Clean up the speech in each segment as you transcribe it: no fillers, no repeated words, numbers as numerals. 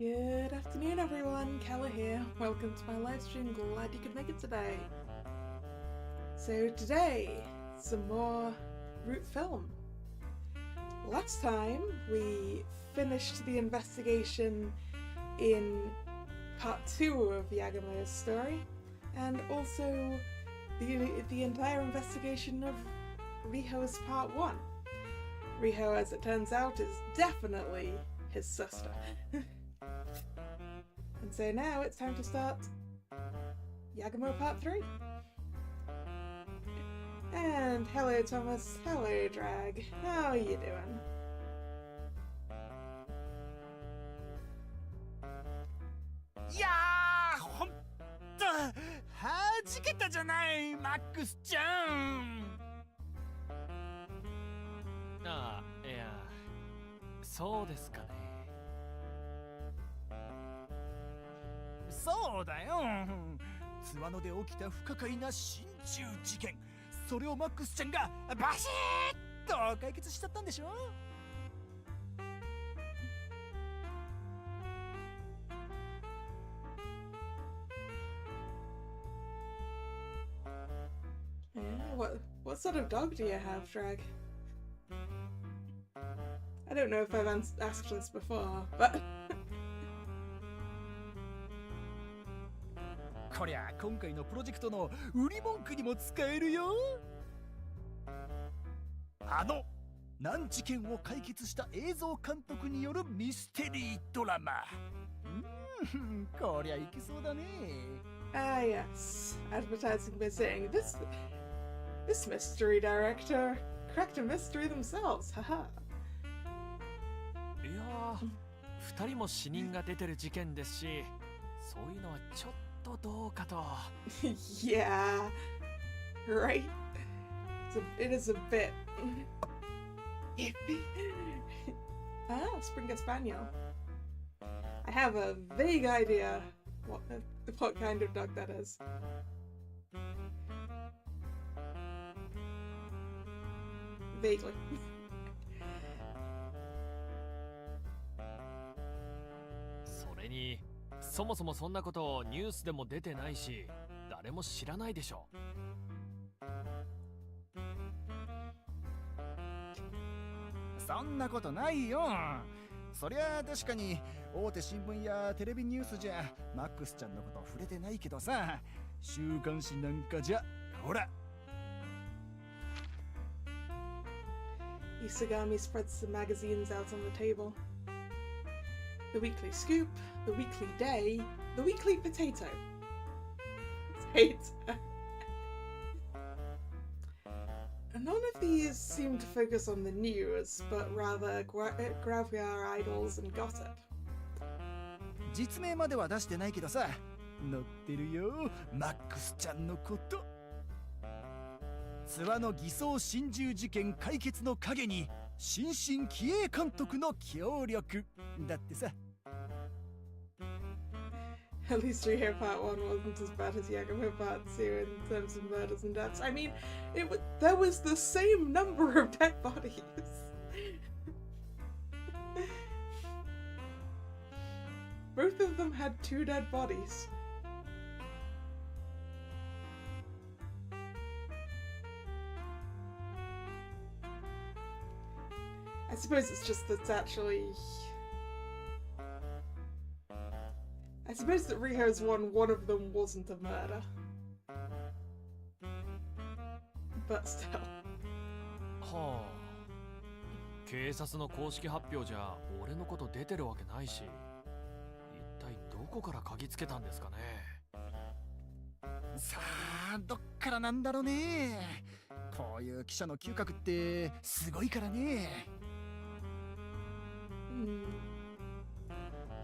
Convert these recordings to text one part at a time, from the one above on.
Good afternoon, everyone. Kalla here. Welcome to my live stream. Glad you could make it today. So today, some more Root film. Last time we finished the investigation in part 2 of Yagumo's story, and also the entire investigation of Riho's part 1. Riho, as it turns out, is definitely his sister. And so now it's time to start Yagumo part 3. And hello Thomas, hello Drag, how are you doing? Yeah, ほんとはじけたじゃないマックスちゃん。ああ、いや、そうですかね。そうだよ。津和野で起きた不可解な心中事件。それをマックスちゃんがバシッと解決しちゃったんでしょ。What sort of dog do you have, Drag? I don't know if I've asked this before, but こりゃ今回のプロジェクトの売り文句にも使えるよ。難事件を解決した映像監督によるミステリードラマ。こりゃいけそうだね。Ah yes, advertising by saying this mystery director cracked a mystery themselves, haha. いやー、2人も死人が出てる事件ですし、そういうのはちょっとどうかと。Yeah, right. It is a bit. Springer Spaniel. I have a vague idea what kind of dog that is. Vaguely. それに、そもそもそんなことニュースでも出てないし、誰も知らないでしょ。そんなことないよ。そりゃ確かに大手新聞やテレビニュースじゃマックスちゃんのこと触れてないけどさ、週刊誌なんかじゃほら。Isagami spreads the magazines out on the table. The Weekly Scoop, The Weekly Day, The Weekly Potato. None of these seem to focus on the news, but rather graveyard idols and gossip. 実名までは出してないけどさ、載ってるよ、マックスちゃんのこと。津和野偽装心中事件解決の陰に新進気鋭監督の協力だってさ。At least Riho Part 1 wasn't as bad as Yagumo Part 2 in terms of murders and deaths. I mean, there was the same number of dead bodies. Both of them had 2 dead bodies. I suppose it's just that's actually... I suppose that Riho's one of them wasn't a murder. But still. はあ。警察の公式発表じゃ俺のこと出てるわけないし、一体どこから嗅ぎつけたんですかね。さあ、どっからなんだろうね。こういう記者の嗅覚ってすごいからね。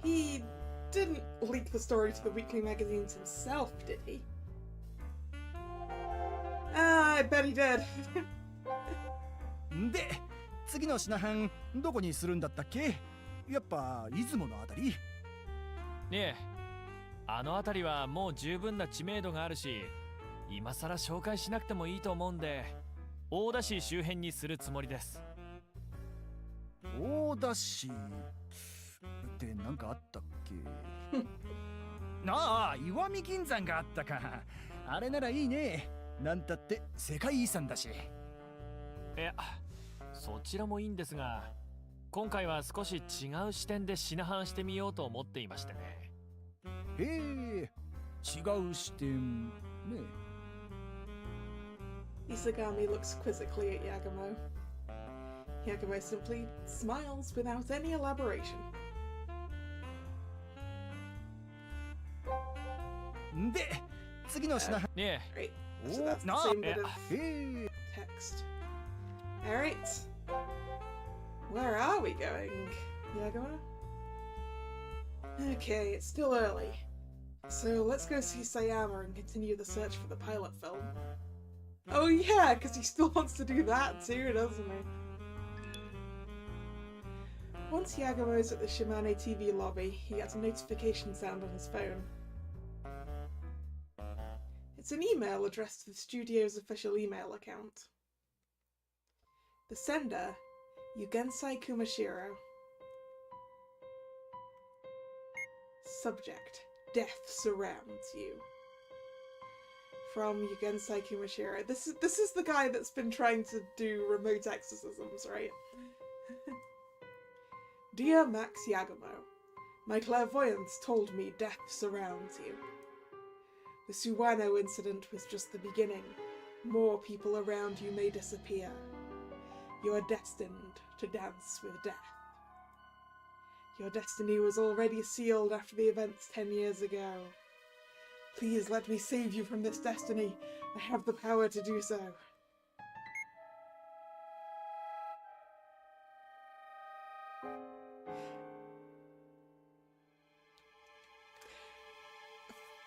He didn't leak the story to the weekly magazines himself, did he? I bet he did. で、次の品班どこにするんだったっけ？やっぱ出雲のあたり？ねえ、あの辺りはもう十分な知名度があるし、今さら紹介しなくてもいいと思うんで、大田市周辺にするつもりです。大田市って何かあったっけああ、石見銀山があったか。あれならいいね。なんたって世界遺産だし。いや、そちらもいいんですが、今回は少し違う視点でシナハンしてみようと思っていましてね。へえ、違う視点ね。Isagami looks quizzically at Yagumo. Yagumo simply smiles without any elaboration. で、次のシナハン。ね Great. お So that's the な same bit of へえ。 text. Alright. Where are we going, Yagumo? Okay, it's still early. So let's go see Sayama and continue the search for the pilot film. Oh yeah, because he still wants to do that too, doesn't he? Once Yagumo's at the Shimane TV lobby, he gets a notification sound on his phone. It's an email addressed to the studio's official email account. The sender, Yugensai Kumashiro. Subject, death surrounds you. From Yugensai Kumashiro. This is the guy that's been trying to do remote exorcisms, right? Dear Max Yagumo, my clairvoyance told me death surrounds you. The Suwano incident was just the beginning. More people around you may disappear. You are destined to dance with death. Your destiny was already sealed after the events 10 years ago. Please let me save you from this destiny. I have the power to do so.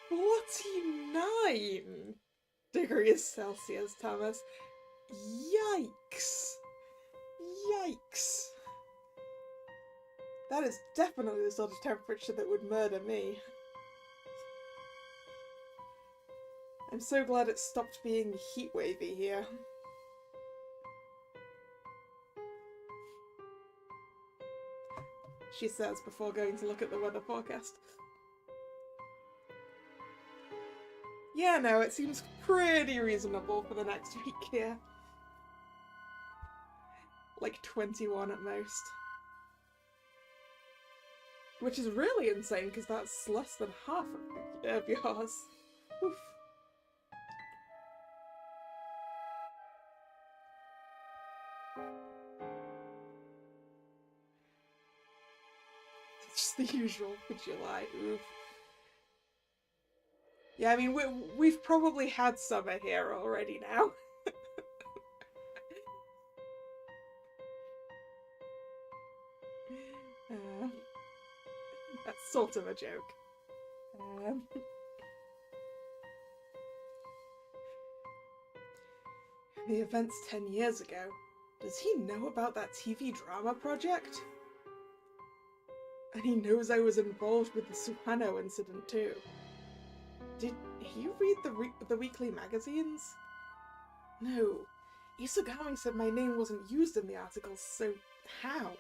"49 degrees Celsius, Thomas. Yikes. Yikes. That is definitely the sort of temperature that would murder me. I'm so glad it stopped being heatwavy here." She says before going to look at the weather forecast. Yeah, no, it seems pretty reasonable for the next week here. Like 21 at most. Which is really insane, because that's less than half of yours. Oof. It's just the usual July. Oof. Yeah, I mean, we've probably had summer here already now. That's sort of a joke. The events 10 years ago. Does he know about that TV drama project? And he knows I was involved with the Suhano incident too. Did he read the weekly magazines? No. Isagami said my name wasn't used in the articles, so how?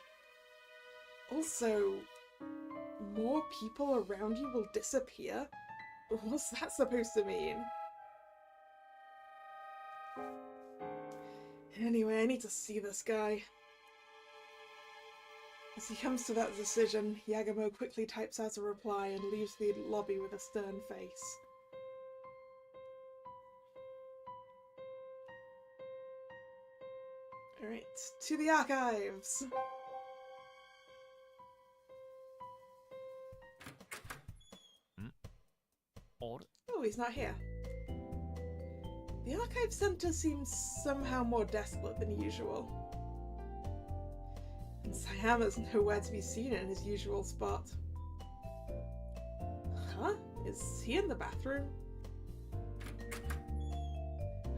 Also, more people around you will disappear? What's that supposed to mean? Anyway, I need to see this guy. As he comes to that decision, Yagumo quickly types out a reply and leaves the lobby with a stern face. Alright, to the archives! Oh, he's not here. The archive center seems somehow more desolate than usual. And Sayama's nowhere to be seen in his usual spot. Huh? Is he in the bathroom?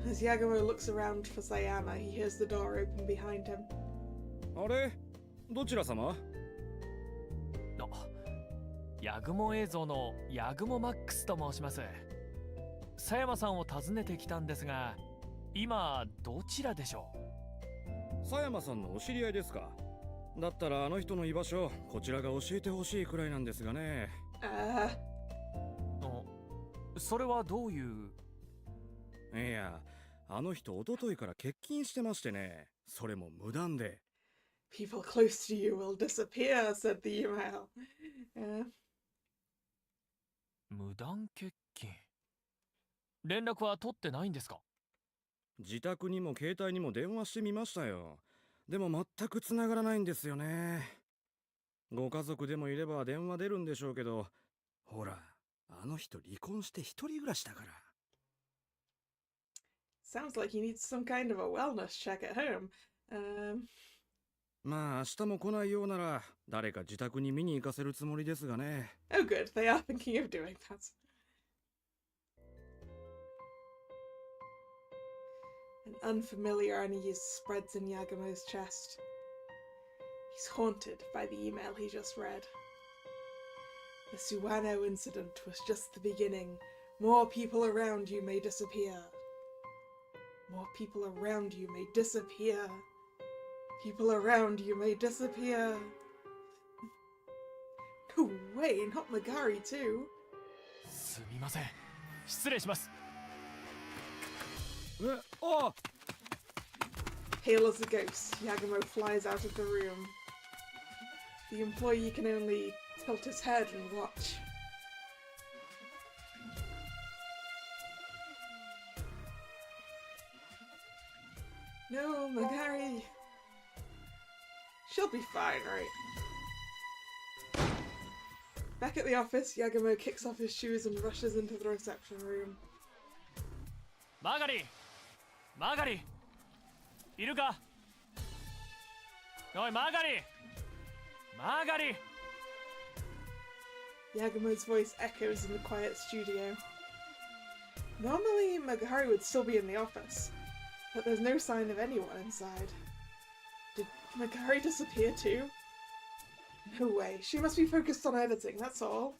As Yagumo looks around for Sayama, he hears the door open behind him. あれどちら様ヤグモ映像のヤグモマックスと申します。佐山さんを訪ねてきたんですが、今どちらでしょう？佐山さんのお知り合いですか？だったらあの人の居場所こちらが教えてほしいくらいなんですがね。それはどういう。いや、あの人一昨日から欠勤してましてね。それも無断で。People close to you will disappear, said the email. 無断欠勤。連絡は取ってないんですか？自宅にも携帯にも電話してみましたよ。でも全く繋がらないんですよね。ご家族でもいれば電話出るんでしょうけど、ほら、あの人離婚して一人暮らしだから。Sounds like he needs some kind of a wellness check at home. まあ明日も来ないようなら誰か自宅に見に行かせるつもりですがね。Oh good, they are thinking of doing that. An unfamiliar unease spreads in Yagumo's chest. He's haunted by the email he just read. The Suwano incident was just the beginning. More people around you may disappear. More people around you may disappear. People around you may disappear. No way, not Magari too. すみません。失礼します。あ Pale as a ghost, Yagumo flies out of the room. The employee can only tilt his head and watch. No, Magari. She'll be fine, right? Back at the office, Yagumo kicks off his shoes and rushes into the reception room. マーガリー、マーガリー、いるか？おい、マーガリー、マーガリー。 Yagumo's voice echoes in the quiet studio. Normally, Magari would still be in the office, but there's no sign of anyone inside. Did Magari disappear too? No way, she must be focused on editing, that's all.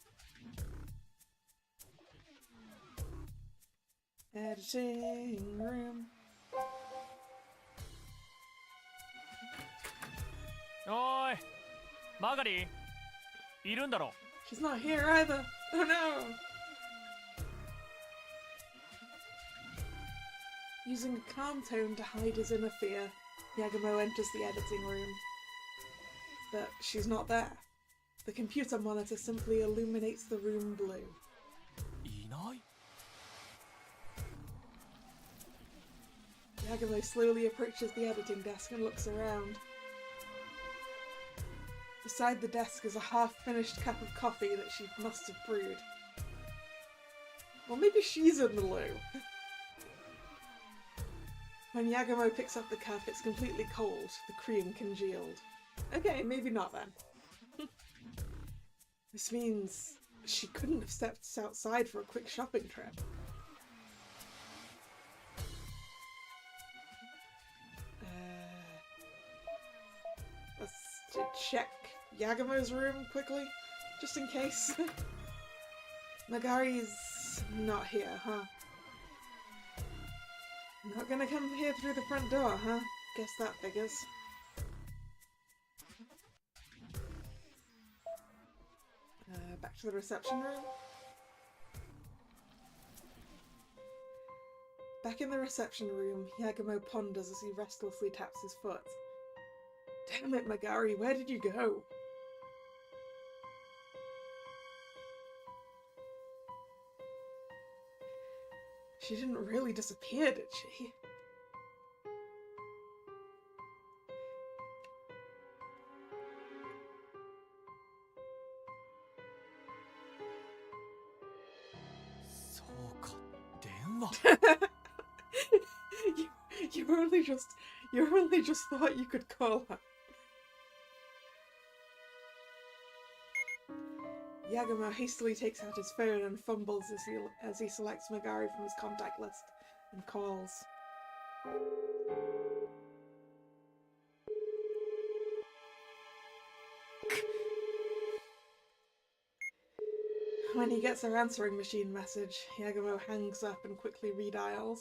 Editing room. おーい、マーガリー、いるんだろ？ She's not here either. Oh no! Using a calm tone to hide his inner fear, Yagumo enters the editing room. But she's not there. The computer monitor simply illuminates the room blue. いない？ Yagumo slowly approaches the editing desk and looks around. Beside the desk is a half-finished cup of coffee that she must have brewed. Or maybe she's in the loo. When Yagumo picks up the cup, it's completely cold, the cream congealed. Okay, maybe not then. This means she couldn't have stepped outside for a quick shopping trip. Let's check Yagumo's room quickly, just in case. Magari's not here, huh? Not gonna come here through the front door, huh? Guess that figures. Back to the reception room. Back in the reception room, Yagumo ponders as he restlessly taps his foot. Damn it, Magari, where did you go? She didn't really disappear, did she? you only just thought you could call her. Yagumo hastily takes out his phone and fumbles as he selects Magari from his contact list and calls. When he gets her answering machine message, Yagumo hangs up and quickly redials.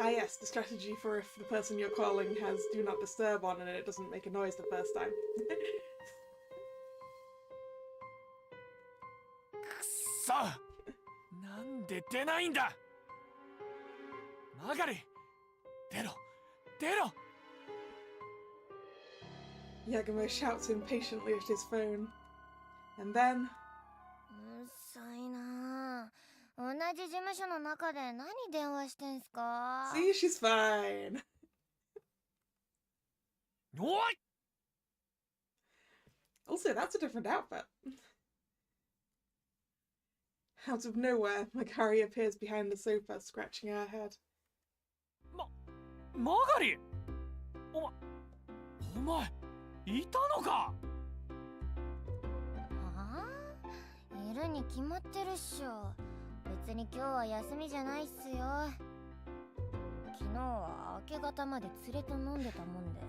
Ah yes, the strategy for if the person you're calling has do not disturb on and it doesn't make a noise the first time. くっそ、なんで出ないんだ。マガリ、出ろ、出ろ。 Yagumo shouts impatiently at his phone. And then... うっさいなあ。同じ事務所の中で何電話してんすか？ See, she's fine. おい。 Also, that's a different outfit. Out of nowhere, Makari appears behind the sofa, scratching her head. マガリ、お前いたのか。ああ、いるに決まってるっしょ。別に今日は休みじゃないっすよ。昨日は明け方まで連れと飲んでたもんで、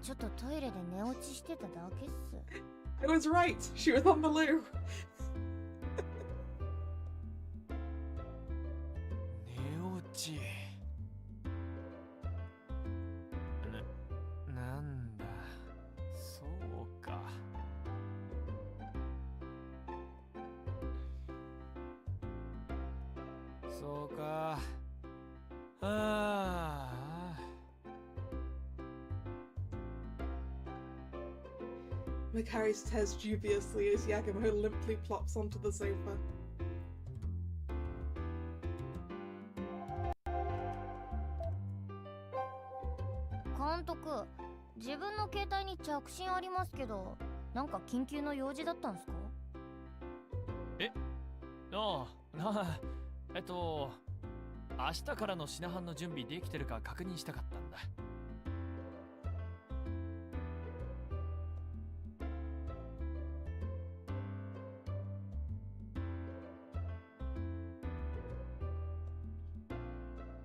ちょっとトイレで寝落ちしてただけっす。I was right. She was on the loo. 寝落ち。なんだ、そうか。そうか。ああ。 Makari stares dubiously as Yagumo limply plops onto the sofa. 監督、自分の携帯に着信ありますけど、なんか緊急の用事だったんすか？ああ、明日からの品班の準備できてるか確認したかったんだ。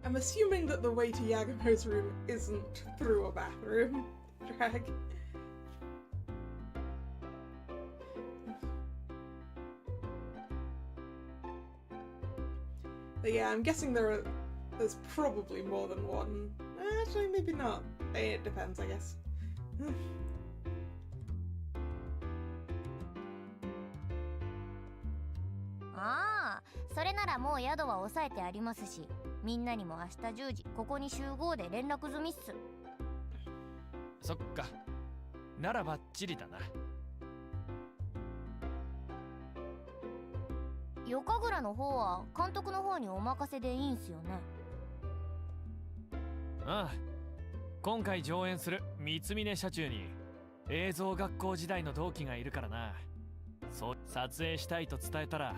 I'm assuming that the way to Yagumo's room isn't through a bathroom. Drag. But yeah, I'm guessing there's probably more than one. Actually, maybe not. It depends, I guess. ああ、それならもう宿は抑えてありますし、みんなにも明日10時ここに集合で連絡済みっす。そっか。ならばっちりだな。夜神楽の方は監督の方にお任せでいいんすよね。ああ、今回上演する三峰社中に映像学校時代の同期がいるからな。そう撮影したいと伝えたら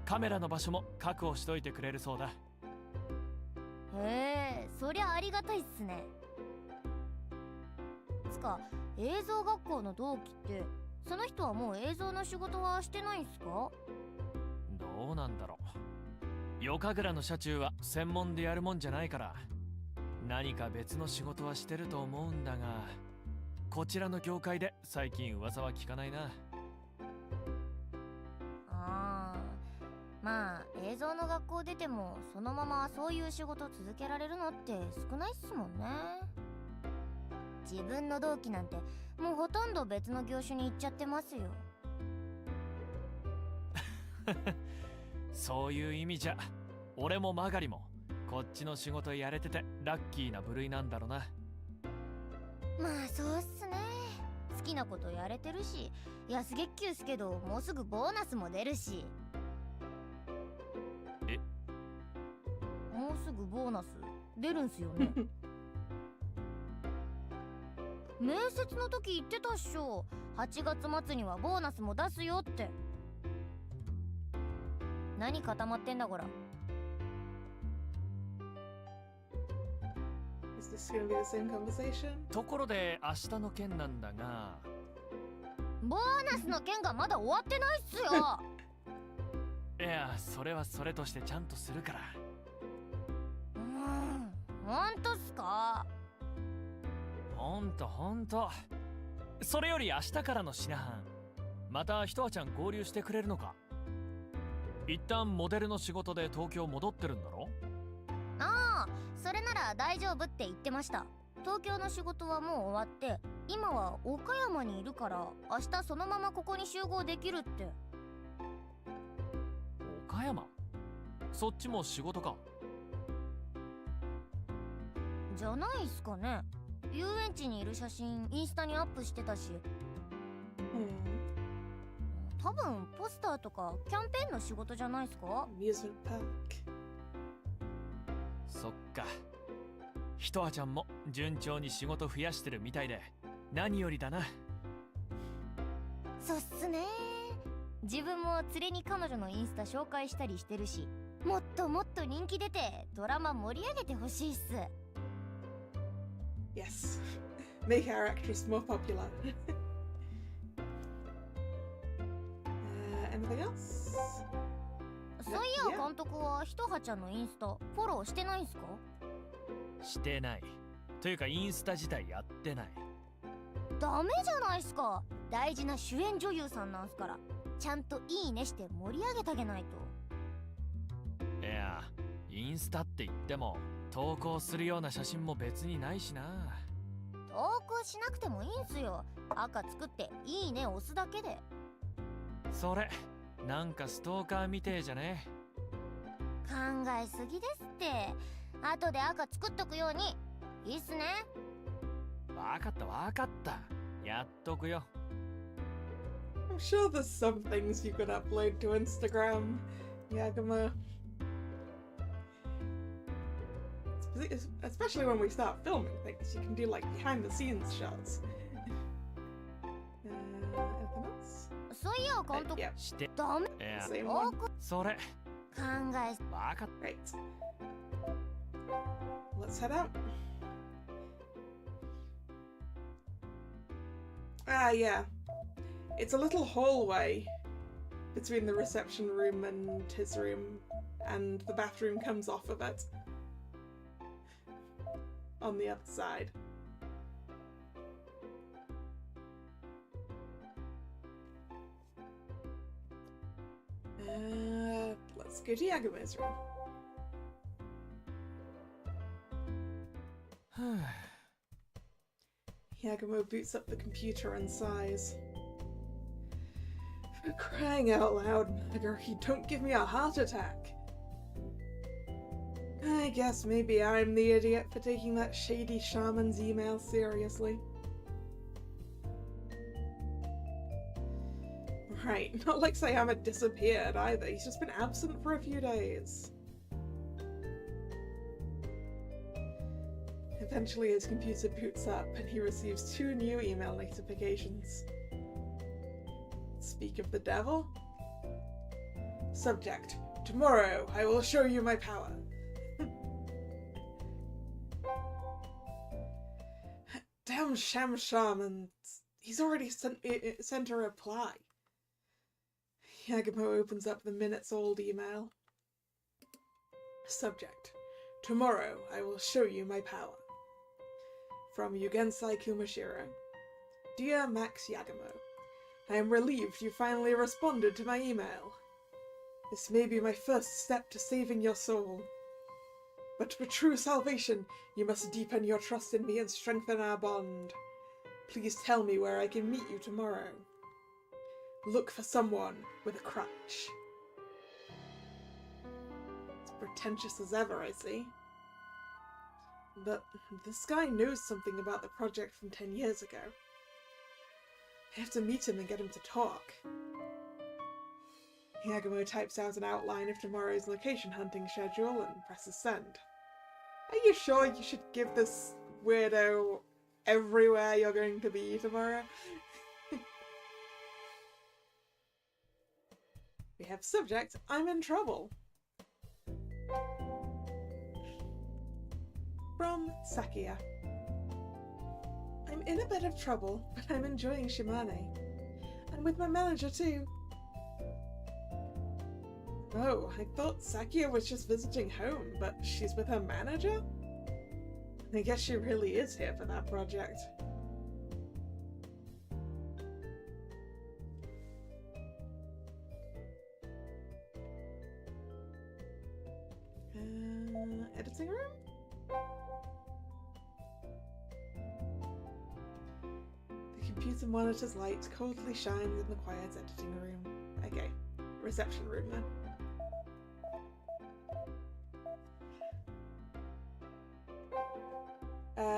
カメラの場所も確保しといてくれるそうだ。へえ、そりゃありがたいっすね。つか、映像学校の同期ってその人はもう映像の仕事はしてないんすか？どうなんだろう。夜神楽の社中は専門でやるもんじゃないから何か別の仕事はしてると思うんだが、こちらの業界で最近噂は聞かないな。ああ、まあ映像の学校出てもそのままそういう仕事続けられるのって少ないっすもんね。自分の同期なんてもうほとんど別の業種に行っちゃってますよ。そういう意味じゃ俺もマガリもこっちの仕事やれててラッキーな部類なんだろうな。まあそうっすね。好きなことやれてるし、安月給っすけどもうすぐボーナスも出るし。え？もうすぐボーナス出るんすよね。面接の時言ってたっしょ。8月末にはボーナスも出すよって。何固まってんだこら。Is this gonna be the same conversation? ところで明日の件なんだが、ボーナスの件がまだ終わってないっすよ。いやそれはそれとしてちゃんとするから。ほんとっすか？ほんと。それより明日からの品班またひとあちゃん合流してくれるのか？一旦モデルの仕事で東京戻ってるんだろ？ああ、それなら大丈夫って言ってました。東京の仕事はもう終わって今は岡山にいるから明日そのままここに集合できるって。岡山？そっちも仕事か？じゃないっすかね。遊園地にいる写真インスタにアップしてたし、多分ポスターとかキャンペーンの仕事じゃないっすか。 Amusement park. そっか。ひとあちゃんも順調に仕事増やしてるみたいで何よりだな。そうっすね。自分も連れに彼女のインスタ紹介したりしてるし、もっともっと人気出てドラマ盛り上げてほしいっす。Yes. Make our actress more popular. Anything else? そういや監督はひとはちゃんのインスタフォローしてないんすか？してない。というかインスタ自体やってない。ダメじゃないっすか。大事な主演女優さんなんすから、ちゃんといいねして盛り上げてあげないと。いや、インスタって言っても投稿するような写真も別にないしな。投稿しなくてもいいんすよ。赤作っていいね押すだけで。それなんかストーカーみてえじゃね？考えすぎですって。後で赤作っとくように。いいっすね。わかったわかった。やっとくよ。I'm sure there's some things you could upload to Instagram, Yagumo. Especially when we start filming things, you can do like behind the scenes shots. Anything else? そういや監督、 Yeah. してダメ。いや Same 多 one. くそれ考え。わかっ Great. Let's head out. Ah, yeah. It's a little hallway between the reception room and his room, and the bathroom comes off of it on the other side. Let's go to Yagumo's room. は Yagumo boots up the computer and sighs. For crying out loud, Nagari, don't give me a heart attack. I guess maybe I'm the idiot for taking that shady shaman's email seriously. Right, not like Sayama disappeared either, he's just been absent for a few days. Eventually his computer boots up and he receives 2 new email notifications. Speak of the devil? Subject: tomorrow I will show you my power. Damn Sham Shaman. He's already sent a reply. Yagumo opens up the minutes-old email. Subject: tomorrow I will show you my power. From Yugensai Kumashiro. Dear Max Yagumo, I am relieved you finally responded to my email. This may be my first step to saving your soul. But for true salvation, you must deepen your trust in me and strengthen our bond. Please tell me where I can meet you tomorrow. Look for someone with a crutch. It's pretentious as ever, I see. But this guy knows something about the project from 10 years ago. I have to meet him and get him to talk. Yagumo types out an outline of tomorrow's location hunting schedule and presses send. Are you sure you should give this weirdo everywhere you're going to be tomorrow? We have subject: I'm in trouble. From Sakia. I'm in a bit of trouble, but I'm enjoying Shimane. And with my manager too. Oh, I thought Sakia was just visiting home, but she's with her manager? I guess she really is here for that project. Editing room? the monitor's light coldly shines in the quiet editing room. Okay, reception room then.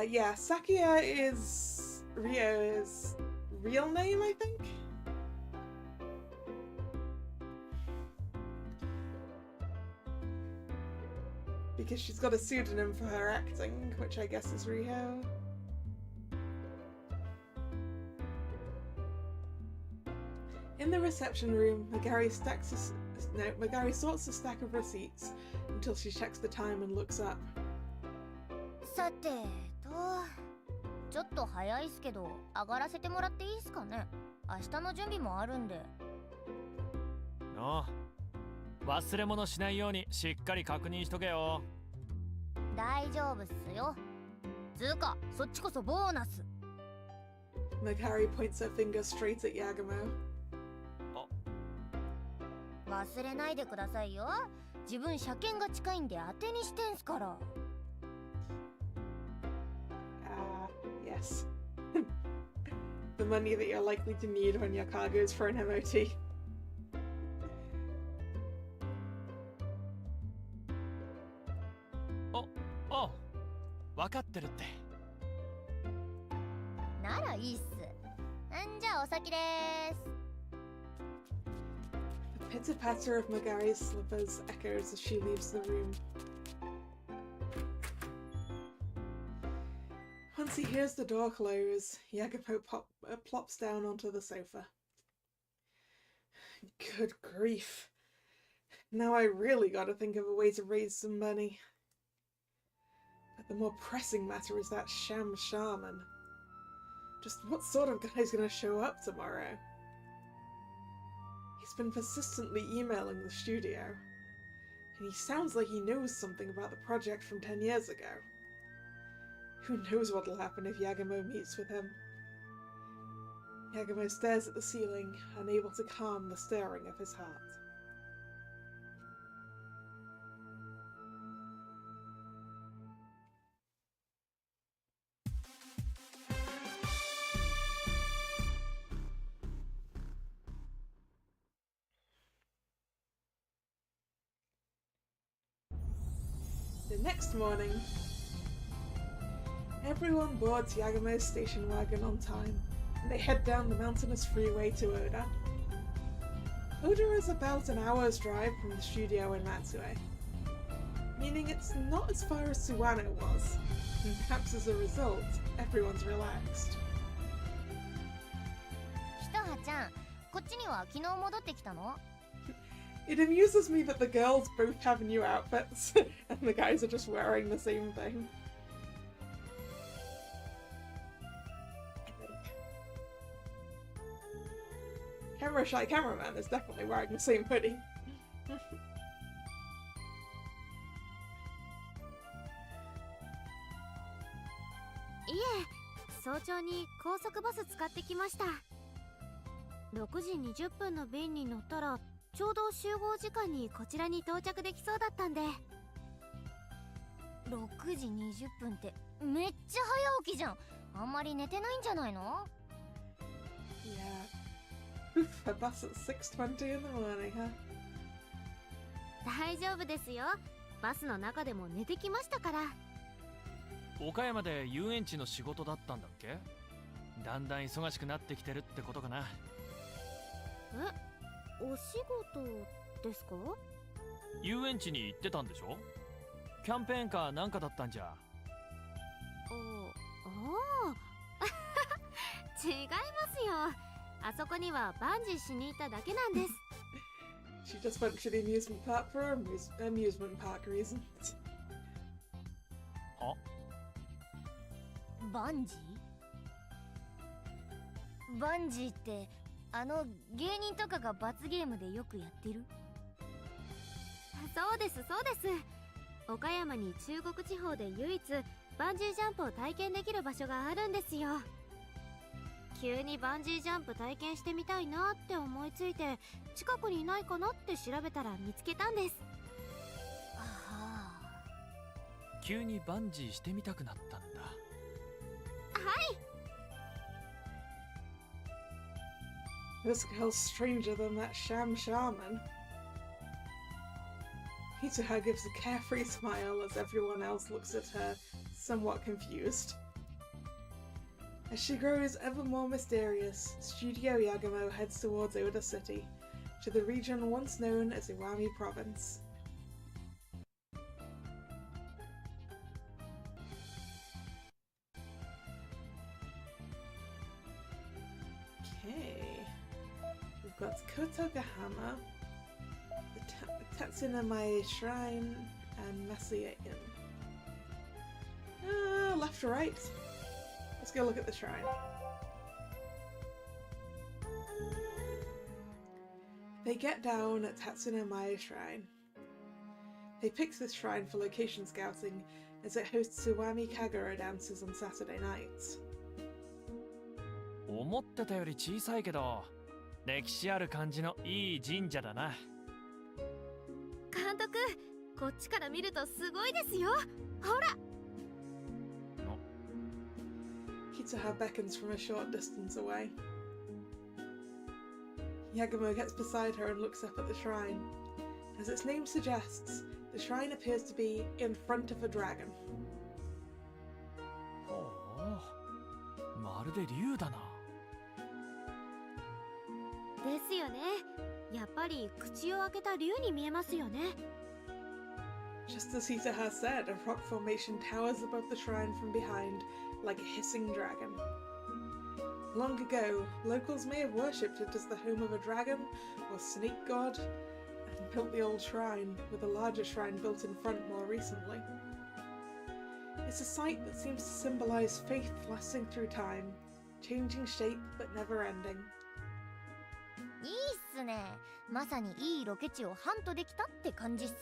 Yeah, Sakia is Rio's real name, I think? Because she's got a pseudonym for her acting, which I guess is Rio. In the reception room, Magari sorts a stack of receipts until she checks the time and looks up. さてと、ちょっと早いっすけど上がらせてもらっていいっすかね。明日の準備もあるんで。ああ、忘れ物しないようにしっかり確認しとけよ。大丈夫っすよ。つうか、そっちこそボーナス。Magari points her finger straight at Yagumo. 忘れないでくださいよ。自分車検が近いんで当てにしてんすから。Yes. The money that you're likely to need when your car goes for an MOT. お、分かってるって。ならいいっす。んじゃあお先でーす。The pitter-patter of Magari's slippers echoes as she leaves the room. Once he hears the door close, Yagumo plops down onto the sofa. Good grief. Now I really gotta think of a way to raise some money. But the more pressing matter is that sham shaman. Just what sort of guy's gonna show up tomorrow? He's been persistently emailing the studio, and he sounds like he knows something about the project from 10 years ago. Who knows what'll happen if Yagumo meets with him? Yagumo stares at the ceiling, unable to calm the stirring of his heart. The next morning, everyone boards Yagumo's station wagon on time, and they head down the mountainous freeway to Oda. Oda is about an hour's drive from the studio in Matsue, meaning it's not as far as Suwano was, and perhaps as a result, everyone's relaxed. ひとはちゃん、こっちには昨日戻ってきたの？ It amuses me that the girls both have new outfits, and the guys are just wearing the same thing. Camera shy cameraman is definitely wearing the same hoodie. いえ、早朝に高速バス使ってきました。6時20分の便に乗ったらちょうど集合時間にこちらに到着できそうだったんで。6時20分ってめっちゃ早起きじゃん。あんまり寝てないんじゃないの？ Yeah. Oof, a bus at 6:20 in the morning, huh? 大丈夫ですよ。バスの中でも寝てきましたから。岡山で遊園地の仕事だったんだっけ？だんだん忙しくなってきてるってことかな。え、お仕事ですか？遊園地に行ってたんでしょ？キャンペーンかなんかだったんじゃ。あ違いますよ。あそこにはバンジーしに行っただけなんです。She just went to the amusement park for amusement park reasons. は？バンジー？バンジーって芸人とかが罰ゲームでよくやってる？そうですそうです。岡山に中国地方で唯一バンジージャンプを体験できる場所があるんですよ。急にバンジージャンプ体験してみたいなって思いついて、近くにないかなって調べたら見つけたんです。ああ。急にバンジーしてみたくなったんだ。はい。This girl's stranger than that sham shaman. Mitsuha gives a carefree smile as everyone else looks at her, somewhat confused. As she grows ever more mysterious, Studio Yagumo heads towards Oda City, to the region once known as Iwami Province. Okay, we've got Kotogahama, the Tatsunamae Shrine, and Masuya Inn. Left or right? Let's go look at the shrine. They get down at Tatsunamae Shrine. They picked this shrine for location scouting as it hosts Iwami Kagura dances on Saturday nights. 思ってたより小さいけど歴史ある感じのいい神社だな。監督、こっちから見るとすごいですよ。ほら。Kitsuha beckons from a short distance away. Yagumo gets beside her and looks up at the shrine. As its name suggests, the shrine appears to be in front of a dragon. ほう、まるで竜だな。ですよね。やっぱり口を開けた竜に見えますよね。Just as Hitsuha said, a rock formation towers above the shrine from behind, like a hissing dragon. Long ago, locals may have worshipped it as the home of a dragon or snake god, and built the old shrine, with a larger shrine built in front more recently. It's a site that seems to symbolize faith lasting through time, changing shape but never ending. いいっすね。まさにいいロケ地をハントできたって感じっす。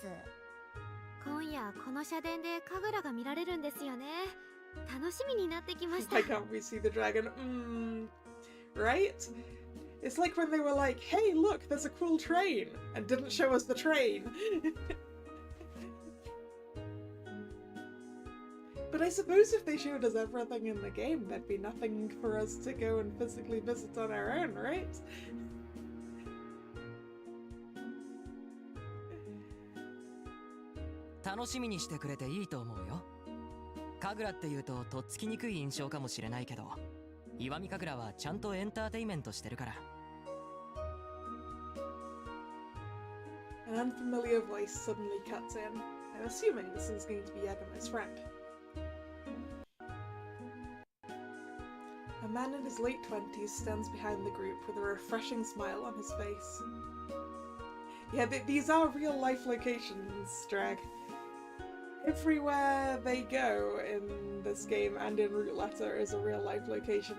今夜この社殿で神楽が見られるんですよね。楽しみになってきました。 Why can't we see the dragon? Right? It's like when they were like, hey look, there's a cool train, and didn't show us the train. But I suppose if they showed us everything in the game, there'd be nothing for us to go and physically visit on our own, right? "楽しみにしてくれていいと思うよ。神楽っていうととっつきにくい印象かもしれないけど、石見神楽はちゃんとエンターテイメントしてるから。An unfamiliar voice suddenly cuts in. I'm assuming this is going to be Yagumo's friend. A man in his late 20s stands behind the group with a refreshing smile on his face. Yeah, these are real-life locations, Drag. Everywhere they go in this game and in Root Letter is a real-life location,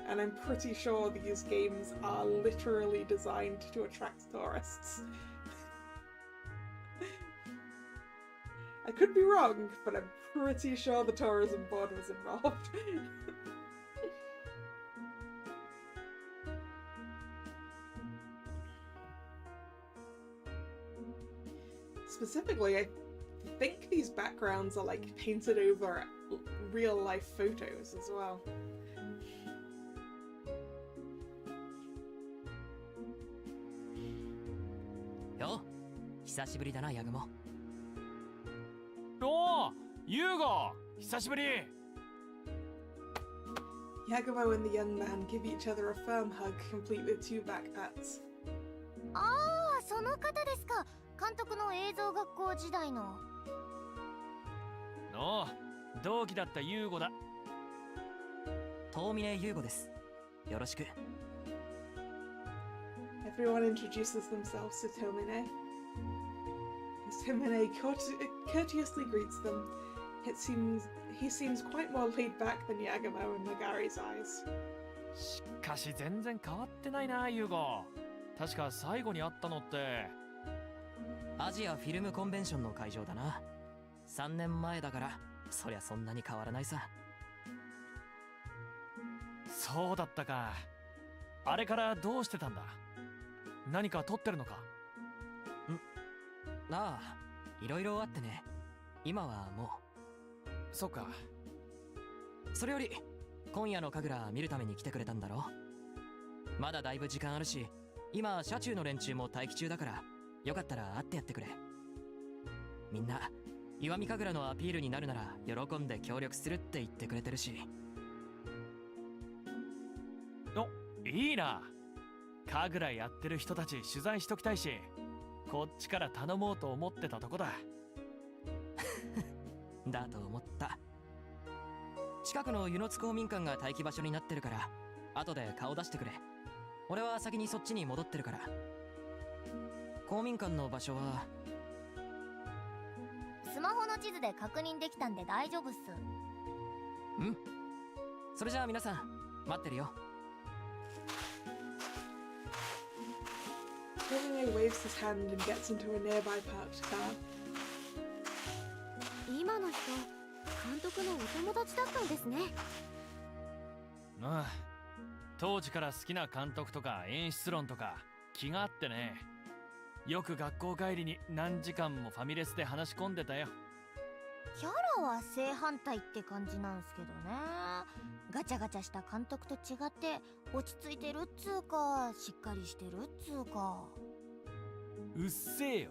and I'm pretty sure these games are literally designed to attract tourists. I could be wrong, but I'm pretty sure the tourism board was involved. Specifically, I think these backgrounds are like painted over real life photos as well. Yo, 久しぶりだな、ヤグモ。おお、ユーゴ、久しぶり。Yagumo and the young man give each other a firm hug, complete with 2 back pats. ああ、その方ですか。監督の映像学校時代の。おお、同期だったユーゴだ。遠峰ユーゴです。よろしく。Everyone introduces themselves to Tomine. As Tomine courteously greets them, he seems quite more laid back than Yagumo in Nagari's eyes. しかし全然変わってないな、ユーゴ。確か最後に会ったのってアジアフィルムコンベンションの会場だな。3年前だから、そりゃそんなに変わらないさ。そうだったか。あれからどうしてたんだ。何か撮ってるのか。ああ、いろいろあってね。今はもう。そっか。それより今夜の神楽見るために来てくれたんだろ。まだだいぶ時間あるし、今車中の連中も待機中だから、よかったら会ってやってくれ。みんな石見神楽のアピールになるなら喜んで協力するって言ってくれてるし。お、いいな。神楽やってる人たち取材しときたいし、こっちから頼もうと思ってたとこだ。だと思った。近くの湯の津公民館が待機場所になってるから、後で顔出してくれ。俺は先にそっちに戻ってるから。公民館の場所はスマホの地図で確認できたんで大丈夫っす。うん。それじゃあ皆さん待ってるよ。Hemingway waves his hand and gets into a nearby parked car. 今の人監督のお友達だったんですね。ああ、当時から好きな監督とか演出論とか気があってね。よく学校帰りに何時間もファミレスで話し込んでたよ。キャラは正反対って感じなんすけどね。ガチャガチャした監督と違って落ち着いてるっつうか、しっかりしてるっつうか。うっせえよ。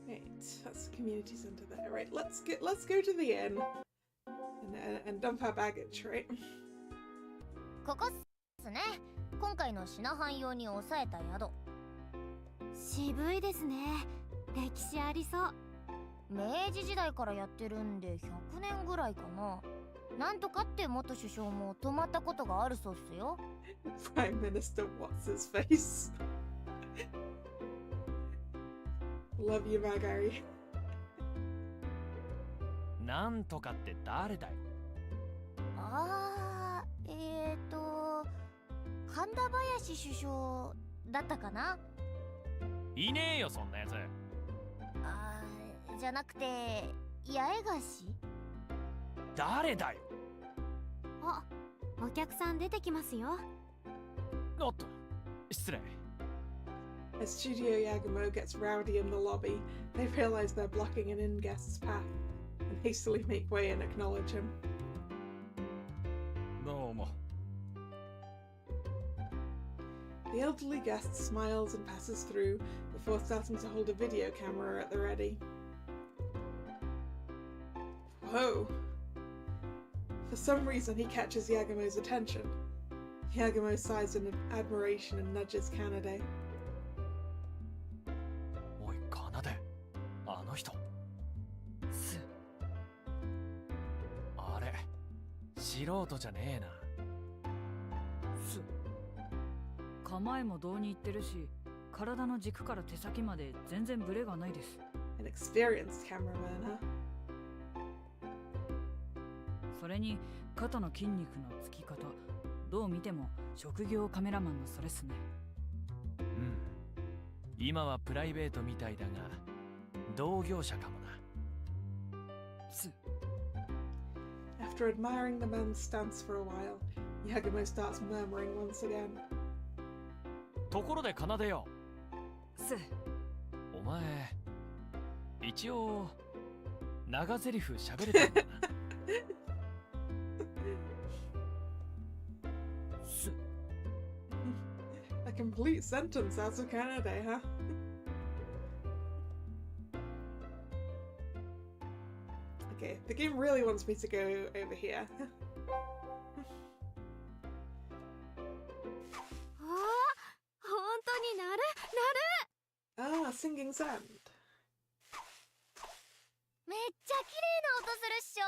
Right, that's the community centre there. Right, let's go to the inn and dump our baggage, right? ここっすね。今回の品販用に抑えた宿。渋いですね。歴史ありそう。明治時代からやってるんで100年ぐらいかな。なんとかって元首相も泊まったことがあるそうっすよ。Prime Minister, what's his face? Love you, Magari. なんとかって誰だよ。神田林首相だったかな。いねえよそんなやつ。じゃなくて八重樫。誰だよ。あ、お客さん出てきますよ。おっと、失礼。As Studio Yagumo gets rowdy in the lobby, they realize they're blocking an inn guest's path and hastily make way and acknowledge him. どうも。The elderly guest smiles and passes through before starting to hold a video camera at the ready. Whoa! For some reason, he catches Yagumo's attention. Yagumo sighs in admiration and nudges Kanade. おい、かなで。あの人。あれ、素人じゃねえな。構えも胴にいってるし、体の軸から手先まで全然ブレがないです。An experienced cameraman, huh? それに肩の筋肉のつき方、どう見ても職業カメラマンのそれっすね。うん。今はプライベートみたいだが、同業者かもな。After admiring the man's stance for a while, Yagumo starts murmuring once again. ところで奏よ。す。お前、一応長ゼリフ喋れたんだな。す。A complete sentence out of Kanade, huh? Okay, the game really wants me to go over here. 本当になる Ah, singing sand. めっちゃ綺麗な音するっしょ。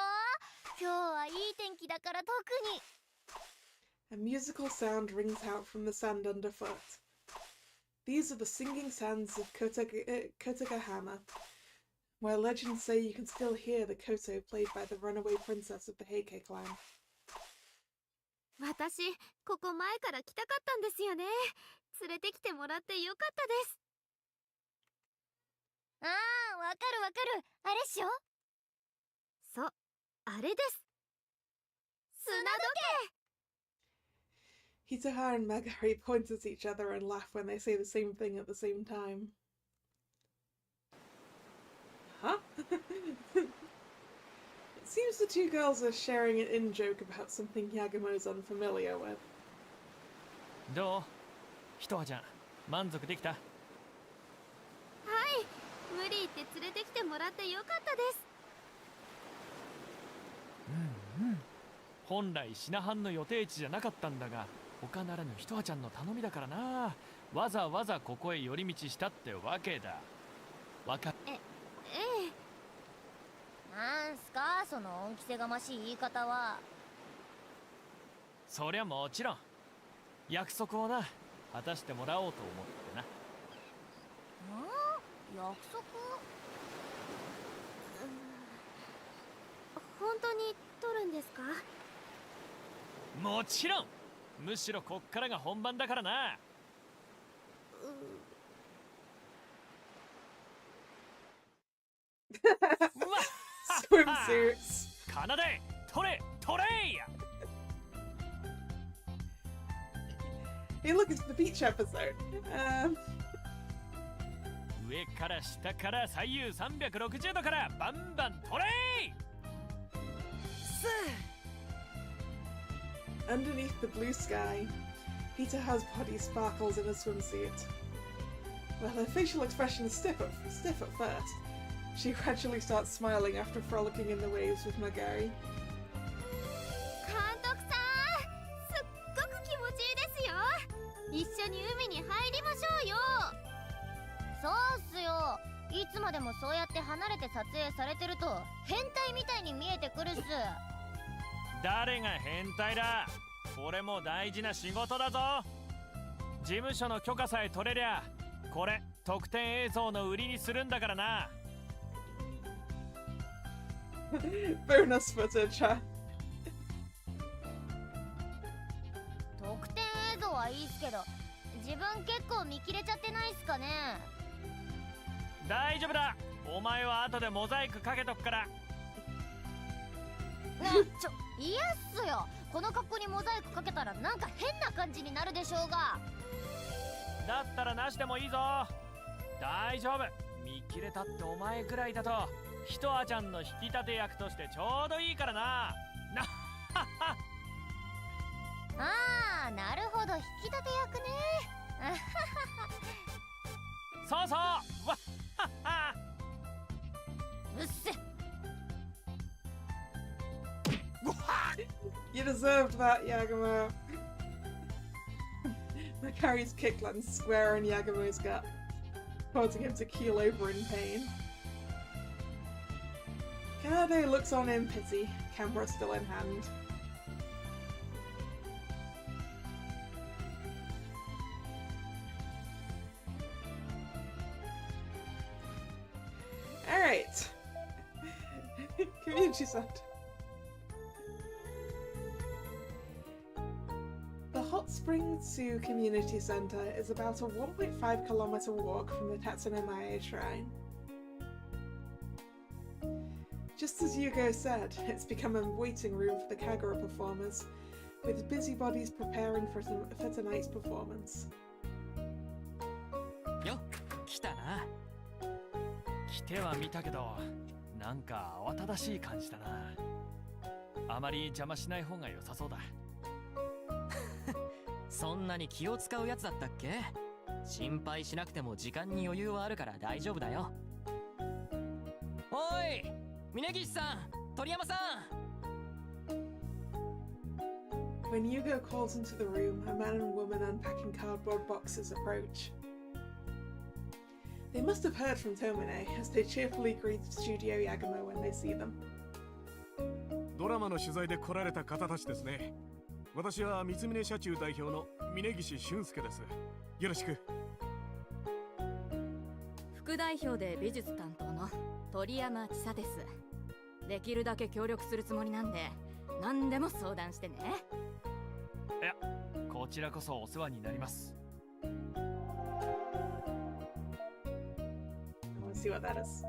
今日はいい天気だから特に。A musical sound rings out from the sand underfoot. These are the singing sands of Kotagahama, where legends say you can still hear the koto played by the runaway princess of the Heike clan. 私、ここ前から来たかったんですよね。連れてきてもらってよかったです。わかるわかる。あれっしょ。そう、あれです。砂時 Hitoha and Magari point at each other and laugh when they say the same thing at the same time. Huh? It seems the two girls are sharing an in-joke about something Yagumo's unfamiliar with. どう？ひとはちゃん、満足できた？はい、無理言って連れてきてもらってよかったです。うんうん。本来シナハンの予定地じゃなかったんだが、他ならぬひとはちゃんの頼みだからな。わざわざここへ寄り道したってわけだ。わかっ。ええ。なんすかその恩着せがましい言い方は。そりゃもちろん。約束をな、果たしてもらおうと思ってな。約束？本当に取るんですか？もちろん。むしろこっからが本番だからな。Swimsuits. かなで取れ取れ。 Hey, look, it's the beach episode. 上から下から左右360度からバンバン取れ。 Underneath the blue sky, Hitaha's body sparkles in a swimsuit. Well, her facial expression is stiff at first. She gradually starts smiling after frolicking in the waves with Magari. 監督さん、すっごく気持ちいいですよ。一緒に海に入りましょうよ。そうっすよ。いつまでもそうやって離れて撮影されてると変態みたいに見えてくるっす。誰が変態だ。これも大事な仕事だぞ。事務所の許可さえ取れりゃ、これ特典映像の売りにするんだからな。Bonus footage, huh? 特典映像はいいっすけど、自分結構見切れちゃってないっすかね。大丈夫だ。お前は後でモザイクかけとくから。嫌っすよ。この格好にモザイクかけたらなんか変な感じになるでしょうが。だったらなしでもいいぞ。大丈夫。見切れたってお前くらいだとひとあちゃんの引き立て役としてちょうどいいからな。なっはっは。あー、なるほど、引き立て役ね。そうそう。わっはっは。うっせ。You deserved that, Yagumo. Magari's kick lands square in Yagumo's gut, causing him to keel over in pain. Kanade looks on in pity, camera still in hand. Alright. Community Center. The Hot Spring Sioux Community Center is about a 1.5-kilometer walk from the Tatsunemae Shrine. Just as Yugo said, it's become a waiting room for the Kagura performers, with busybodies preparing for tonight's performance. よ、来たな。来ては見たけど、なんか慌ただしい感じだな。あまり邪魔しない方が良さそうだ。そんなに気を使うやつだったっけ？心配しなくても時間に余裕はあるから大丈夫だよ。おい、峯岸さん、鳥山さん。When Yugo calls into the room, a man and woman unpacking cardboard boxes approach. They must have heard from Tomine, as they cheerfully greet Studio Yagumo when they see them. ドラマの取材で来られた方たちですね。私は三峯社中代表の峯岸俊介です。よろしく。副代表で美術担当の鳥山千佐です。できるだけ協力するつもりなんで、何でも相談してね。いや、こちらこそお世話になります。I want to see what that is.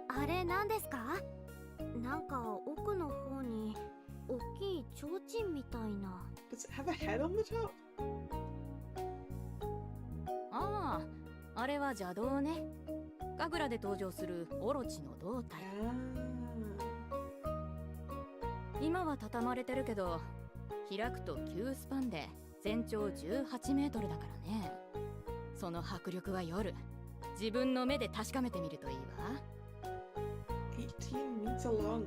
あれ何ですか？なんか奥の方に大きい提灯みたいな。Does it have a head on the top? ああ、あれは邪道ね。神楽で登場するオロチの胴体。今は畳まれてるけど、開くと急スパンで全長18メートルだからね。その迫力は夜、自分の目で確かめてみるといいわ。18 meter long.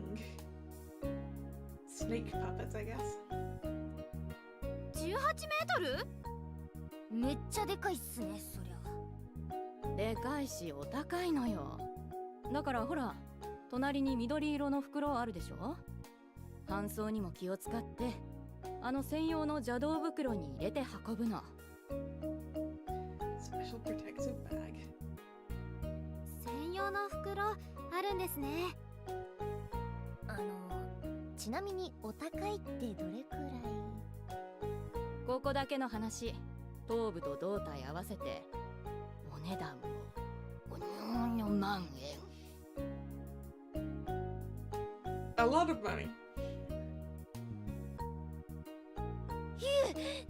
Snake puppets, I guess. 18メートル？めっちゃでかいっすね、そりゃ。でかいしお高いのよ。だからほら、隣に緑色の袋あるでしょ。搬送にも気を使って、あの専用の邪道袋に入れて運ぶの。Special protective bag. 専用の袋あるんですね。ちなみにお高いってどれくらい？ここだけの話、頭部と胴体合わせてお値段を4万円。A lot of money.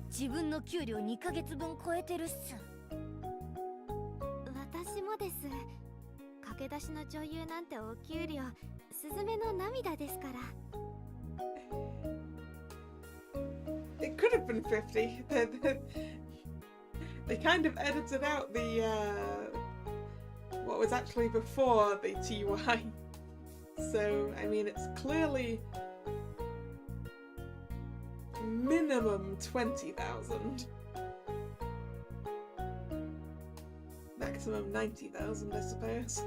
自分の給料2ヶ月分超えてるっす。私もです。駆け出しの女優なんてお給料、スズメの涙ですから。It could have been 50. They kind of edited out the what was actually before the TY. So, I mean, it's clearly minimum 20,000. Maximum 90,000, I suppose.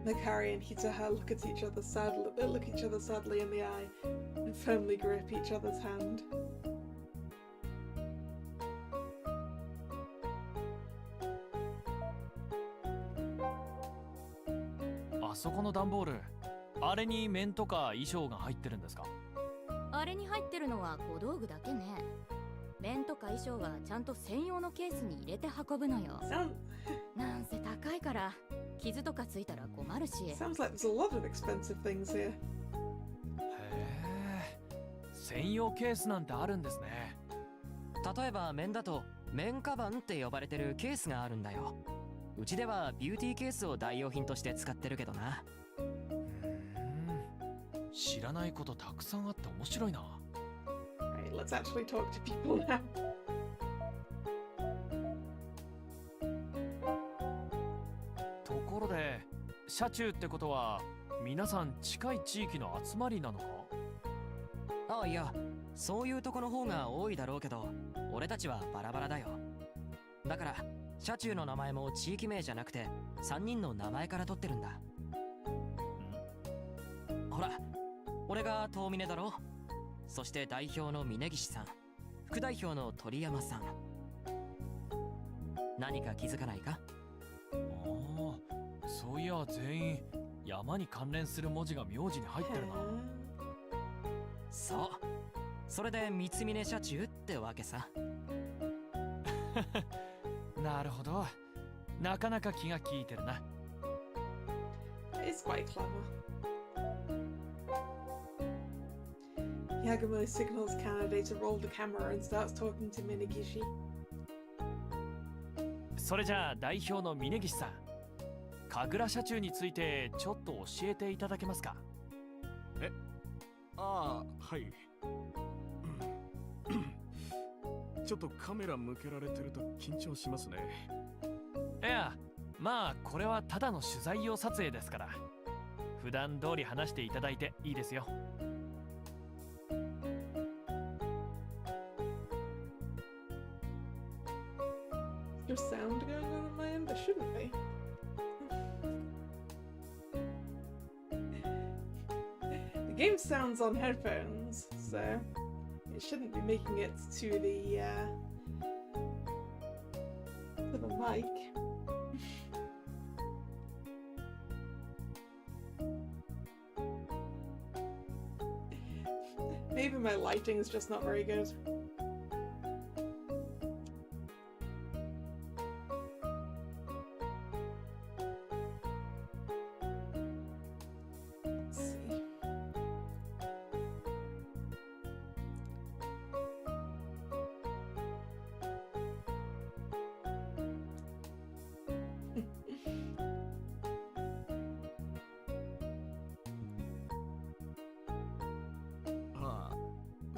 Makari and Hitaha look at each other sadly in the eye and firmly grip each other's hand. あそこの段ボール、あれに面とか衣装が入ってるんですか？あれに入ってるのは小道具だけね。面とか衣装はちゃんと専用のケースに入れて運ぶのよ。なんせ高いから傷とかついたら困るし。Sounds like there's a lot of expensive things here. へえ、専用ケースなんてあるんですね。例えば面だと面カバンって呼ばれてるケースがあるんだよ。うちではビューティーケースを代用品として使ってるけどな。知らないことたくさんあって面白いな。Right, let's actually talk to people now. ところで、車中ってことは皆さん近い地域の集まりなのか？ああ、いや、そういうとこの方が多いだろうけど、俺たちはバラバラだよ。だから車中の名前も地域名じゃなくて3人の名前から取ってるんだ。ほら、俺が遠峰だろ。そして代表の峯岸さん、副代表の鳥山さん。何か気づかないか？ああ、そういや全員山に関連する文字が名字に入ってるな。そう、それで三峰車中ってわけさ。なるほど、なかなか気が利いてるな。It's quite clever. Yagumo signals Kanade to roll the camera and starts talking to Minegishi. それじゃあ代表の峯岸さん、神楽車中についてちょっと教えていただけますか？ああ、はい。ちょっとカメラ向けられてると緊張しますね。いや、まあこれはただの取材用撮影ですから、普段通り話していただいていいですよ。There's sound going on my end? There shouldn't be. The game sounds on headphones, so it shouldn't be making it to the mic. Maybe my lighting's just not very good.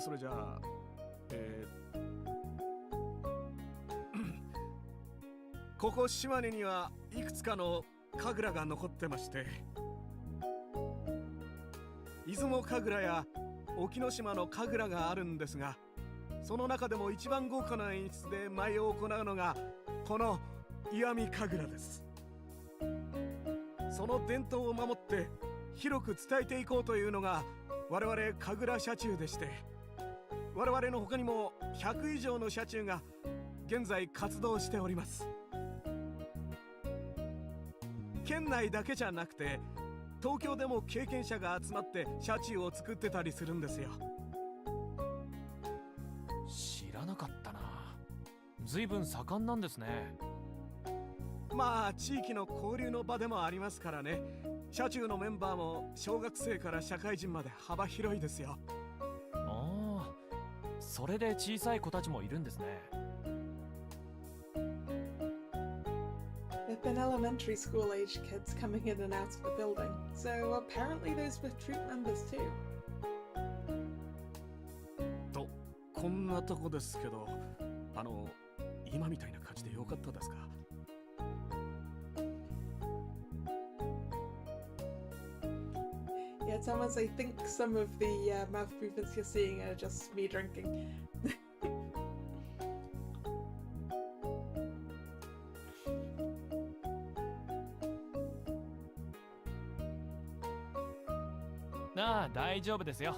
それじゃあここ島根にはいくつかの神楽が残ってまして、出雲神楽や沖ノ島の神楽があるんですが、その中でも一番豪華な演出で舞を行うのがこの石見神楽です。その伝統を守って広く伝えていこうというのが我々神楽社中でして、我々の他にも100以上の社中が現在活動しております。県内だけじゃなくて東京でも経験者が集まって社中を作ってたりするんですよ。知らなかったな。随分盛んなんですね。まあ地域の交流の場でもありますからね。社中のメンバーも小学生から社会人まで幅広いですよ。ああ、それで小さい子たちもいるんですね。There've been elementary school age kids coming in and out of the building, so apparently those were troop members too. とこんなとこですけど、今みたいな感じでよかったですかYeah, Thomas, I think some of the mouth movements you're seeing are just me drinking.ああ、大丈夫ですよ。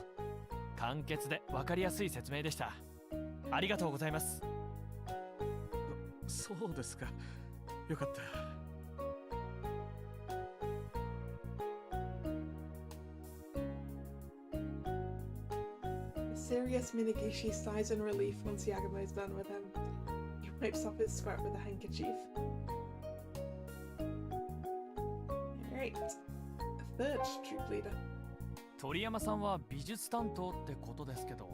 簡潔で分かりやすい説明でした。ありがとうございます。そうですか。よかった。Serious Minagishi sighs in relief once Yagumo is done with him. He wipes off his sweat with a handkerchief. Alright, a third troop leader. 鳥山さんは美術担当ってことですけど、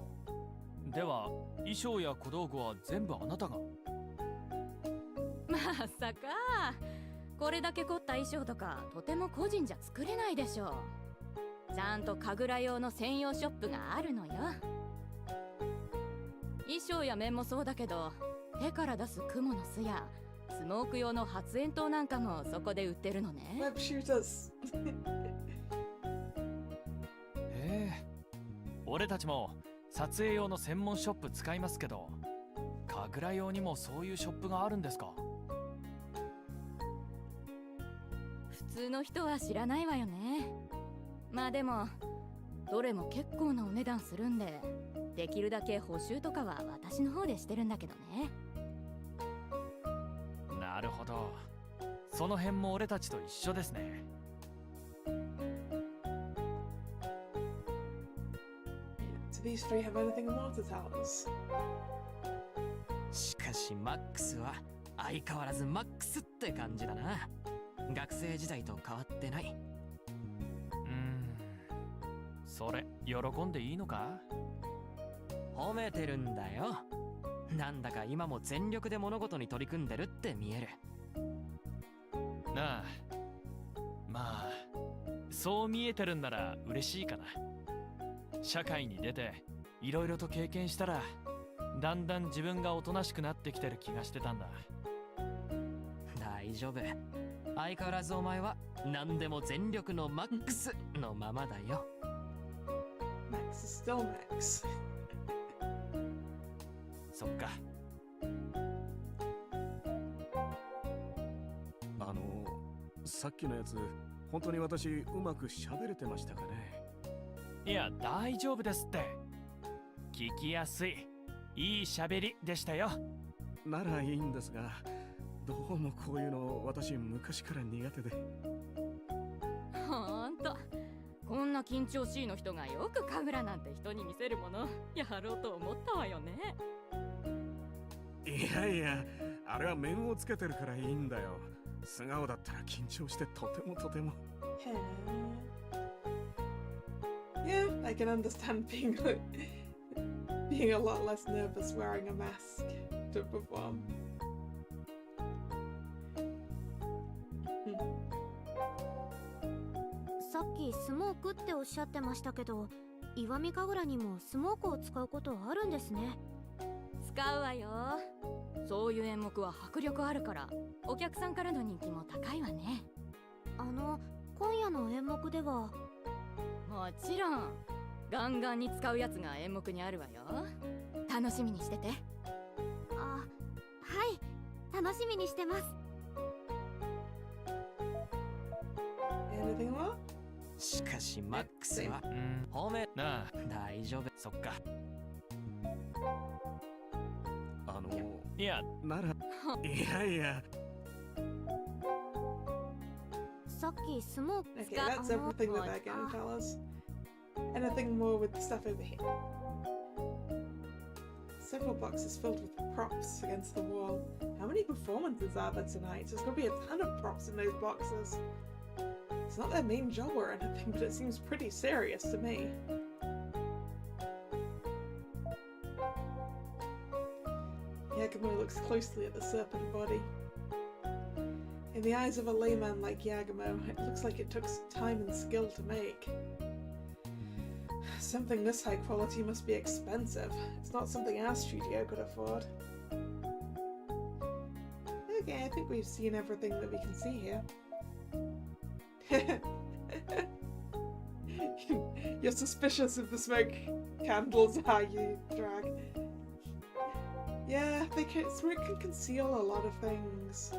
では衣装や小道具は全部あなたが？まさかこれだけ凝った衣装とかとても個人じゃ作れないでしょう。ちゃんと神楽用の専用ショップがあるのよ。衣装や面もそうだけど、手から出す蜘蛛の巣やスモーク用の発煙筒なんかもそこで売ってるのね。 Web shooters. 俺たちも撮影用の専門ショップ使いますけど、神楽用にもそういうショップがあるんですか？普通の人は知らないわよね。まあでもどれも結構なお値段するんで、できるだけ補修とかは私の方でしてるんだけどね。なるほど、その辺も俺たちと一緒ですね。Do these three have anything more to tell us? しかしマックスは相変わらずマックスって感じだな。学生時代と変わってない。それ喜んでいいのか？褒めてるんだよ。なんだか今も全力で物事に取り組んでるって見える。なあ、まあそう見えてるんなら嬉しいかな。社会に出ていろいろと経験したら、だんだん自分がおとなしくなってきてる気がしてたんだ。大丈夫。相変わらずお前は何でも全力のマックスのままだよ。Max is still Max. そっか。さっきのやつ本当に私うまく喋れてましたかね。いや、大丈夫ですって。聞きやすい、いい喋りでしたよ。ならいいんですが、どうもこういうの私昔から苦手で。ほんと、こんな緊張しいの人がよく神楽なんて人に見せるものやろうと思ったわよね。いやいや、あれは面をつけてるからいいんだよ。素顔だったら緊張してとてもとても。Yeah, I can understand being a lot less nervous wearing a mask to perform. さっきスモークっておっしゃってましたけど、石見神楽にもスモークを使うことはあるんですね。使うわよ。そういう演目は迫力あるからお客さんからの人気も高いわね。今夜の演目では。もちろんガンガンに使うやつが演目にあるわよ。楽しみにしてて。はい、楽しみにしてます。Anything more? しかしマックスは褒めなあ。大丈夫。そっか。いやならいやいや。さっきスモーク Okay, that's everything that they're going to tell us. Anything more with the stuff over here? Several boxes filled with props against the wall. How many performances are there tonight? There's going to be a ton of props in those boxes. It's not their main job or anything, but it seems pretty serious to me. Yagumo looks closely at the serpent body. In the eyes of a layman like Yagumo, it looks like it took time and skill to make. Something this high quality must be expensive. It's not something our studio could afford. Okay, I think we've seen everything that we can see here. You're suspicious of the smoke candles, are you, Drag? Yeah, smoke can conceal a lot of things.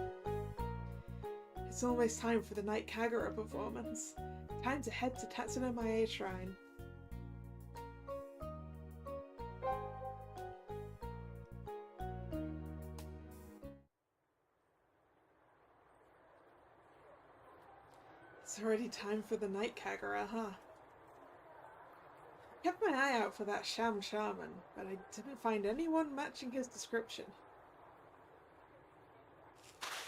It's almost time for the night Kagura performance. Time to head to Tatsuno Mae Shrine. It's already time for the night Kagura, huh? I kept my eye out for that sham shaman, but I didn't find anyone matching his description.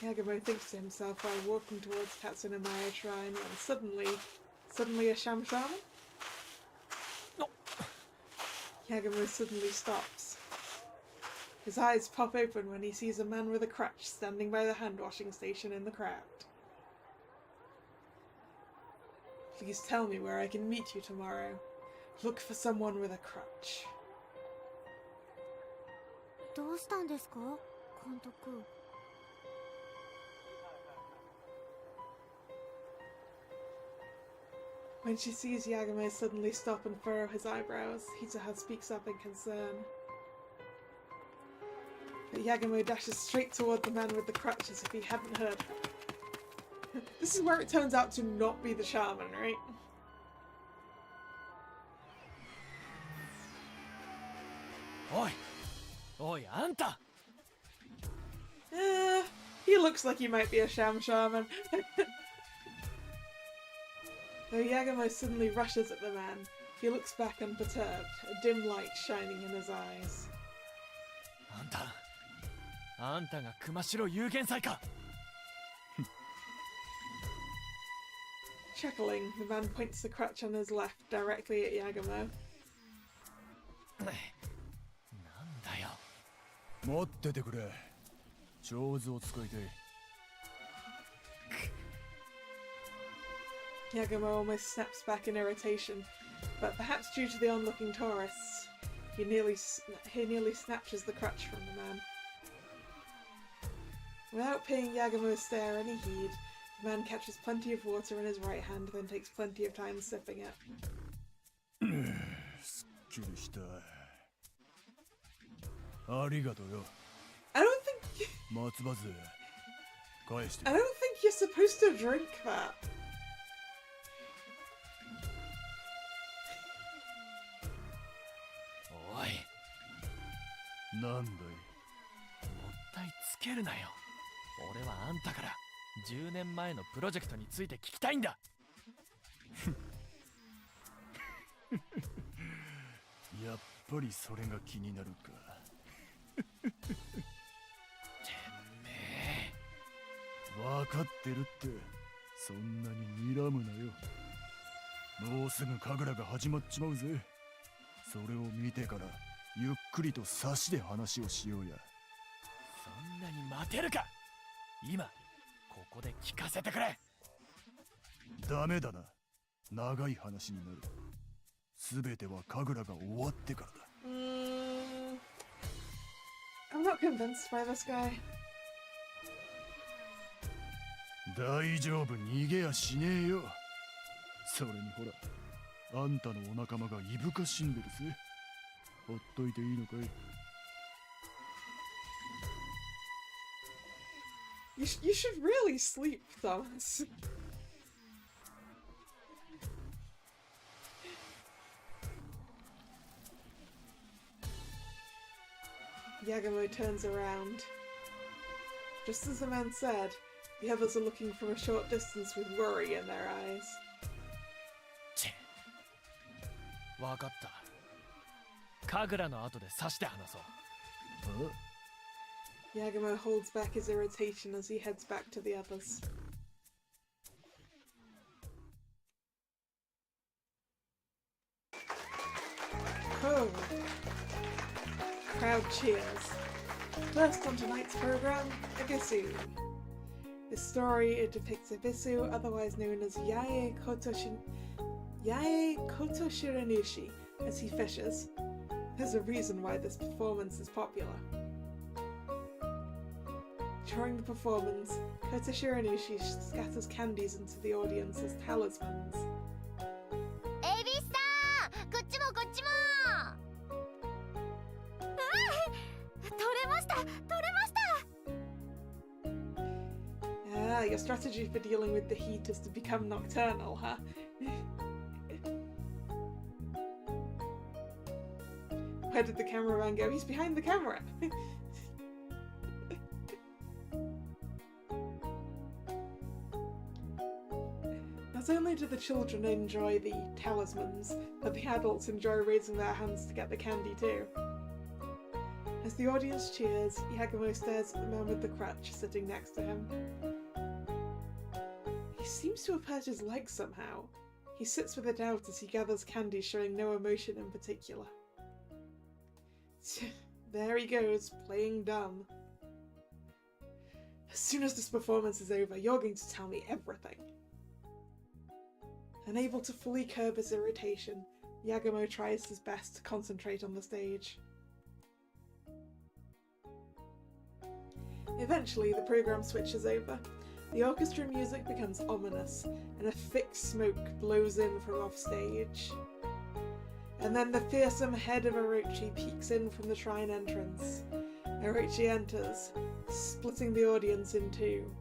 Yagumo thinks to himself while walking towards Tatsuno Mae Shrine when suddenly a sham shaman? No. Yagumo suddenly stops. His eyes pop open when he sees a man with a crutch standing by the hand-washing station in the crowd. Please tell me where I can meet you tomorrow. Look for someone with a crutch. どうしたんですか、監督。When she sees Yagumo suddenly stop and furrow his eyebrows, Hitaha speaks up in concern. But Yagumo dashes straight toward the man with the crutch as if he hadn't heard her. This is where it turns out to not be the shaman, right? Oi, Anta! He looks like he might be a sham shaman. Though Yagumo suddenly rushes at the man, he looks back unperturbed, a dim light shining in his eyes. あんたが熊代有限祭か。Chuckling, the man points the crutch on his left directly at Yagumo. なんだよ。待っててくれ。上手を使いたい。Yagumo almost snaps back in irritation, but perhaps due to the onlooking tourists, he nearly snatches the crutch from the man. Without paying Yagumo's stare any heed, the man catches plenty of water in his right hand, then takes plenty of time sipping it. すっきりした。ありがとうよ。I don't think松葉勢、返して。I don't think you're supposed to drink that. Oi. なんだい。もったいつけるなよ。俺はあんたから10年前のプロジェクトについて聞きたいんだ。やっぱりそれが気になるか。てめえ。わかってるって。そんなに睨むなよ。もうすぐ神楽が始まっちまうぜ。それを見てからゆっくりと差しで話をしようや。そんなに待てるか。今ここで聞かせてくれ。ダメだな。長い話になる。全ては神楽が終わってからだ。I'm not convinced by this guy. 大丈夫、逃げやしねえよ。それにほら、あんたのお仲間がいぶかしんでるぜ。ほっといていいのかい？ You should really sleep, Thomas. Yagumo turns around. Just as the man said, the others are looking from a short distance with worry in their eyes. わかった。神楽の後で刺して話そう。Yagumo holds back his irritation as he heads back to the others. Oh. Crowd cheers. First on tonight's program, Ebisu. This story, it depicts Ebisu, otherwise known as Yae Kotoshiranishi, as he fishes. There's a reason why this performance is popular. During the performance, Kotoshiranishi scatters candies into the audience as talismans. エビスさん、こっちもこっちも。取れました、取れました。 Ah, your strategy for dealing with the heat is to become nocturnal, huh? Where did the cameraman go? He's behind the camera! Not only do the children enjoy the talismans, but the adults enjoy raising their hands to get the candy too. As the audience cheers, Yagumo stares at the man with the crutch sitting next to him. He seems to have hurt his leg somehow. He sits with a doubt as he gathers candy, showing no emotion in particular. There he goes, playing dumb. As soon as this performance is over, you're going to tell me everything. Unable to fully curb his irritation, Yagumo tries his best to concentrate on the stage. Eventually, the program switches over. The orchestra music becomes ominous, and a thick smoke blows in from offstage. And then the fearsome head of Orochi peeks in from the shrine entrance. Orochi enters, splitting the audience in two.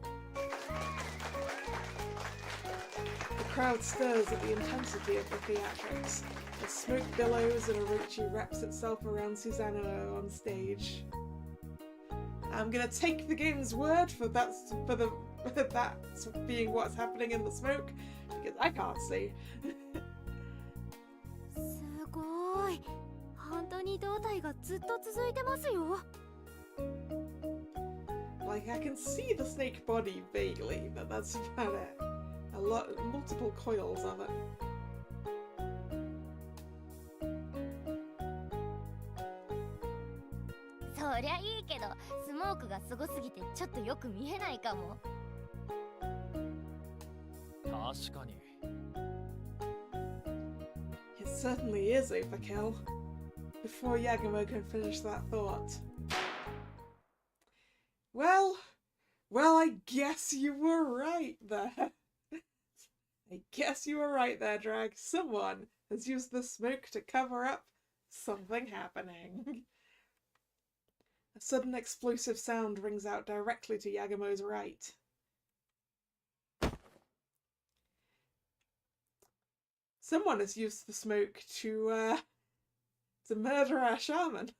The crowd stirs at the intensity of the theatrics, as smoke billows and Orochi wraps itself around Susanoo on stage. I'm gonna take the game's word for that being what's happening in the smoke, because I can't see. すごい。本当に胴体がずっと続いてますよ。Like, I can see the snake body vaguely, but that's about it. Multiple coils of it. そりゃいいけど、スモークがすごすぎてちょっとよく見えないかも。確かに。It certainly is overkill. Before Yagumo can finish that thought. Well, I guess you were right there. I guess you were right there, Drag. Someone has used the smoke to cover up something happening. A sudden explosive sound rings out directly to Yagumo's right. Someone has used the smoke to murder our shaman.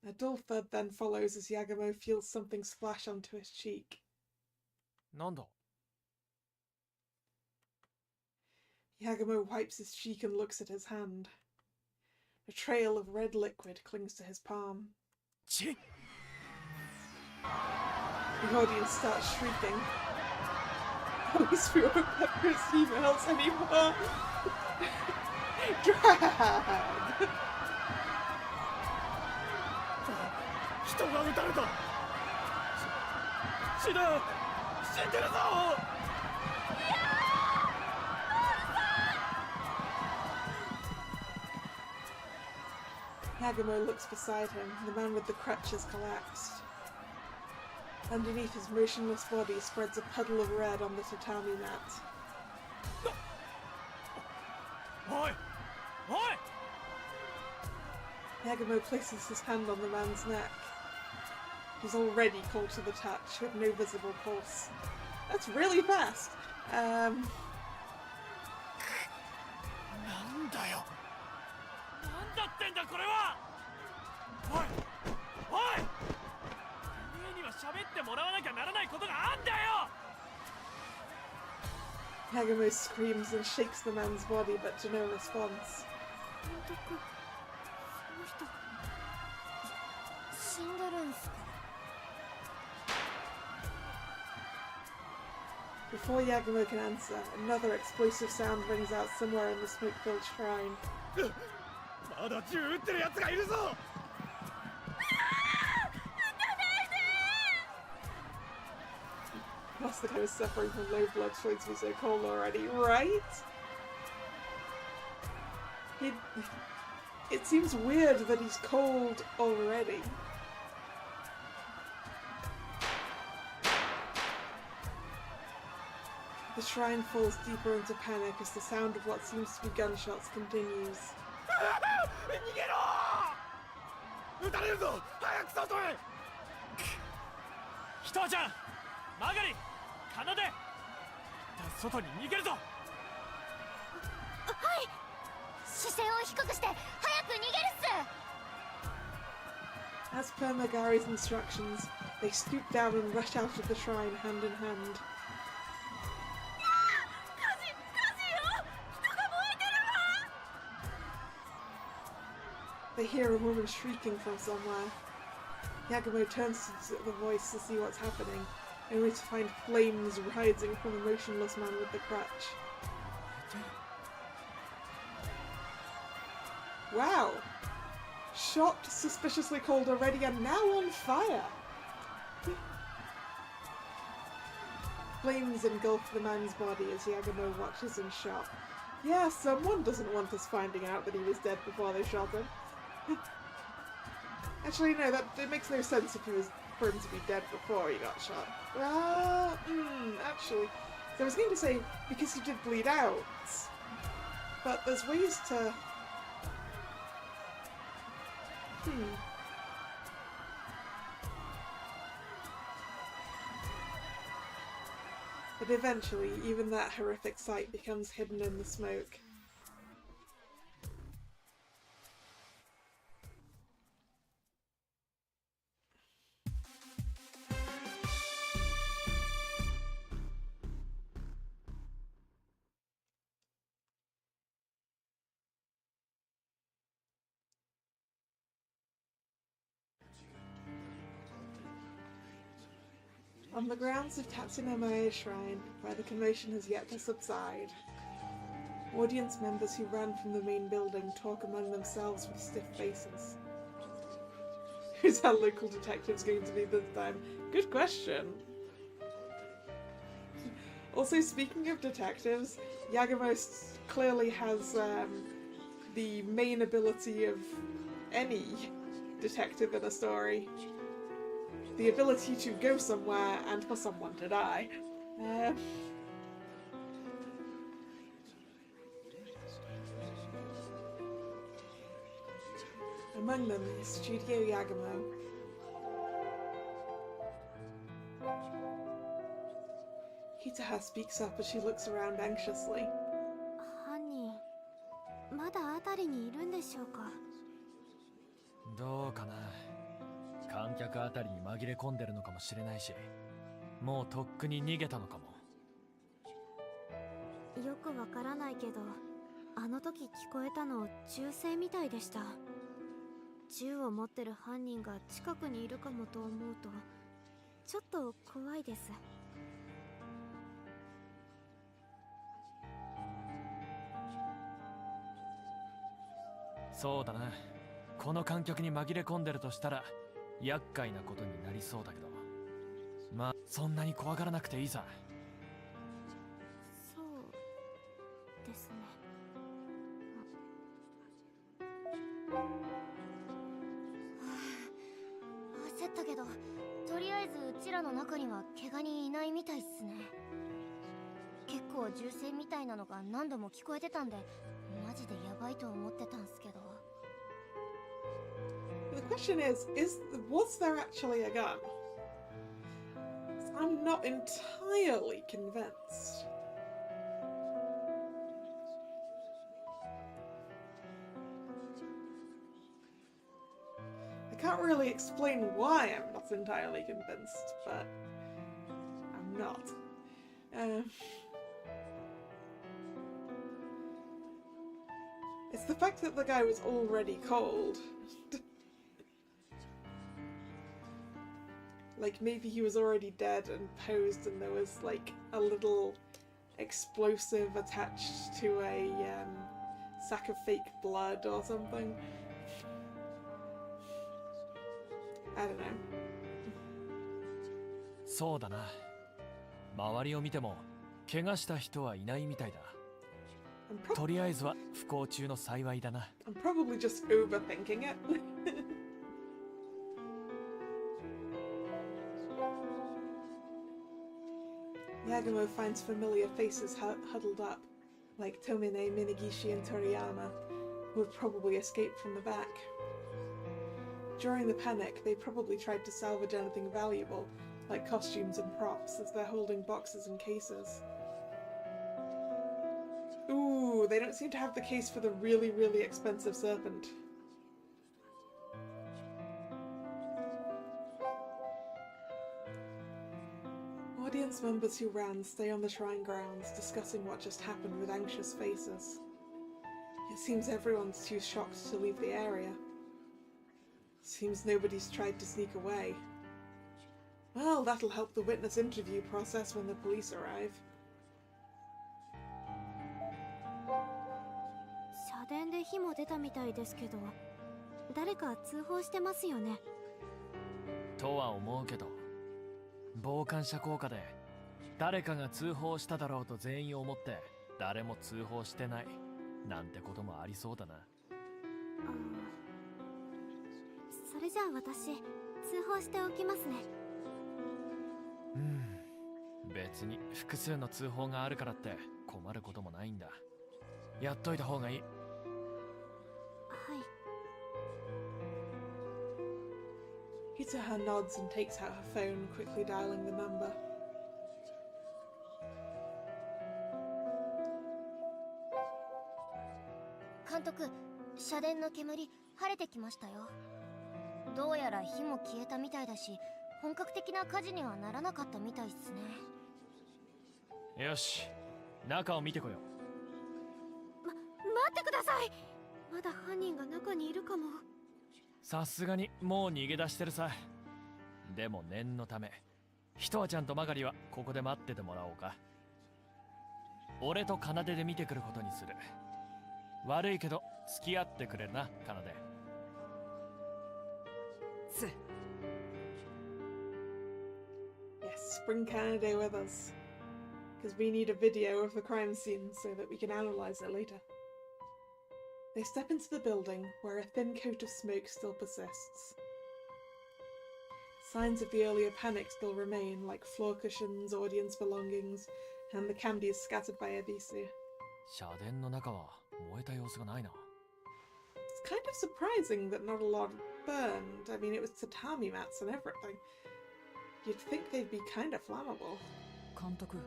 A dull thud then follows as Yagumo feels something splash onto his cheek. なんだ? Yagumo wipes his cheek and looks at his hand. A trail of red liquid clings to his palm. Chi. The audience starts shrieking. At least we won't have his females anymore. Drag! 人が撃たれた。死だ。死んでるぞ。Yagumo looks beside him. The man with the crutch has collapsed. Underneath his motionless body spreads a puddle of red on the tatami mat. おいおい Yagumo places his hand on the man's neck. He's already cold to the touch, with no visible pulse. That's really fast! なんだよなんだってんだこれはおいおいてめえには喋ってもらわなきゃならないことがあんだよ Yagumo screams and shakes the man's body, but to no response. 死んでるんすか？ Before Yagumo can answer, another explosive sound rings out somewhere in the smoke-filled shrine. まだ銃撃ってる奴がいるぞ。Plus the guy was suffering from low blood flow to be so cold already, right? It seems weird that he's cold already. The shrine falls deeper into panic as the sound of what seems to be gunshots continues. 逃げろ。撃たれるぞ。早く外へ。ひとちゃんマガリ奏で外に逃げるぞはい。視線を低くして早く逃げるっす。 As per Magari's instructions, they stoop down and rush out of the shrine hand in hand. They hear a woman shrieking from somewhere. Yagumo turns to the voice to see what's happening, only to find flames rising from the motionless man with the crutch. Wow! Shot, suspiciously cold already, and now on fire! Flames engulf the man's body as Yagumo watches in shock. Yeah, someone doesn't want us finding out that he was dead before they shot him. Actually, no, it makes no sense if for him to be dead before he got shot. Actually, so I was going to say, because he did bleed out, but there's ways to... But eventually, even that horrific sight becomes hidden in the smoke. On the grounds of Tatsunamae's shrine, where the commotion has yet to subside, audience members who ran from the main building talk among themselves with stiff faces. Who's our local detectives going to be this time? Good question. Also, speaking of detectives, Yagumo clearly has the main ability of any detective in a story. The ability to go somewhere and for someone to die. Among them is Studio Yagumo. Kitaha speaks up as she looks around anxiously. 犯人まだ辺りにいるんでしょうか。どうかな観客あたりに紛れ込んでるのかもしれないしもうとっくに逃げたのかもよくわからないけどあの時聞こえたの銃声みたいでした。銃を持ってる犯人が近くにいるかもと思うとちょっと怖いです。そうだなこの観客に紛れ込んでるとしたら厄介なことになりそうだけどまあそんなに怖がらなくていいさ。そうですね。焦ったけど、とりあえずうちらの中には怪我人いないみたいっすね。結構銃声みたいなのが何度も聞こえてたんで、マジでヤバいと思ってたんすけど。The question was there actually a gun? I'm not entirely convinced. I can't really explain why I'm not entirely convinced, but I'm not. It's the fact that the guy was already cold. Like, maybe he was already dead and posed and there was, like, a little explosive attached to a sack of fake blood or something. I don't know. そうだな。周りを見ても怪我した人はいないみたいだ。とりあえずは不幸中の幸いだな。I'm probably just overthinking it. Yagumo finds familiar faces huddled up, like Tomine, Minagishi and Toriyama, who have probably escaped from the back. During the panic, they probably tried to salvage anything valuable, like costumes and props, as they're holding boxes and cases. Ooh, they don't seem to have the case for the really, really expensive serpent. Audience members who ran stay on the shrine grounds, discussing what just happened with anxious faces. It seems everyone's too shocked to leave the area. Seems nobody's tried to sneak away. Well, that'll help the witness interview process when the police arrive. 社電で火も出たみたいですけど、誰か通報してますよね。とは思うけど、傍観者効果で誰かが通報しただろうと全員思って誰も通報してないなんてこともありそうだな。それじゃあ私通報しておきますね。別に複数の通報があるからって困ることもないんだ。やっといた方がいい。はい。Hitaha nods and takes out her phone, quickly dialing the number. Kantoku, 社電の煙晴れてきましたよ。どうやら火も消えたみたいだし、本格的な火事にはならなかったみたいっすね。よし、中を見てこよう。待ってください。まだ犯人が中にいるかも。さすがにもう逃げ出してるさ。でも念のため、ひとあちゃんとマガリはここで待っててもらおうか。俺と奏で見てくることにする。悪いけど付き合ってくれるな、奏。Yes, bring Kanade with us. Because we need a video of the crime scene so that we can analyze it later. They step into the building, where a thin coat of smoke still persists. Signs of the earlier panic still remain, like floor cushions, audience belongings, and the candies scattered by Ebisu. 社殿の中は燃えた様子がないな。It's kind of surprising that not a lot burned. I mean, it was tatami mats and everything. You'd think they'd be kind of flammable. 監督。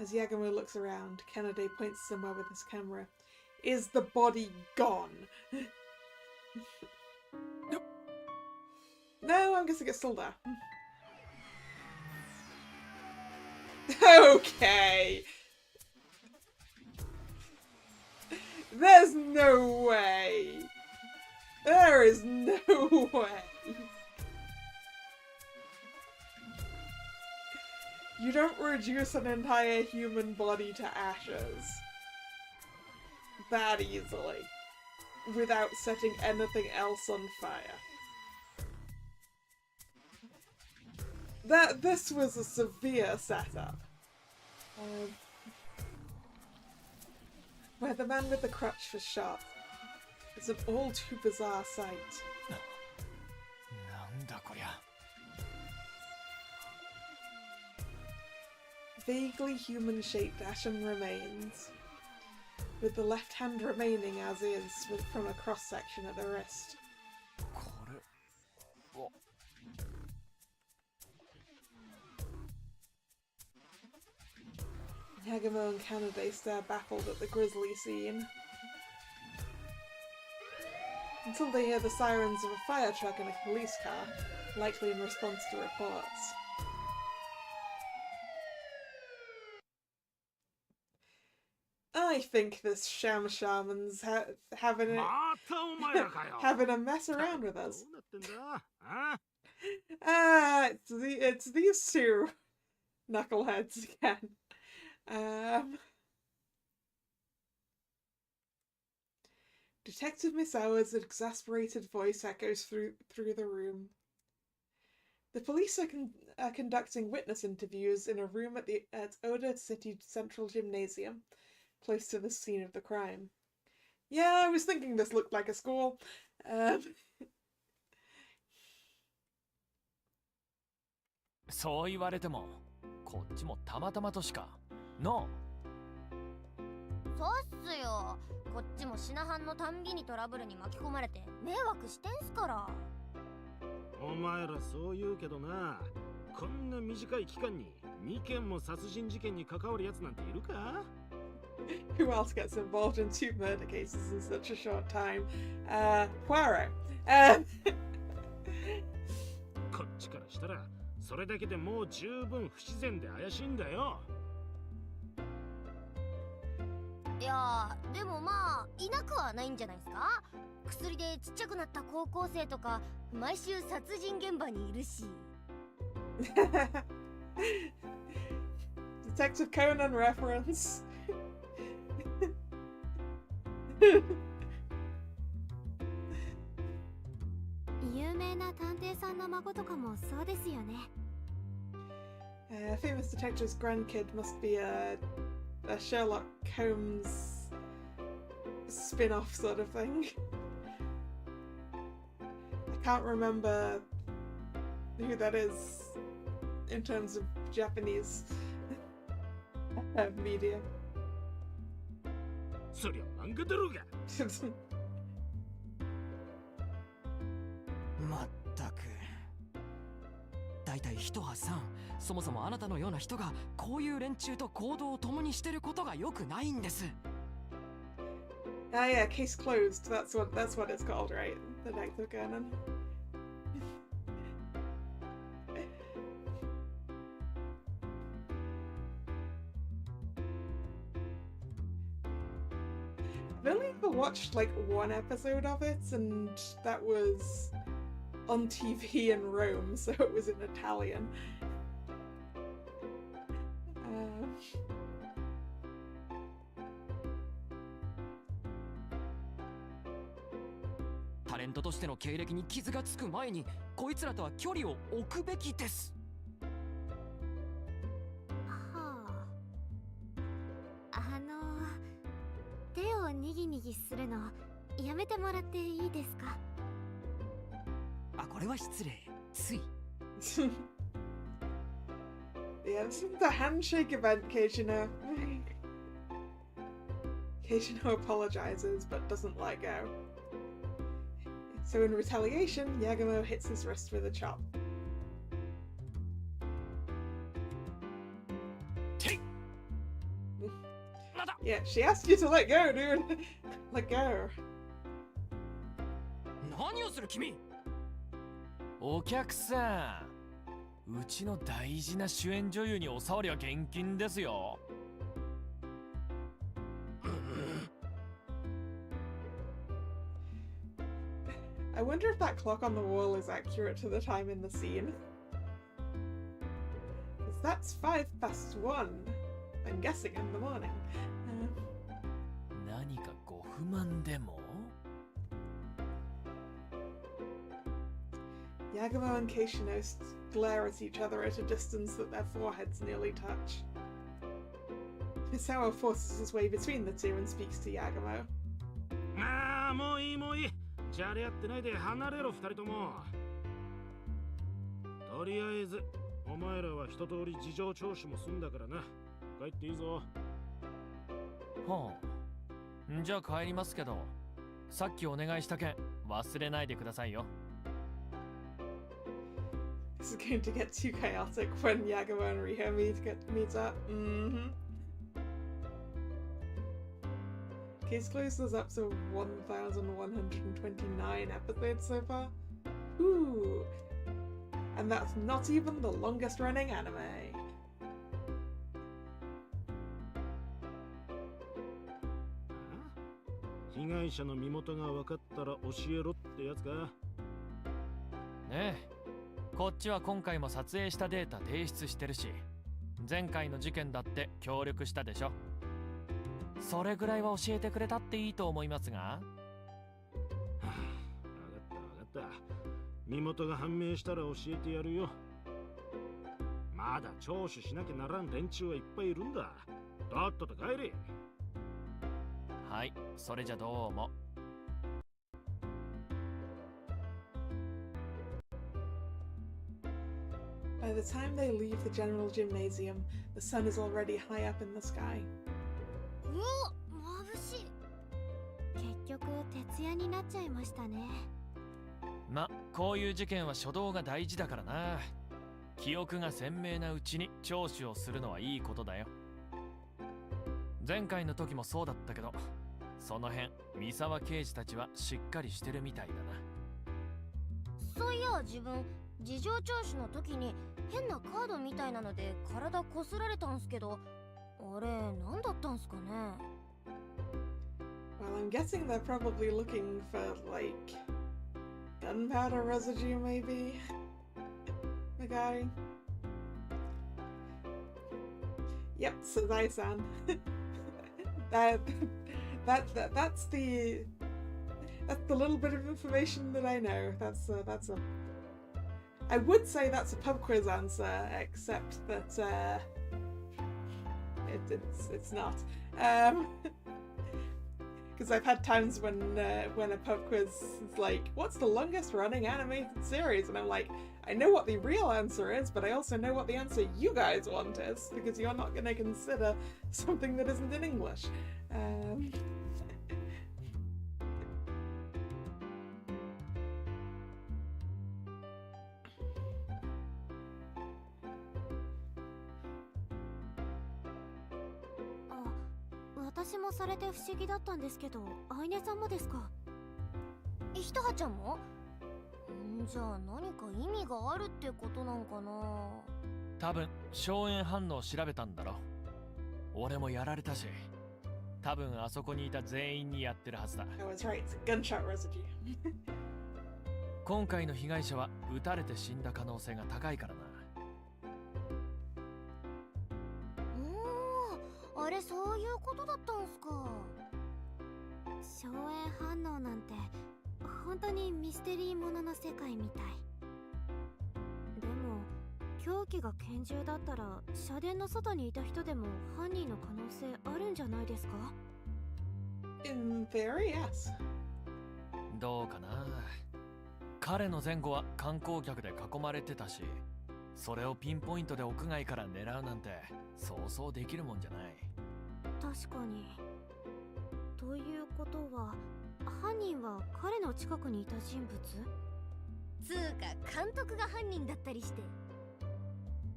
As Yagumo looks around, Kanade points somewhere with his camera. Is the body gone? No, I'm guessing it's still there. Okay. There's no way. There is no way. You don't reduce an entire human body to ashes that easily without setting anything else on fire. this was a severe setup. Where the man with the crutch was shot. It's an all too bizarre sight. なんだこりゃ。 Vaguely human-shaped ashen remains, with the left hand remaining as is from a cross-section at the wrist. これ。お。 Yagumo and Kanade stare baffled at the grisly scene. Until they hear the sirens of a fire truck and a police car, likely in response to reports. I think this shaman's having it having a mess around with us. It's these two knuckleheads again. Detective Misawa's exasperated voice echoes through the room. The police are conducting witness interviews in a room at Oda City Central Gymnasium, close to the scene of the crime. Yeah, I was thinking this looked like a school. そう言われても、こっちもたまたまとしか。の。そうっすよ。こっちもシナハンのたんびにトラブルに巻き込まれて迷惑してんすから。お前らそう言うけどな、こんな短い期間に2件も殺人事件に関わるやつなんているか？ Who else gets involved in 2 murder cases in such a short time? Poirot. こっちからしたらそれだけでもう十分不自然で怪しいんだよ。いやー、でもまあいなくはないんじゃないですか。薬でちっちゃくなった高校生とか毎週殺人現場にいるし。Detective Conan reference. 有名な探偵さんの孫とかもそうですよね。Famous detective's grandkid must be a Sherlock Holmes spin-off sort of thing. I can't remember who that is in terms of Japanese media. そりゃ漫画だろうが。まったく。だいたい一葉さん、そもそもあなたのような人がこういう連中と行動を共にしてることが良くないんです。Ah, yeah, case closed. That's what it's called, right? The Detective Conan. I've only ever watched like one episode of it, and that was on TV in Rome, so it was in Italian. タレントとしての経歴に傷がつく前に、こいつらとは距離を置くべきです。はあ。手をにぎにぎするのやめてもらっていいですか？あ、これは失礼。つい。Yeah, this is the handshake event, Keijino. Keijino apologizes but doesn't let go. So in retaliation, Yagumo hits his wrist with a chop. Yeah, she asked you to let go, dude. Let go. 何をする君？お客さん、うちの大事な主演女優にお触りは厳禁ですよ。I wonder if that clock on the wall is accurate to the time in the scene. Because that's 1:05. I'm guessing in the morning. 何かご不満でも？ Yagumo and Keishino glare at each other at a distance that their foreheads nearly touch. Misawa forces his way between the two and speaks to Yagumo. ああ、もういいもういい。じゃれ合ってないで離れろ、二人とも。とりあえず、お前らは一通り事情聴取も済んだからな。帰っていいぞ。はあ。じゃあ帰りますけど、さっきお願いした件忘れないでくださいよ。This is going to get too chaotic when Yagumo and Riho meet up. Case closed is up to 1,129 episodes so far. Ooh! And that's not even the longest running anime. 被害者の身元が分かったら教えろってやつか。ねえ、こっちは今回も撮影したデータ提出してるし、前回の事件だって協力したでしょ。それぐらいは教えてくれたっていいと思いますが。はあ、分かった分かった。身元が判明したら教えてやるよ。まだ聴取しなきゃならん連中はいっぱいいるんだ。とっとと帰れ。はい、それじゃどうも。By the time they leave the general gymnasium, the sun is already high up in the sky. うお、眩しい。結局徹夜になっちゃいましたね。ま、こういう事件は初動が大事だからな。記憶が鮮明なうちに聴取をするのはいいことだよ。前回の時もそうだったけど、その辺三沢刑事たちはしっかりしてるみたいだな。そういや自分事情聴取の時に変なカードみたいなので体こすられたんすけど、あれ何だったんすかね。 Well, I'm guessing they're probably looking for, like, gunpowder residue, maybe? Magari? Yep, Sazai-san. That's the little bit of information that I know. I would say that's a pub quiz answer, except that it's not. Because I've had times when a pub quiz is like, what's the longest running animated series? And I'm like, I know what the real answer is, but I also know what the answer you guys want is, because you're not going to consider something that isn't in English. Ah, 私もされて不思議だったんですけど、アイネさんもですか？ひとはちゃんも？じゃあ何か意味があるってことなんかな。多分硝煙反応を調べたんだろ。俺もやられたし、多分あそこにいた全員にやってるはずだ。I was right, gunshot residue. 今回の被害者は撃たれて死んだ可能性が高いからな。おー、あれそういうことだったんすか。硝煙反応なんて本当にミステリーものの世界みたい。でも凶器が拳銃だったら社殿の外にいた人でも犯人の可能性あるんじゃないですか？ In theory, yes. どうかな。彼の前後は観光客で囲まれてたし、それをピンポイントで屋外から狙うなんてそうそうできるもんじゃない。確かに。ということは犯人は彼の近くにいた人物？つうか監督が犯人だったりして。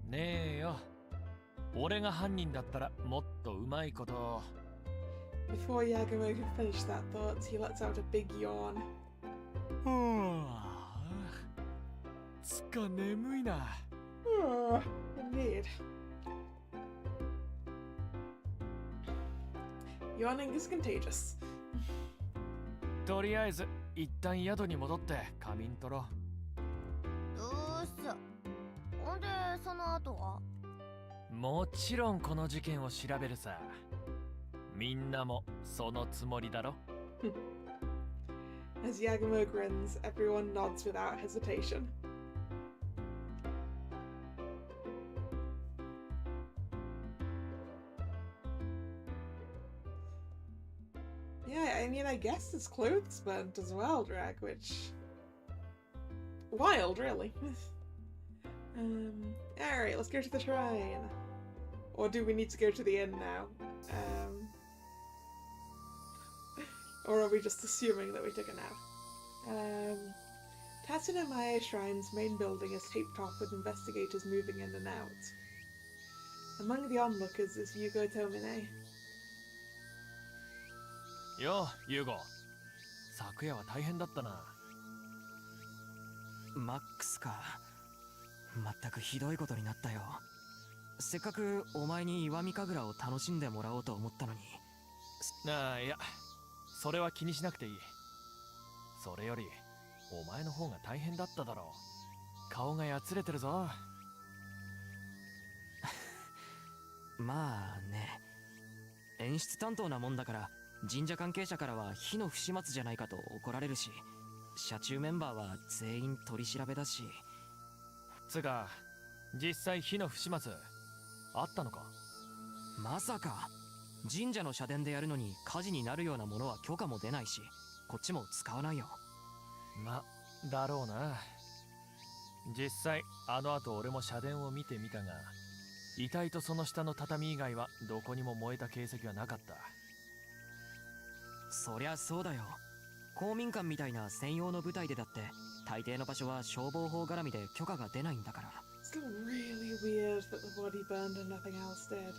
ねえよ。俺が犯人だったらもっとうまいこと。Before Yagumo could finish that thought, he lets out a big yawn. つか眠いな。Indeed. Yawning is contagious. とりあえず一旦宿に戻って仮眠取ろどうっす。ほんでその後は？う。もちろんこの事件を調べるさ。みんなもそのつもりだろ。As Yagumo grins, everyone nods without hesitation. Yeah, I mean, I guess his clothes burnt as well, Drag, which... wild, really. Alright, let's go to the shrine. Or do we need to go to the inn now? Or are we just assuming that we took a nap? Tatsunamae Shrine's main building is taped off with investigators moving in and out. Among the onlookers is Yugo Tomine. よう、ユーゴ。昨夜は大変だったな。マックスか。まったくひどいことになったよ。せっかくお前に石見神楽を楽しんでもらおうと思ったのに。ああ、いや、それは気にしなくていい。それより、お前の方が大変だっただろう。顔がやつれてるぞ。まあね。演出担当なもんだから、神社関係者からは火の不始末じゃないかと怒られるし、社中メンバーは全員取り調べだし。つか、実際火の不始末あったのか？まさか神社の社殿でやるのに火事になるようなものは許可も出ないし、こっちも使わないよ。ま、だろうな。実際あの後俺も社殿を見てみたが、遺体とその下の畳以外はどこにも燃えた形跡はなかった。そりゃそうだよ。公民館みたいな専用の部隊でだって大抵の場所は消防法絡みで許可が出ないんだから。It's really weird that the body burned and nothing else did.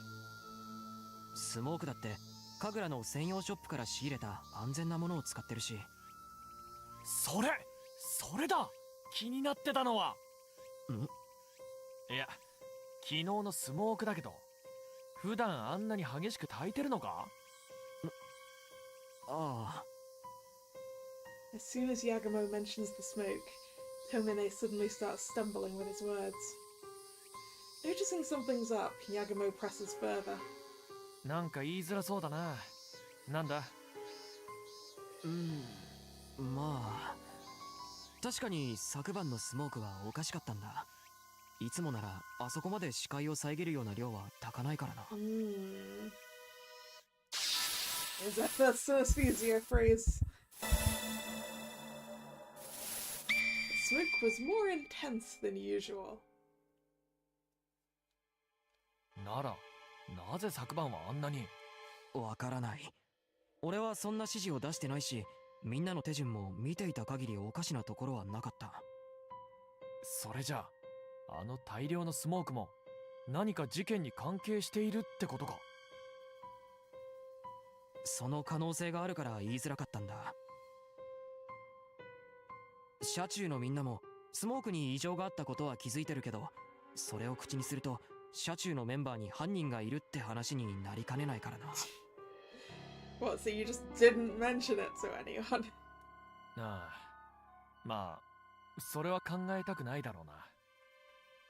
スモークだって神楽の専用ショップから仕入れた安全なものを使ってるし。それだ。気になってたのは。いや、昨日のスモークだけど、普段あんなに激しく焚いてるのか？ああ。As soon as Yagumo mentions the smoke, Tomine suddenly starts stumbling with his words. Noticing something's up, Yagumo presses further. なんか言いづらそうだな。なんだ？まあ確かに昨晩のスモークはおかしかったんだ。いつもならあそこまで視界を遮るような量は焚かないからな。Is that the synesthesia phrase? The smoke was more intense than usual. なら、なぜ昨晩はあんなに？わからない。俺はそんな指示を出してないし、みんなの手順も見ていた限りおかしなところはなかった。それじゃあ、あの大量のスモークも何か事件に関係しているってことか？その可能性があるから言いづらかったんだ。社中のみんなもスモークに異常があったことは気づいてるけど、それを口にすると社中のメンバーに犯人がいるって話になりかねないからな。What, so you just didn't mention it to anyone? ああ、まあそれは考えたくないだろうな。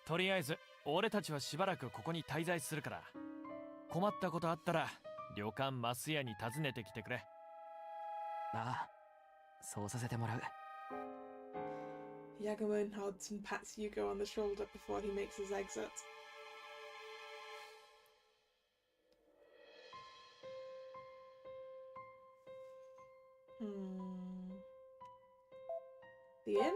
とりあえず俺たちはしばらくここに滞在するから、困ったことあったら旅館マスヤに訪ねてきてくれ。ああ、そうさせてもらう。Yagumo nods and pats Yugo on the shoulder before he makes his exit. The inn?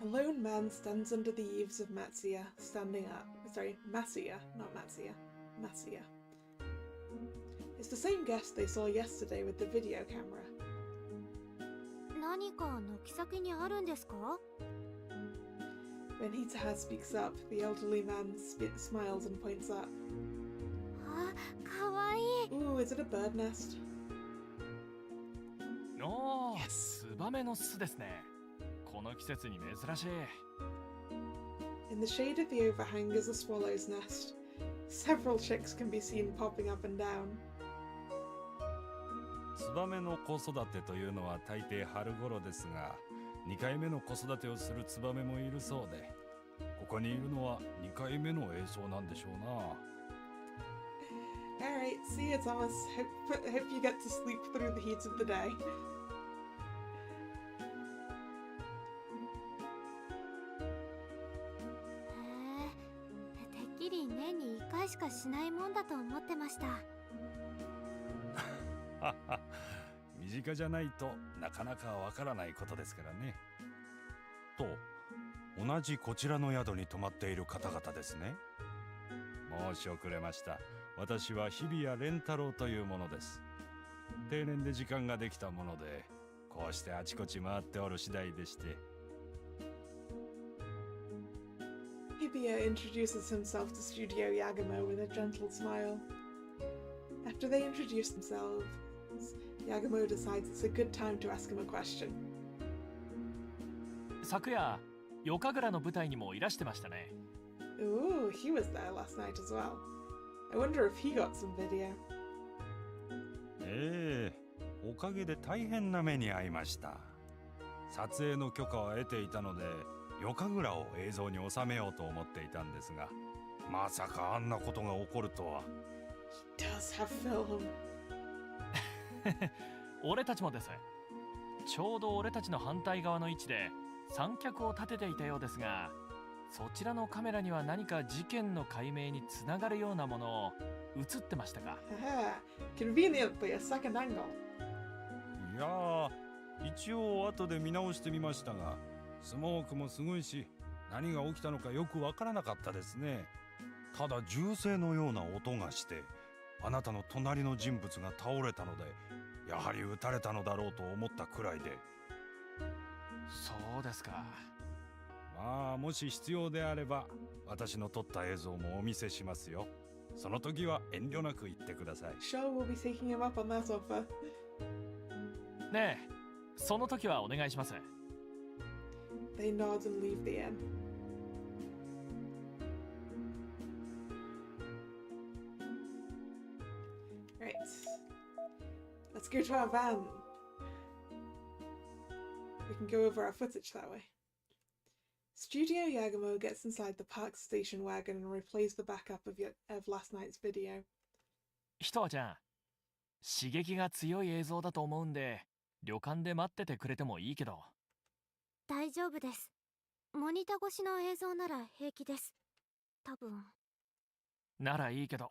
A lone man stands under the eaves of Matsuya, standing up. Sorry, Masuya, not Matsuya. Masuya. It's the same guest they saw yesterday with the video camera. 何か軒先にあるんですか？ When Hitaha speaks up, the elderly man smiles and points up. あ、かわいい。 Ooh, is it a bird nest? おー、ツバメの巣ですね。この季節に珍しい。In the shade of the overhang is a swallow's nest. Several chicks can be seen popping up and down. ツバメの子育てというのは大抵春頃ですが、2回目の子育てをするツバメもいるそうで、ここにいるのは2回目の映像なんでしょうな。Alright, see you, Thomas. Hope you get to sleep through the heat of the day. てっきり年に1回しかしないもんだと思ってました。身近じゃないとなかなかわからないことですからね。と、同じこちらの宿に泊まっている方々ですね。申し遅れました。私は日比谷蓮太郎というものです。定年で時間ができたもので、こうしてあちこち回っておる次第でして。Hibiya introduces himself to Studio Yagumo with a gentle smile. After they introduce themselves, Yagumo decides it's a good time to ask him a question. 昨夜、夜神楽の舞台にもいらしてましたね。Ooh, he was there last night as well. I wonder if he got some video. ええ、おかげで大変な目に遭いました。撮影の許可は得ていたので、夜神楽を映像に収めようと思っていたんですが、まさかあんなことが起こるとは。He does have film. 俺たちもです。ちょうど俺たちの反対側の位置で三脚を立てていたようですが、そちらのカメラには何か事件の解明につながるようなものを映ってましたか？ Conveniently, a second angle. いやー、一応後で見直してみましたが、スモークもすごいし、何が起きたのかよくわからなかったですね。ただ銃声のような音がして、あなたの隣の人物が倒れたので、やはり撃たれたのだろうと思ったくらいで。そうですか。まあ、もし必要であれば、私の撮った映像もお見せしますよ。その時は遠慮なく言ってください。Sure, we'll be taking him up on that offer. ねえ、その時はお願いします。They nod and leave the inn. Right. Let's go to our van. We can go over our footage that way. Studio Yagumo gets inside the park station wagon and replays the backup of last night's video. ひとわちゃん、刺激が強い映像だと思うんで、旅館で待っててくれてもいいけど。大丈夫です。モニター越しの映像なら平気です。多分。ならいいけど、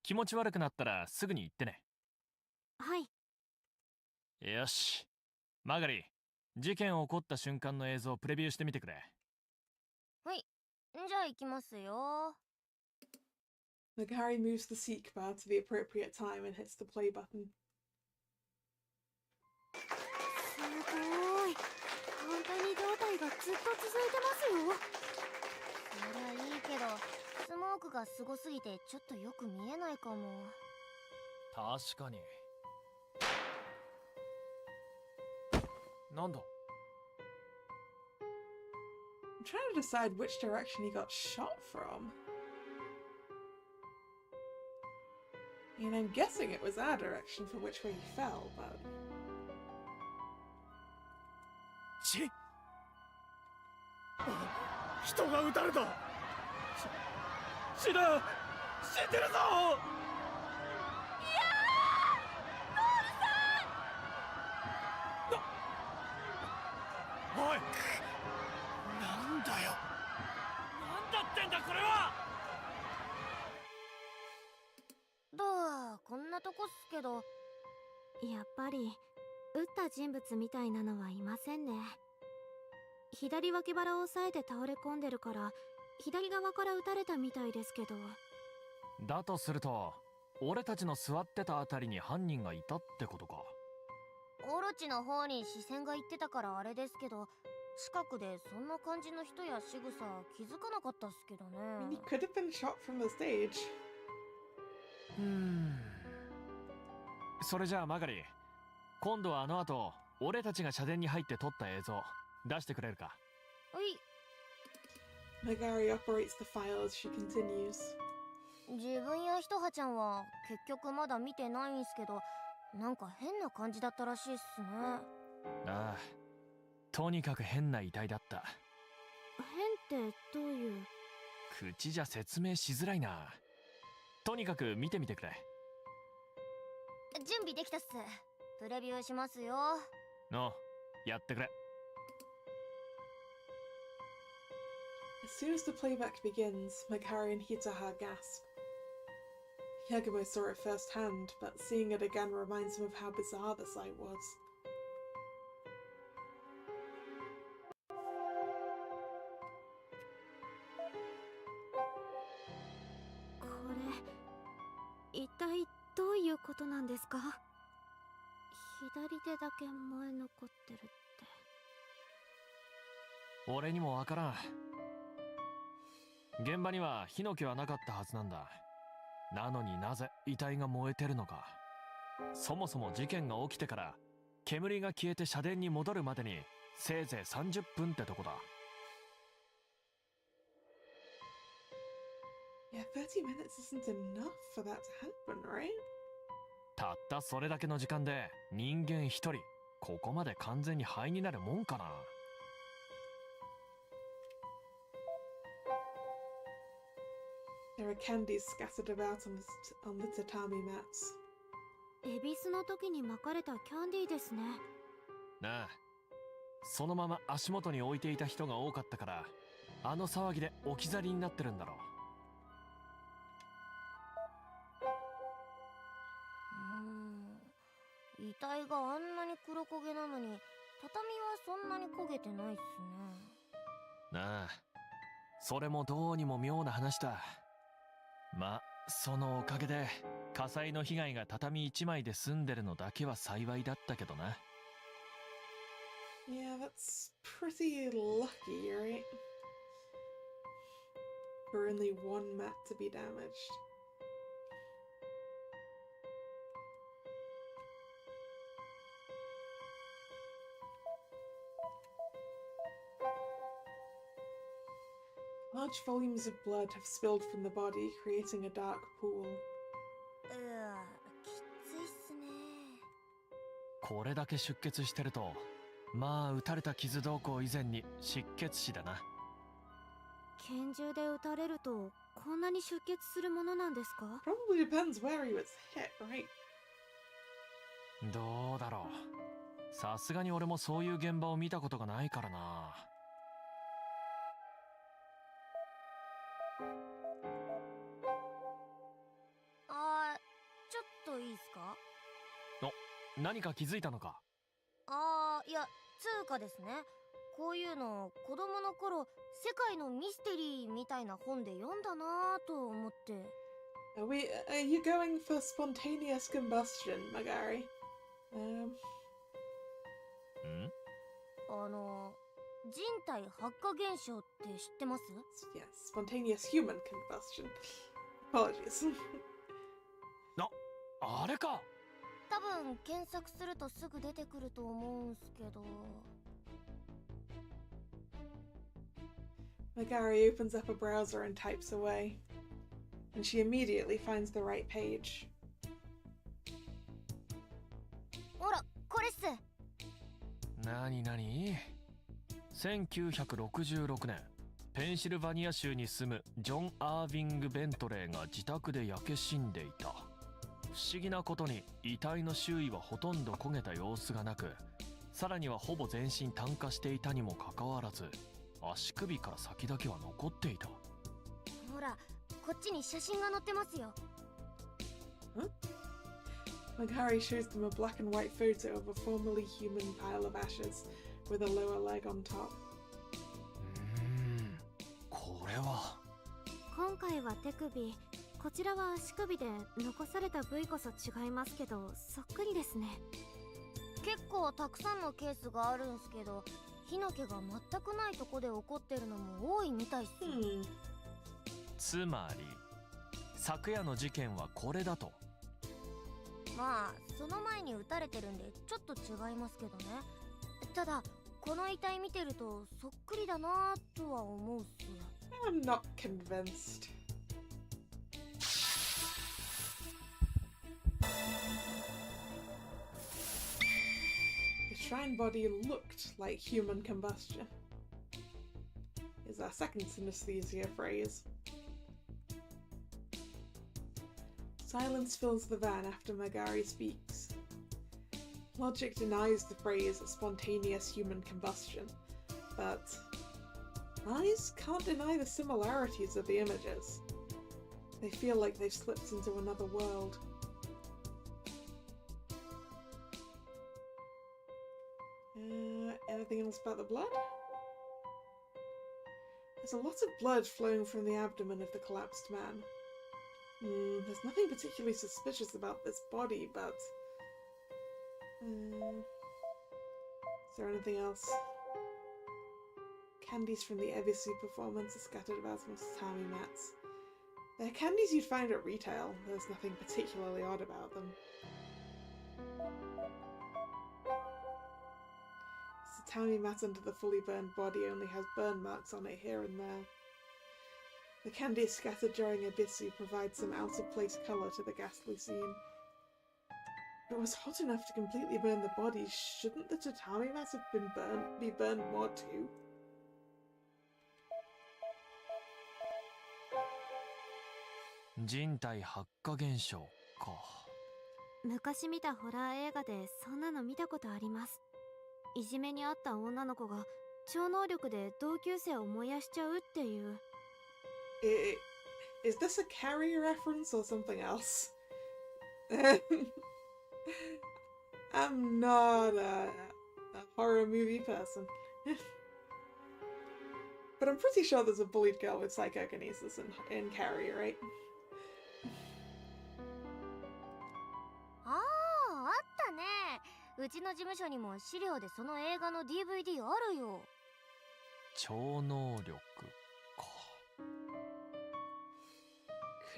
気持ち悪くなったらすぐに行ってね。はい。よし。マガリー、事件起こった瞬間の映像をプレビューしてみてくれ。はい。じゃあ行きますよ。Magari moves the seek bar to the appropriate time and hits the play button. すごい。本当に胴体がずっと続いてますよ。そりゃいいけど、スモークがすごすぎてちょっとよく見えないかも。確かに。なんだ？ I'm trying to decide which direction he got shot from. I mean, I'm guessing it was our direction from which way he fell, but... 人が撃たれた。死んでるぞ。おい！なんだよ！なんだってんだこれは！どうこんなとこっすけど。やっぱり撃った人物みたいなのはいませんね。左脇腹を押さえて倒れ込んでるから左側から撃たれたみたいですけど。だとすると、俺たちの座ってたあたりに犯人がいたってことか。オロチの方に視線が行ってたからあれですけど、近くでそんな感じの人や仕草気づかなかったっすけどね。I mean, he could have been shot from the stage. それじゃあマガリー、今度はあの後俺たちが社殿に入って撮った映像出してくれるか？はい。 Magari operates the file as she continues. 自分やひとはちゃんは結局まだ見てないんすけど、なんか変な感じだったらしいっすね。ああ、とにかく変な遺体だった。変ってどういう？口じゃ説明しづらいな。とにかく見てみてくれ。準備できたっす。プレビューしますよ。の、やってくれ。As soon as the playback begins, Makari and Hitaha gasp. Yagumo saw it firsthand, but seeing it again reminds him of how bizarre the sight was.一体どういうことなんですか？左手だけ燃え残ってるって。俺にもわからん。現場には火の気はなかったはずなんだ。なのになぜ遺体が燃えてるのか。そもそも事件が起きてから煙が消えて社殿に戻るまでにせいぜい30分ってとこだ。Yeah, 30 minutes isn't enough for that to happen, right? たったそれだけの時間で人間一人ここまで完全に灰になるもんかな。There are candies scattered about on the tatami mats. 恵比寿の時に巻かれたキャンディーですね。なあ、そのまま足元に置いていた人が多かったからあの騒ぎで置き去りになってるんだろう。遺体があんなに黒焦げなのに畳はそんなに焦げてないっすね。なあ、それもどうにも妙な話だ。まあそのおかげで火災の被害が畳一枚で済んでるのだけは幸いだったけどな。Yeah, that's pretty lucky, right? For only one mat to be damaged. Large volumes of blood have spilled from the body, creating a dark pool. きついっすね。これだけ出血してると、まあ撃たれた傷動向以前に失血死だな。拳銃で撃たれるとこんなに出血するものなんですか？ Probably depends where he was hit, right? どうだろう。さすがに俺もそういう現場を見たことがないからな。ちょっといいっすか？何か気づいたのか？いや、つうかですね、こういうの子供の頃世界のミステリーみたいな本で読んだなぁと思って。Are you going for spontaneous combustion, Magari? 人体発火現象って知ってます？ Yes, spontaneous human combustion. Apologies. あれか。多分検索するとすぐ出てくると思うんすけど。Magari opens up a browser and types away, and she immediately finds the right page. ほら、これっす。なに1966年ペンシルバニア州に住むジョン・アーヴィング・ベントレーが自宅で焼け死んでいた。不思議なことに遺体の周囲はほとんど焦げた様子がなく、さらにはほぼ全身炭化していたにもかかわらず足首から先だけは残っていた。ほら、こっちに写真が載ってますよ。Magari shows them a black and white photo of a formerly human pile of ashes with a lower leg on top. これは今回は手首、こちらは足首で残された部位こそ違いますけどそっくりですね。結構たくさんのケースがあるんすけど、火の気が全くないとこで起こってるのも多いみたいっす。つまり昨夜の事件はこれだと。まあその前に撃たれてるんでちょっと違いますけどね。ただこの遺体見てるとそっくりだなぁとは思うっす。I'm not convinced. The shrine body looked like human combustion. Is our second synesthesia phrase. Silence fills the van after Magari speaks. Logic denies the phrase spontaneous human combustion, but eyes can't deny the similarities of the images. They feel like they've slipped into another world. Anything else about the blood? There's a lot of blood flowing from the abdomen of the collapsed man. There's nothing particularly suspicious about this body, but... is there anything else? Candies from the Ebisu performance are scattered about some tatami mats. They're candies you'd find at retail. There's nothing particularly odd about them. The tatami mat under the fully burned body only has burn marks on it here and there. The candies scattered during Ebisu provide some out-of-place colour to the ghastly scene. If it was hot enough to completely burn the body, shouldn't the tatami mat have be burned more too?昔見たホラー映画でそんなの見たことあります。いじめにあった女の子が超能力で同級生を燃やしちゃうっていう。Is this a Carrie reference or something else? I'm not a horror movie person. But I'm pretty sure there's a bullied girl with psychokinesis in Carrie, right? あったね。うちの事務所にも資料でその映画の DVD あるよ。超能力か。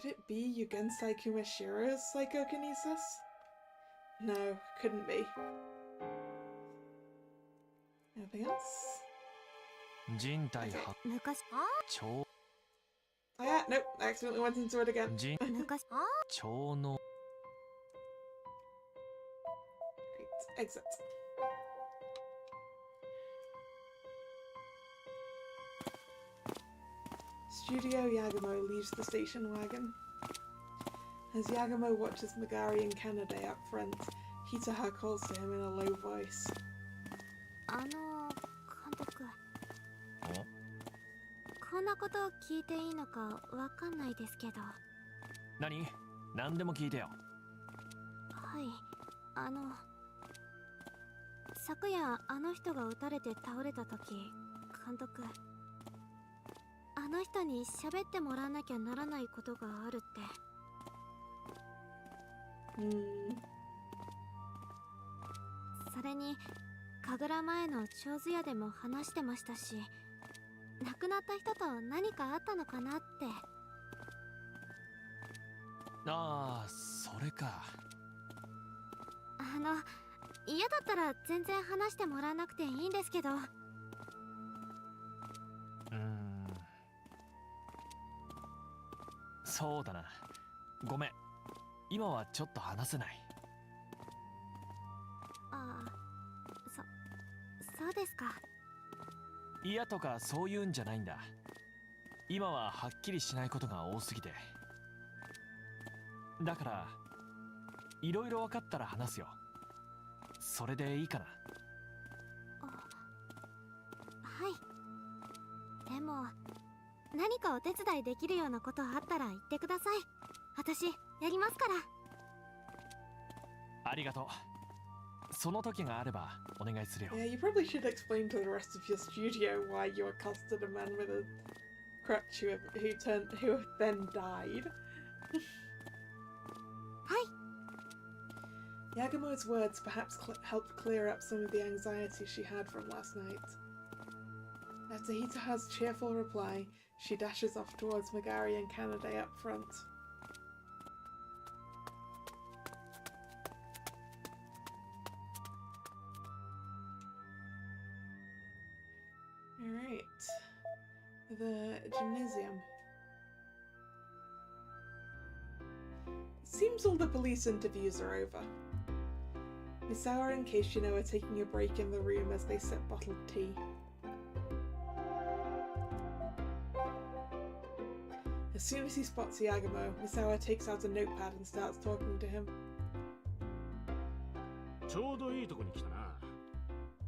Could it be Yugensai Kumashira's psychokinesis? No, couldn't be. Anything else? 人体発昔超 Oh yeah, nope, I accidentally went into it again. 昔超能 Right, exit. Studio Yagumo leaves the station wagon. As Yagumo watches Magari and Kanade up front, Hitaha calls to him in a low voice. 監督。こんなこと聞いていいのかわかんないですけど。何でも聞いてよ。はい、昨夜あの人が撃たれて倒れた時、監督、あの人に喋ってもらわなきゃならないことがあるって。それに神楽前の長寿屋でも話してましたし、亡くなった人と何かあったのかなって。ああ、それか。嫌だったら全然話してもらわなくていいんですけど。そうだな。ごめん。今はちょっと話せない。そうですか。嫌とかそういうんじゃないんだ。今ははっきりしないことが多すぎて。だからいろいろ分かったら話すよ。それでいいかな。はい。でも何かお手伝いできるようなことあったら言ってください。私やりますから。ありがとう。その時があればお願いするよ。Yeah, you probably should explain to the rest of your studio why you accosted a man with a crutch who then died. はい。Yagumo's words perhaps helped clear up some of the anxiety she had from last night. After Hitaha's cheerful reply, she dashes off towards Magari and Kanade up front. Alright. The gymnasium. It seems all the police interviews are over. Misawa and Keishino are taking a break in the room as they sip bottled tea. As soon as he spots Yagumo, Misawa takes out a notepad and starts talking to him. ちょうどいいとこに来たな。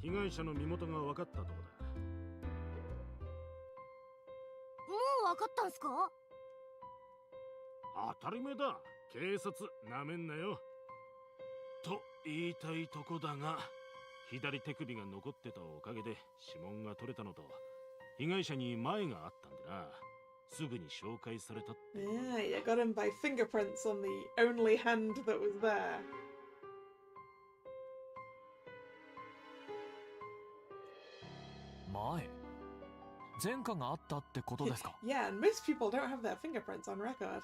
被害者の身元が分かったとこだ。かったんすか？当たり前だ。警察なめんなよ。と言いたいとこだが、左手首が残ってたおかげで指紋が取れたのと、被害者に前があったんでな。すぐに紹介されたって。Yeah, you got him by fingerprints on the only hand that was there. 前科があったってことですか？ Yeah, and most people don't have their fingerprints on record.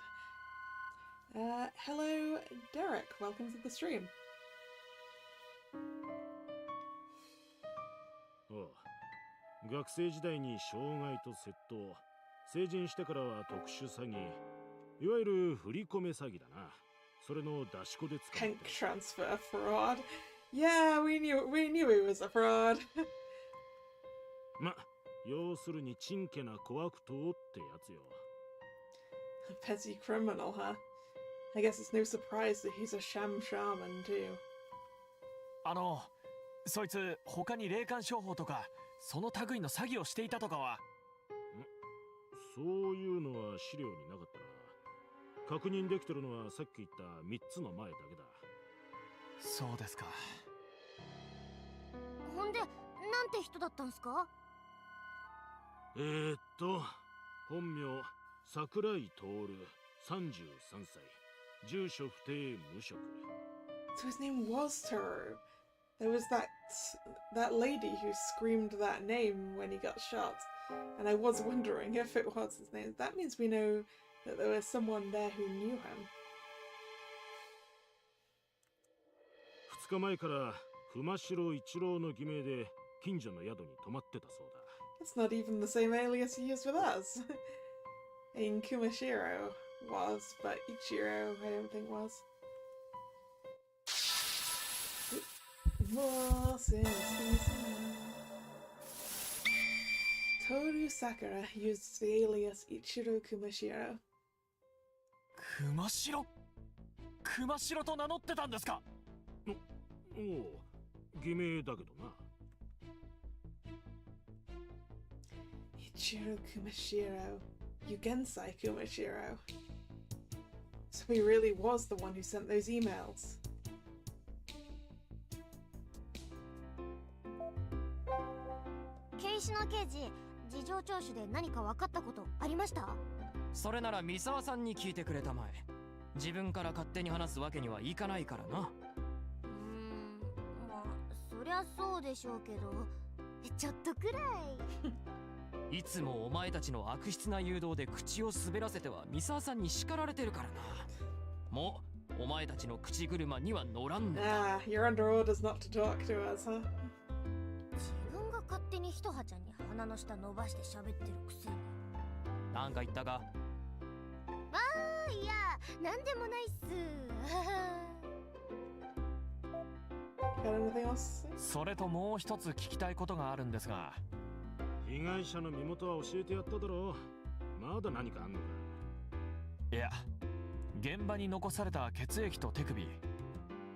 Hello, Derek. Welcome to the stream. おう、学生時代に傷害と窃盗、成人してからは特殊詐欺、いわゆる振り込め詐欺だな。それの出し子で使って Bank transfer fraud. Yeah, we knew he was a fraud. ま、要するにちんけな小悪党ってやつよ。Petty criminal, huh? I guess it's no surprise that he's a sham shaman too. そいつ他に霊感商法とかその類の詐欺をしていたとかは？そういうのは資料になかったな。確認できてるのはさっき言った3つの前だけだ。そうですか。ほんで、なんて人だったんすか？本名桜井徹、33歳、住所不定無職。 So his name was Toru. There was that lady who screamed that name when he got shot, and I was wondering if it was his name. That means we know that there was someone there who knew him. 2日前から熊代一郎の偽名で近所の宿に泊まってたそうだ。It's not even the same alias he used with us. I mean, Kumashiro was, but Ichiro I don't think was. More since Toru Sakura used the alias Ichiro Kumashiro. 熊代と名乗ってたんですか？おお、偽名だけどな。Ichiro Kumashiro, Yugensai Kumashiro. So he really was the one who sent those emails. 警視の刑事、事情聴取で何か分かったことありました？それなら三沢さんに聞いてくれたまえ。自分から勝手に話すわけにはいかないからな。まあそりゃそうでしょうけど、ちょっとくらい。いつもお前たちの悪質な誘導で口を滑らせては三沢さんに叱られてるからな。もうお前たちの口車には乗らんのだ。Ah, you're under orders not to talk to us, huh? 自分が勝手にひとはちゃんに鼻の下伸ばして喋ってるくせに。なんか言ったか？いや、なんでもないっす。Got anything else? それともう一つ聞きたいことがあるんですが。被害者の身元は教えてやっただろう。まだ何かあんのか？いや、現場に残された血液と手首、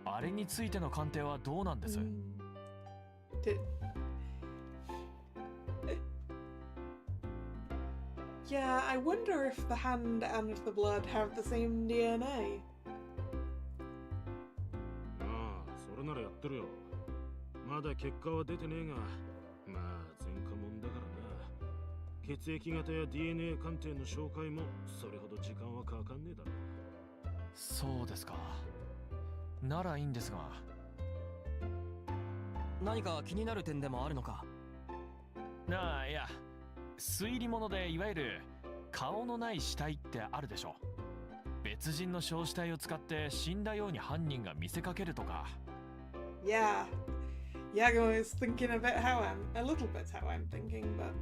あれについての鑑定はどうなんです？ Yeah, I wonder if the hand and the blood have the same DNA. ああ、それならやってるよ。まだ結果は出てねえが、まあ前科者だからな。血液型や DNA 鑑定の紹介もそれほど時間はかかんねえだろ。そうですか。ならいいんですが。何か気になる点でもあるのか？ああ、いや、推理物でいわゆる顔のない死体ってあるでしょ。別人の焼死体を使って死んだように犯人が見せかけるとか。Yeah, Yagumo is thinking a little bit how I'm thinking, but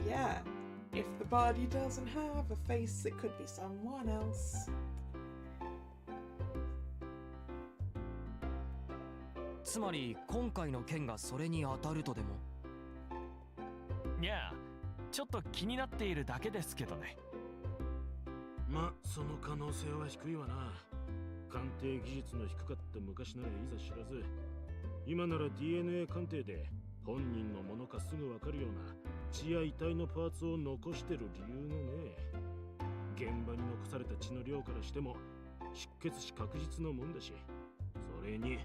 yeah, if the body doesn't have a face, it could be someone else. つまり今回の件がそれに当たるとでも？いや、ちょっと気になっているだけですけどね。ま、その可能性は低いわな。鑑定技術の低かった昔ならいざ知らず、今なら DNA 鑑定で本人のものかかすぐわかるような血や遺体のパーツを残してる理由がね。現場に残された血の量からしても失血死確実のもんだし、それに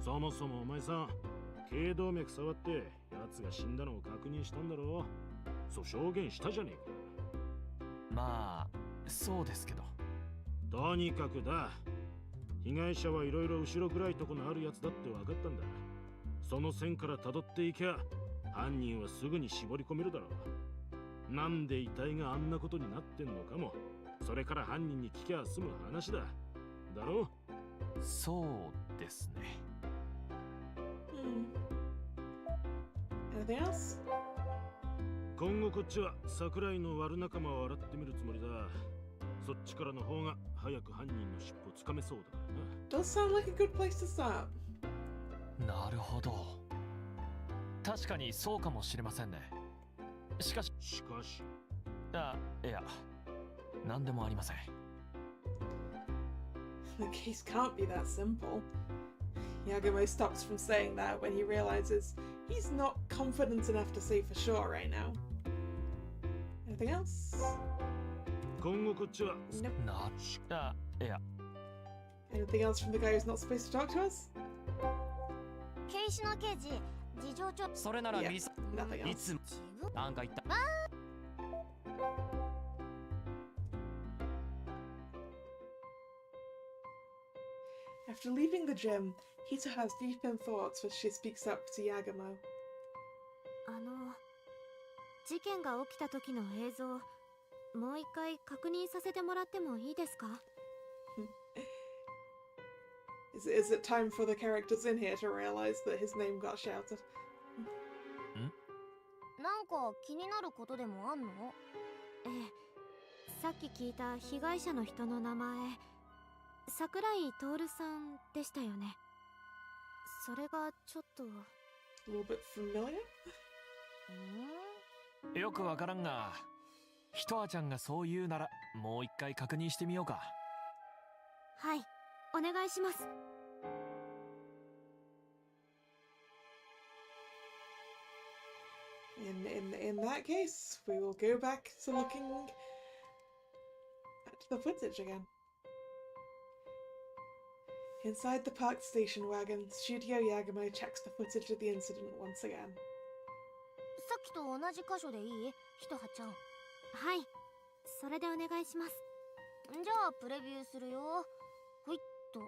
そもそもお前さん頸動脈触って奴が死んだのを確認したんだろう。そう証言したじゃねえか。まあそうですけど。とにかくだ、被害者はいろいろ後ろ暗いとこのあるやつだって分かったんだ。その線から辿っていきゃ犯人はすぐに絞り込めるだろう。なんで遺体があんなことになってんのかも、それから犯人に聞きゃ済む話だ。だろう。そうですね。Anything else? 今後こっちは桜井の悪仲間を洗ってみるつもりだ。そっちからの方が早く犯人の尻尾つかめそうだからな。Does sound like a good place to start. なるほど。確かにそうかもしれませんね。しかし、いや、何でもありません。The case can't be that simple. Yagumo stops from saying that when he realizes he's not confident enough to say for sure right now. Anything else? 今後こっちは Nope. いや。 Anything else from the guy who's not supposed to talk to us? 警視の刑事、事情聴取。それなら Yeah, ミス nothing い else. つなんか言った。 After leaving the gym, Hito has deep in thoughts as she speaks up to Yagumo. 事件が起きた時の映像、もう一回確認させてもらってもいいですか？ Is it time for the characters in here to realize that his name got shouted? なんか気になることでもあんの？ええ、さっき聞いた被害者の人の名前、桜井徹さんでしたよね。それがちょっと A little bit familiar? よくわからんが、ひとあちゃんがそう言うならもう一回確認してみようか。はい、お願いします。In that case, we will go back to looking at the footage again. Inside the parked station wagon, Studio Yagumo checks the footage of the incident once again. さっきと同じ箇所でいい？ひとはちゃん。はい、それでお願いします。じゃあプレビューするよ。ほいっと。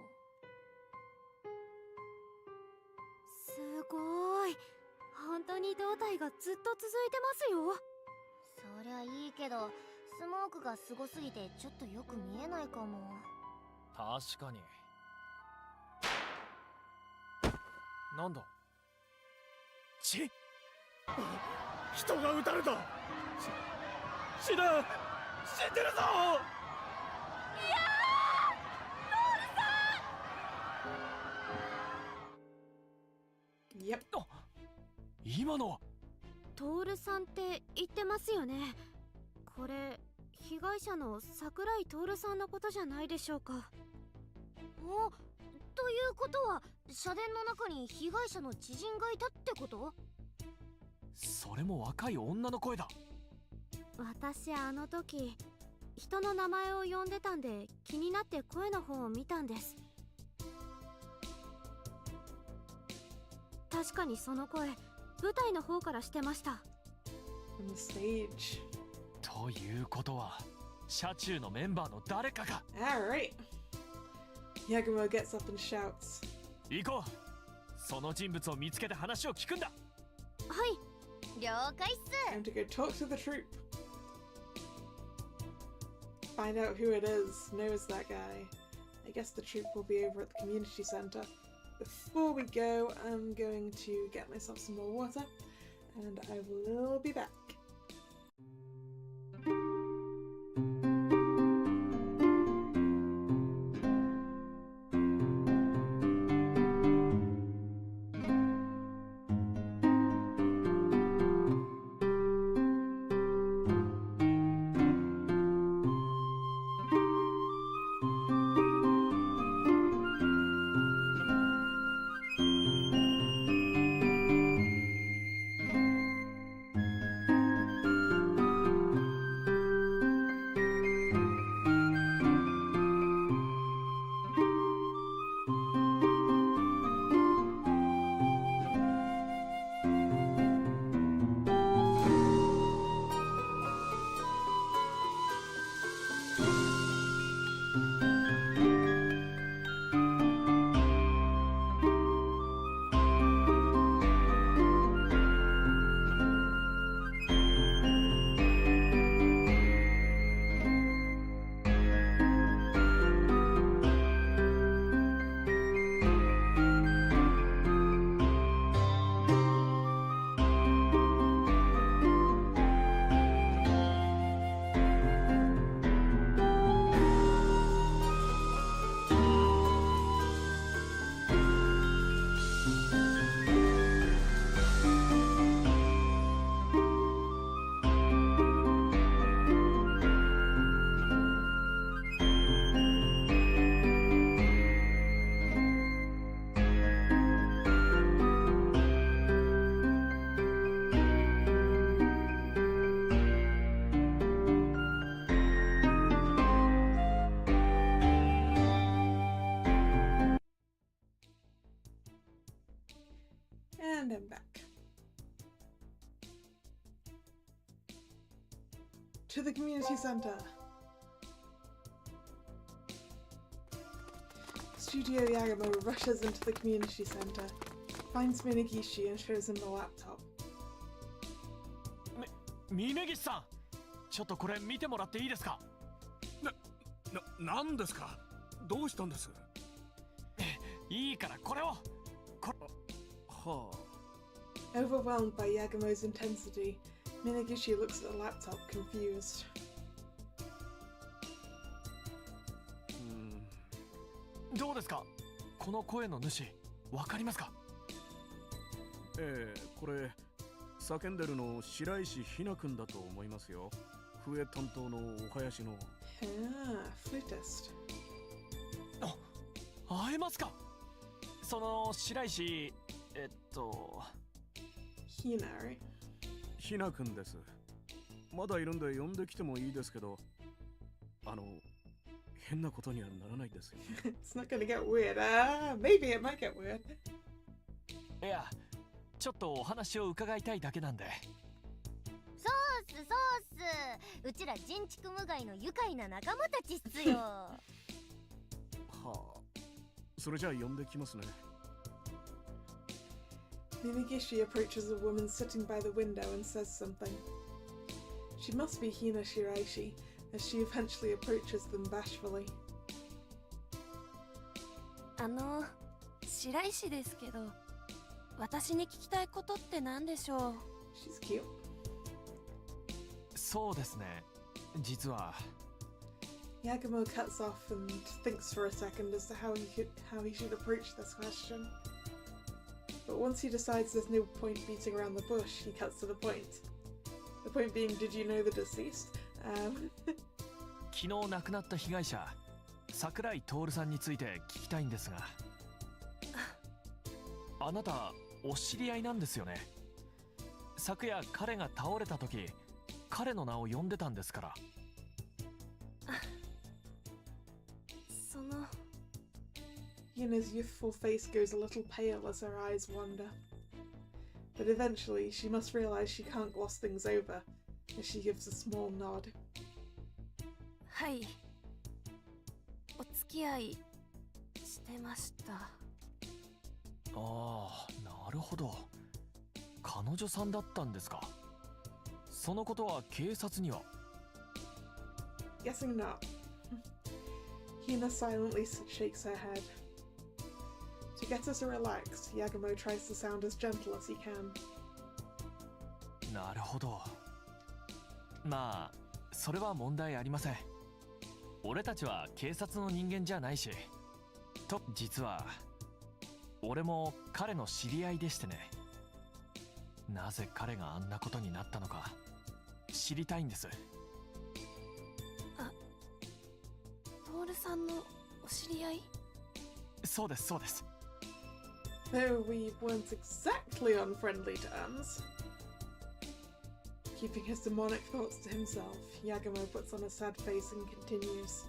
すごい。本当に胴体がずっと続いてますよ。そりゃいいけど、スモークがすごすぎてちょっとよく見えないかも。確かに。なんだ？血！人が撃たれた！死ぬ！死んでるぞ！Yep. 今のは徹さんって言ってますよね。これ被害者の桜井徹さんのことじゃないでしょうか。お、ということは社殿の中に被害者の知人がいたってこと？それも若い女の声だ。私あの時人の名前を呼んでたんで気になって声の方を見たんです。確かにその声、舞台の方からしてました。 On the stage. ということは車中のメンバーの誰かが。 Alright. Yagumo gets up and shouts. 行こう。その人物を見つけて話を聞くんだ。はい、了解っす。 Time to go talk to the troop. Find out who it is, knows that guy. I guess the troop will be over at the community center. Before we go, I'm going to get myself some more water, and I will be back. To the community center. Studio Yagumo rushes into the community center, finds Minagishi and shows him the laptop. 峯岸さん、ちょっとこれ見てもらっていいですか？なんですか？どうしたんです？いいからこれを。はあ。 Overwhelmed by Yagumo's intensity, Minagishi looks at the laptop, confused. どうですか？この声の主、わかりますか？これ叫んでるの白石ひなくんだと思いますよ。笛担当のお囃子の。Ah, flutist. 会えますか？その白石、Hina, right? ひなくんです。まだいるんで呼んできてもいいですけど、変なことにはならないですよ。It's not gonna get weird. Maybe it might get weird. いや、ちょっとお話を伺いたいだけなんで。そうっす。うちら人畜無害の愉快な仲間たちっすよ。はあ。それじゃあ呼んできますね。Minagishi approaches a woman sitting by the window and says something. She must be Hina Shiraishi, as she eventually approaches them bashfully. 白石ですけど、私に聞きたいことって何でしょう？ She's cute. そうですね。実は。Yagumo cuts off and thinks for a second as to how he should approach this question. But once he decides there's no point beating around the bush, he cuts to the point. The point being, did you know the deceased? 昨日亡くなった被害者、桜井徹さんについて聞きたいんですが。あなた、お知り合いなんですよね。昨夜彼が倒れた時、彼の名を呼んでたんですから。Hina's youthful face goes a little pale as her eyes wander. But eventually, she must realize she can't gloss things over, as she gives a small nod. はい。お付き合いしてました。ああ、なるほど。彼女さんだったんですか。そのことは警察には？ Guessing not. Hina silently shakes her head. To get her to relax, Yagumo tries to sound as gentle as he can. なるほど。まあ、それは問題ありません。俺たちは警察の人間じゃないし。と、実は、俺も彼の知り合いでしてね。なぜ彼があんなことになったのか、知りたいんです。徹さんのお知り合い？そうです、そうです。Though we weren't exactly on friendly terms. Keeping his demonic thoughts to himself, Yagumo puts on a sad face and continues.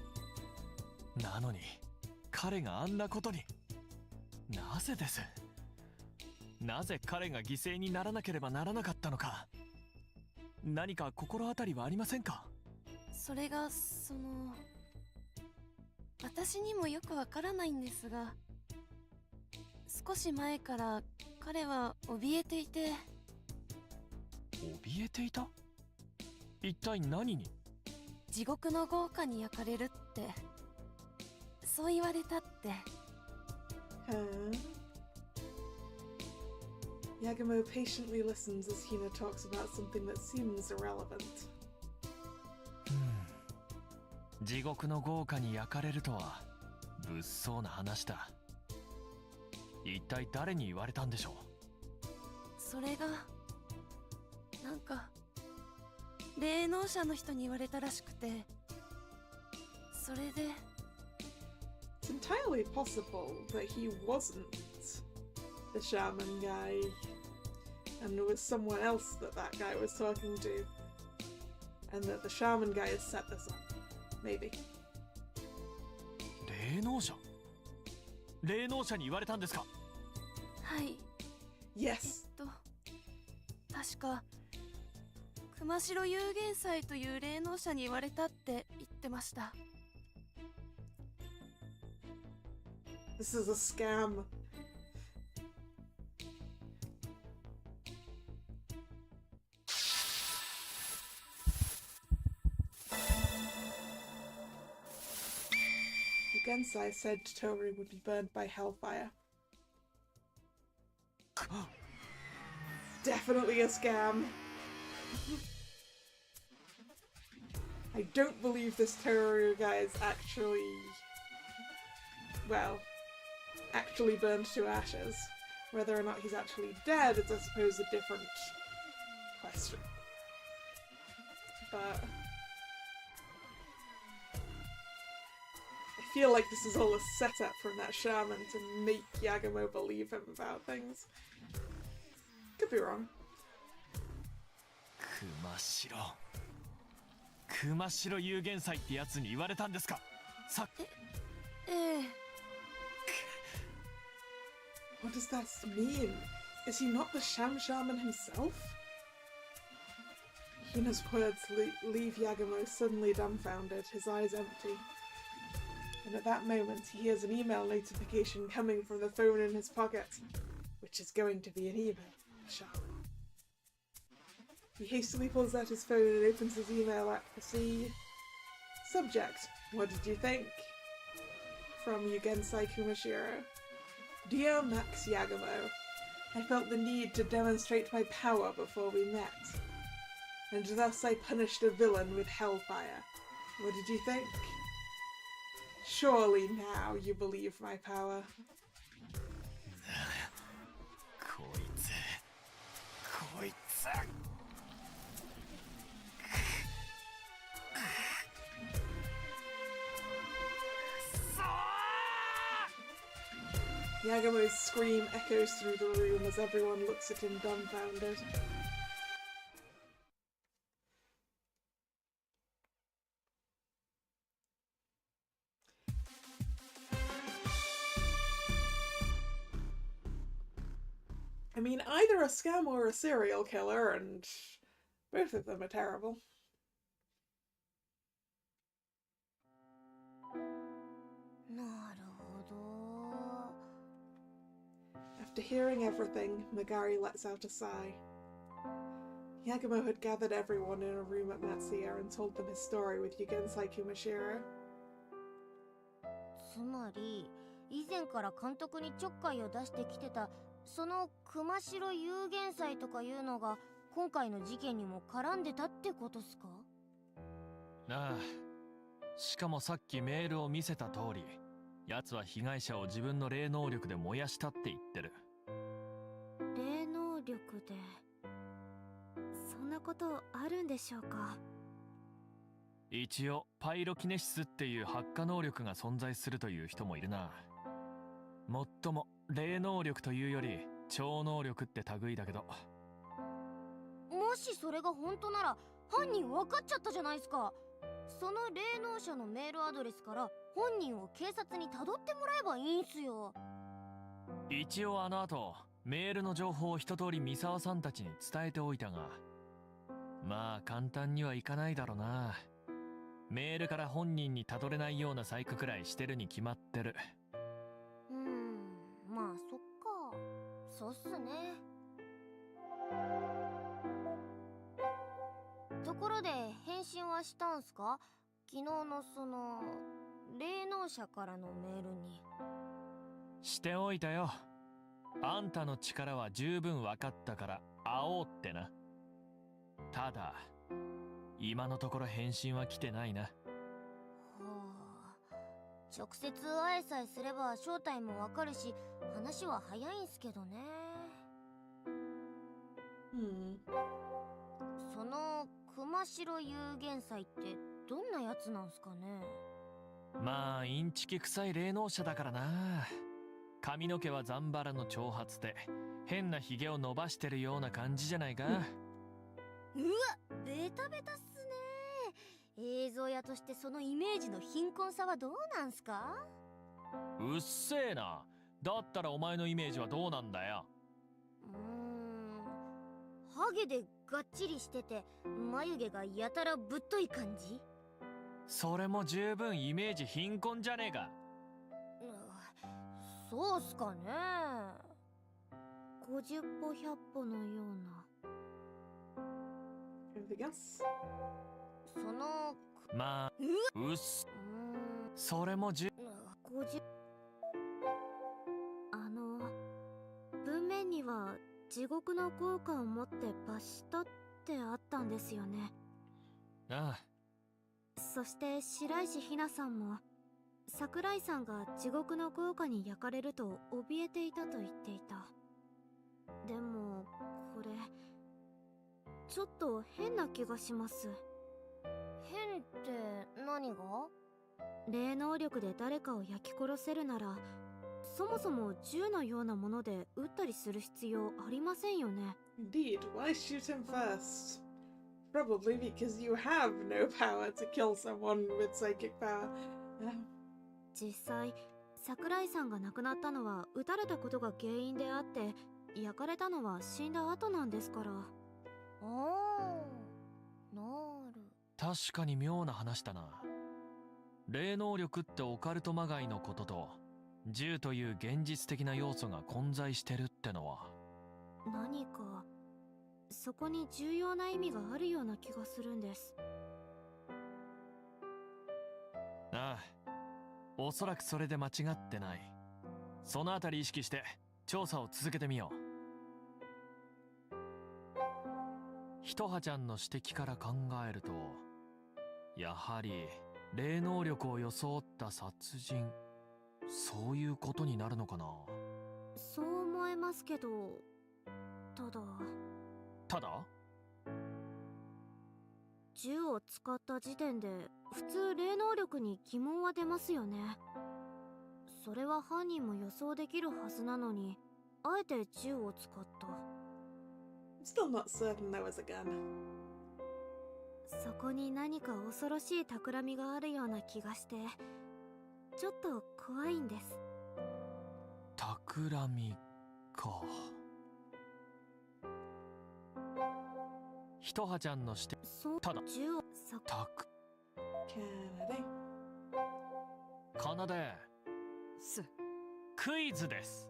なのに、彼があんなことに。なぜです。なぜ彼が犠牲にならなければならなかったのか。何か心当たりはありませんか？それが、私にもよくわからないんですが、少し前から彼は怯えていて。怯えていた？一体何に？地獄の豪華に焼かれるって、そう言われたって。Yagumo patiently listens as Hina talks about something that seems irrelevant. 地獄の豪華に焼かれるとは物騒な話だ。一体誰に言われたんでしょう？それがなんか霊能者の人に言われたらしくて、それで。 It's entirely possible that he wasn't the shaman guy and it was someone else that guy was talking to, and that the shaman guy has set this up. Maybe. 霊能者？霊能者に言われたんですか？はい。Yes. 確か熊代有限祭という霊能者に言われたって言ってました。This is a scam. Gensai said Tori would be burned by hellfire. Definitely a scam. I don't believe this Toru guy is actually, well, actually burned to ashes. Whether or not he's actually dead is, I suppose, a different question. But I feel like this is all a setup from that shaman to make Yagumo believe him about things. Could be wrong. 熊代有限祭ってやつに言われたんですか？さっき。What does that mean? Is he not the shaman himself? Hina's words leave Yagumo suddenly dumbfounded, his eyes empty. And at that moment he hears an email notification coming from the phone in his pocket, which is going to be an email from the shaman. He hastily pulls out his phone and opens his email app to see... Subject: What did you think? From Yugensai Kumashiro. Dear Max Yagumo, I felt the need to demonstrate my power before we met, and thus I punished a villain with hellfire. What did you think? Surely now you believe my power. Yagumo's scream echoes through the room as everyone looks at him dumbfounded. I mean, either a scam or a serial killer, and both of them are terrible. After hearing everything, Magari lets out a sigh. Yagumo had gathered everyone in a room at Matsuya and told them his story with Yugensai Kumashiro. つまり、以前から監督にちょっかいを出してきてたその熊代有限祭とかいうのが今回の事件にも絡んでたってことっすか？ああ。しかもさっきメールを見せた通り、奴は被害者を自分の霊能力で燃やしたって言ってる。霊能力でそんなことあるんでしょうか？一応パイロキネシスっていう発火能力が存在するという人もいるな。もっとも霊能力というより超能力って類だけど。もしそれが本当なら犯人分かっちゃったじゃないですか。その霊能者のメールアドレスから本人を警察に辿ってもらえばいいんすよ。一応あの後メールの情報を一通り三沢さんたちに伝えておいたが、まあ簡単にはいかないだろうな。メールから本人に辿れないような細工くらいしてるに決まってる。まあそっか。そうっすね。ところで返信はしたんすか？昨日のその霊能者からのメールに。しておいたよ。あんたの力は十分分かったから会おうってな。ただ今のところ返信は来てないな。直接会えさえすれば正体もわかるし話は早いんすけどね。その熊代有限祭ってどんなやつなんすかね？まあインチキ臭い霊能者だからな。髪の毛はザンバラの長髪で変なヒゲを伸ばしてるような感じじゃないか。うわ、ベタベタっすね。映像屋としてそのイメージの貧困さはどうなんすか？うっせえな。だったらお前のイメージはどうなんだよ。ハゲでがっちりしてて眉毛がやたらぶっとい感じ？それも十分イメージ貧困じゃねえか。そうっすかね。50歩100歩のような。Anything else? そのまあうっす。それも50文面には地獄の効果を持って罰したってあったんですよね。ああ。そして白石ひなさんも桜井さんが地獄の効果に焼かれると怯えていたと言っていた。でもこれちょっと変な気がします。変って何が？霊能力で誰かを焼き殺せるならそもそも銃のようなもので撃ったりする必要ありませんよね。Indeed, why shoot him first? Probably because you have no power to kill someone with psychic power. 実際桜井さんが亡くなったのは撃たれたことが原因であって焼かれたのは死んだ後なんですから。ああ、なる。確かに妙な話だな。霊能力ってオカルトまがいのことと銃という現実的な要素が混在してるってのは何かそこに重要な意味があるような気がするんです。ああ、おそらくそれで間違ってない。そのあたり意識して調査を続けてみよう。ひとはちゃんの指摘から考えるとやはり霊能力を装った殺人、そういうことになるのかな。そう思えますけど、ただ銃を使った時点で普通霊能力に疑問は出ますよね。それは犯人も予想できるはずなのにあえて銃を使った。 Still not certain there was a gun. そこに何か恐ろしい企みがあるような気がしてちょっと怖いんです。企みか。ひとはちゃんのしてただ銃をかなでクイズです。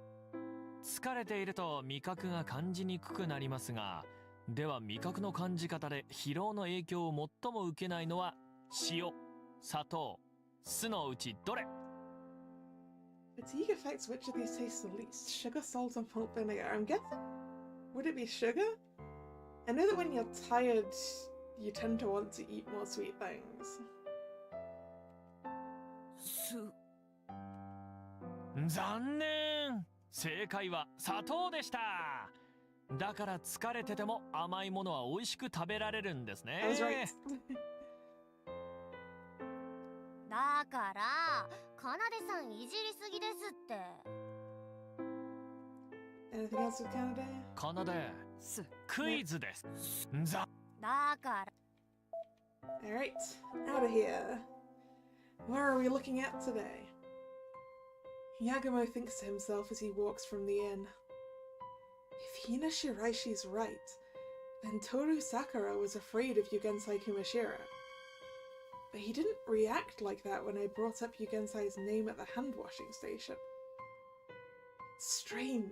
疲れていると味覚が感じにくくなりますが、では味覚の感じ方で疲労の影響を最も受けないのは塩、砂糖、酢のうちどれ？ Fatigue affects which of these tastes the least? Sugar, salt, and malt vinegar. I'm guessing. Would it be sugar? I know that when you're tired, you tend to want to eat more sweet things. 残念。正解は砂糖でした。だから疲れてても甘いものは美味しく食べられるんですね。I was right. だからかなでさんいじりすぎですって。Anything else with Canada? かなでクイズです。だから。 Alright, out of here. Where are we looking at today? Yagumo thinks to himself as he walks from the inn. If Hina Shiraishi's right, then Toru Sakura was afraid of Yugensai Kumashira. But he didn't react like that when I brought up Yugensai's name at the hand-washing station. Strange.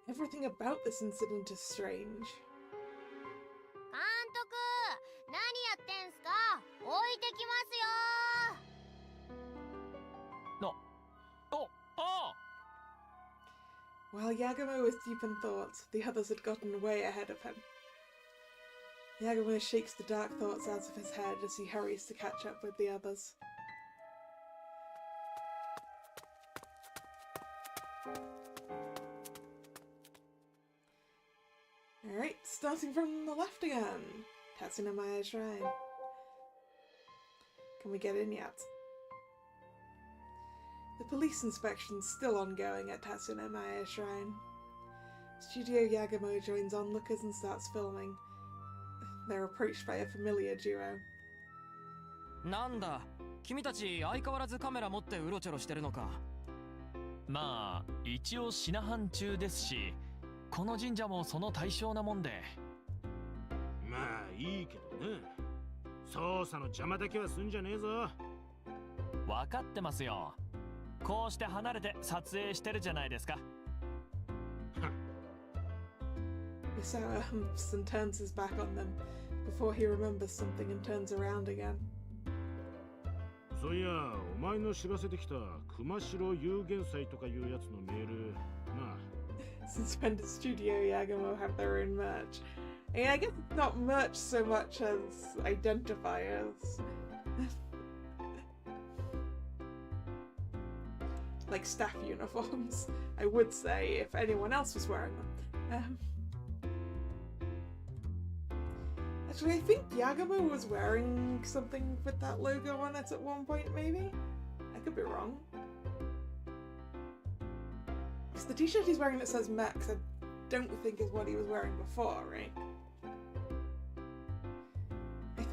Everything about this incident is strange. 監督、何やってんすか？置いてきますよ。While Yagumo was deep in thought, the others had gotten way ahead of him. Yagumo shakes the dark thoughts out of his head as he hurries to catch up with the others. Alright, starting from the left again. Tatsunamaya Shrine. Can we get in yet? The police inspection's still ongoing at Tatsunamaya Shrine. Studio Yagumo joins onlookers and starts filming. They're approached by a familiar duo. なんだ、君たち相変わらずカメラ持ってうろちょろしてるのか。まあ一応品搬中ですし、この神社もその対象なもんでまあいいけどね。捜査の邪魔だけはすんじゃねえぞ。分かってますよ。こうして離れて撮影してるじゃないですか。Misawa humps and turns his back on them before he remembers something and turns around again. そういや、お前の知らせてきた熊代有限祭とかいうやつのメールな。Suspended Studio Yagumo have their own merch. I mean, I guess it's not merch so much as identifiers. Like staff uniforms, I would say, if anyone else was wearing them. Actually, I think Yagumo was wearing something with that logo on it at one point, maybe? I could be wrong. Because the t-shirt he's wearing that says Max, I don't think is what he was wearing before, right? I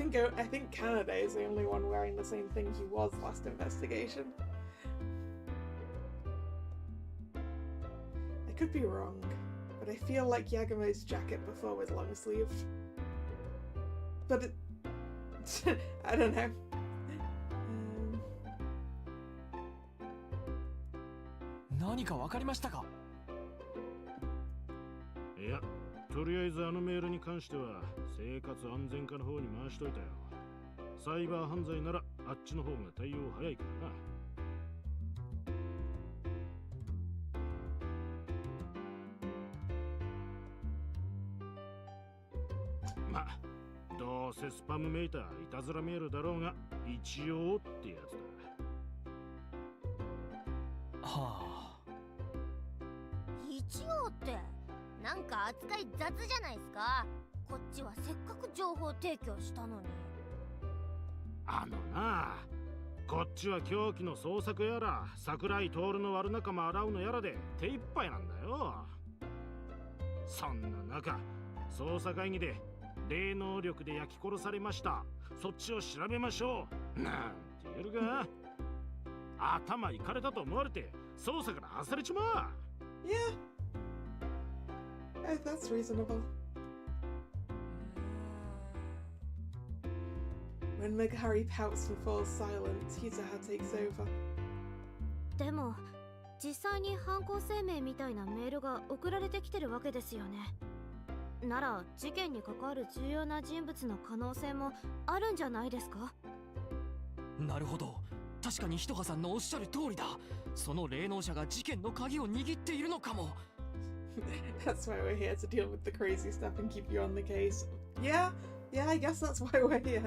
think Canada is the only one wearing the same thing he was last investigation. I could be wrong, but I feel like Yagumo's jacket before was long sleeved. But it... I don't know. 何か分かりましたか？いや、とりあえずあのメールに関しては生活安全課の方に回しといたよ。サイバー犯罪ならあっちの方が対応早いからな。まあ、どうせスパムめいたいたずらメールだろうが一応ってやつだ。はあ。一応ってなんか扱い雑じゃないですか。こっちはせっかく情報提供したのに。あのなあ、こっちは凶器の捜索やら桜井徹の悪仲間洗うのやらで手一杯なんだよ。そんな中、捜査会議で霊能力で焼き殺されました、そっちを調べましょうなんて言えるか。頭いかれたと思われて捜査から外れちまう。Yeah. That's reasonable. When Megahari pouts and falls silent, Hisaha takes over. でも実際に犯行声明みたいなメールが送られてきてるわけですよね。なら事件に関わる重要な人物の可能性もあるんじゃないですか？なるほど、確かにひとはさんのおっしゃる通りだ。その霊能者が事件の鍵を握っているのかも。That's why we're here, to deal with the crazy stuff and keep you on the case. Yeah, I guess that's why we're here.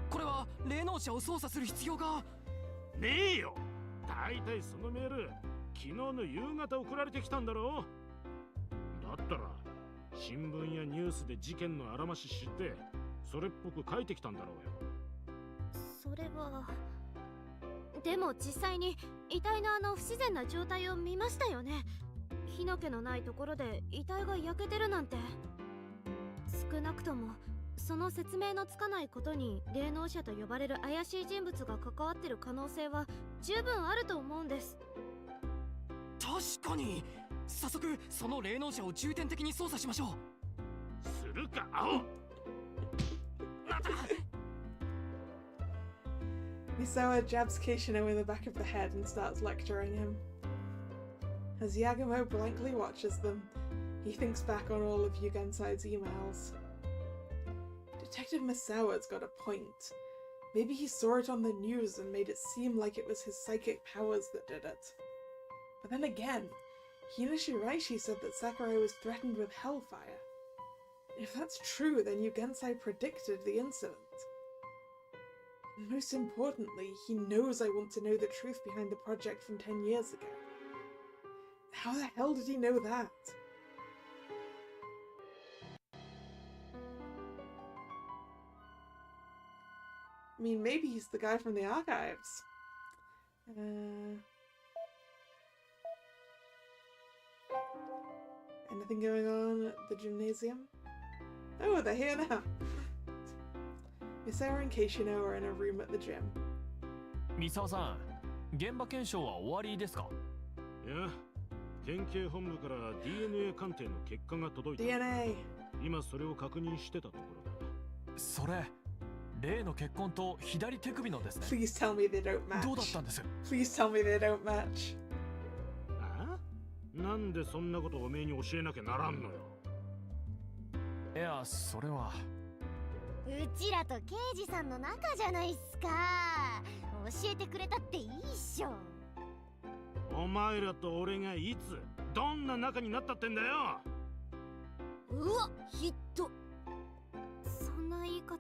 これは霊能者を操作する必要がねえよ。だいたいそのメール昨日の夕方送られてきたんだろう。だったら新聞やニュースで事件のあらまし知ってそれっぽく書いてきたんだろうよ。それはでも実際に遺体のあの不自然な状態を見ましたよね。火の気のないところで遺体が焼けてるなんて。少なくともその説明のつかないことに霊能者と呼ばれる怪しい人物が関わってる可能性は十分あると思うんです。確かに。早速その霊能者を重点的に捜査しましょう。するか、青。Misawa jabs Kishino in the back of the head and starts lecturing him. As Yagumo blankly watches them, he thinks back on all of Yugensai's emails. Detective Misawa's got a point. Maybe he saw it on the news and made it seem like it was his psychic powers that did it. But then again, Hina Shiraishi said that Sakurai was threatened with hellfire. If that's true, then Yugensai predicted the incident. And most importantly, he knows I want to know the truth behind the project from 10 years ago. How the hell did he know that? I mean, maybe he's the guy from the archives. Anything going on at the gymnasium? Oh, they're here now. Misawa and Keishino are in a room at the gym. 三沢さん、現場検証は終わりですか？いや、県警本部から DNA 鑑定の結果が届いた。DNA. 今それを確認してたところだ。それ例の血痕と左手首のですね。 Please tell me they don't どうだっ match. たんです？ Please tell me they don't match. あ？なんでそんなことおめえに教えなきゃならんのよ。いや、それはうちらと刑事さんの仲じゃないっすか。教えてくれたっていいっしょ。お前らと俺がいつどんな仲になったってんだよ。うわ、ひっど。そんな言い方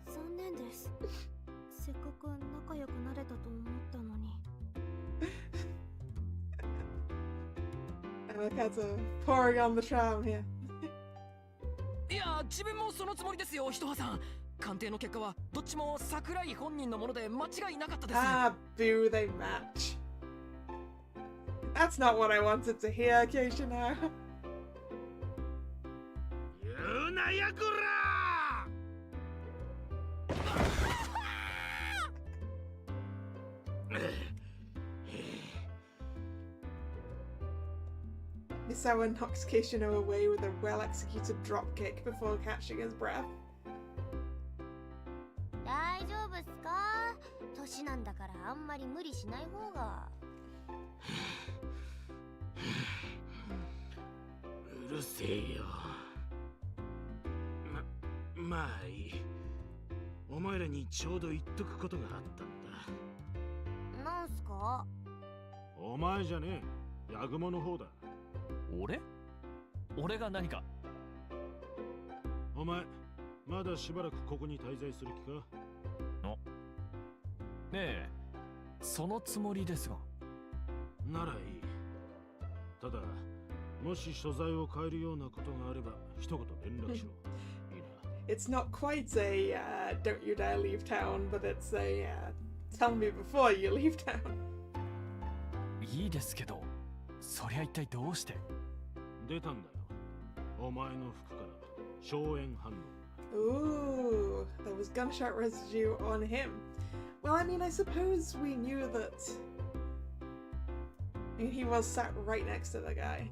残念です。せっかく仲良くなれたと思ったのに。Amakato pouring on the charm here. いや自分もそのつもりですよ、ひとはさん。鑑定の結果はどっちも桜井本人のもので間違いなかったです。Ah, boo, they match. That's not what I wanted to hear, Keishino. 言うなやこらMisawa knocks Keishino away with a well-executed dropkick before catching his breath. 大丈夫っすか？年なんだからあんまり無理しない方が。うるせえよ。まあいい。お前らにちょうど言っとくことがあったんだ。なんすか？お前じゃねえ、ヤグモの方だ。俺が何か？お前まだしばらくここに滞在する気か？ええ、そのつもりですが。ならいい。ただもし所在を変えるようなことがあれば一言連絡しろ。いいな。It's not quite a don't you dare leave town, but it's a tell me before you leave town. いいですけど、そりゃ一体どうして？出たんだよ。お前の服から硝煙反応。Ooh, there was gunshot residue on him. Well, I mean, I suppose we knew that. I mean, he was sat right next to the guy.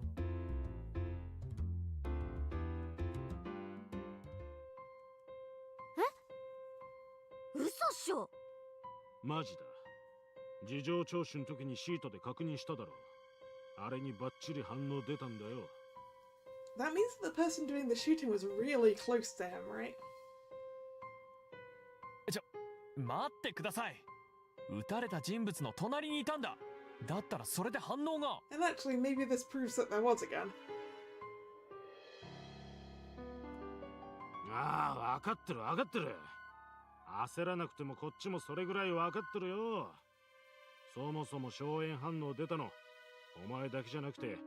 嘘っしょ。マジだ。事情聴取の時にシートで確認しただろう。あれにバッチリ反応出たんだよ。That means that the person doing the shooting was really close to him, right? 待ってください。撃たれた人物の隣にいたんだ。だったらそれで反応が。And actually, maybe this proves that there was a gun. ああ、分かってる分かってる。焦らなくてもこっちもそれぐらい分かってるよ。そもそも硝煙反応出たのお前だけじゃなくて、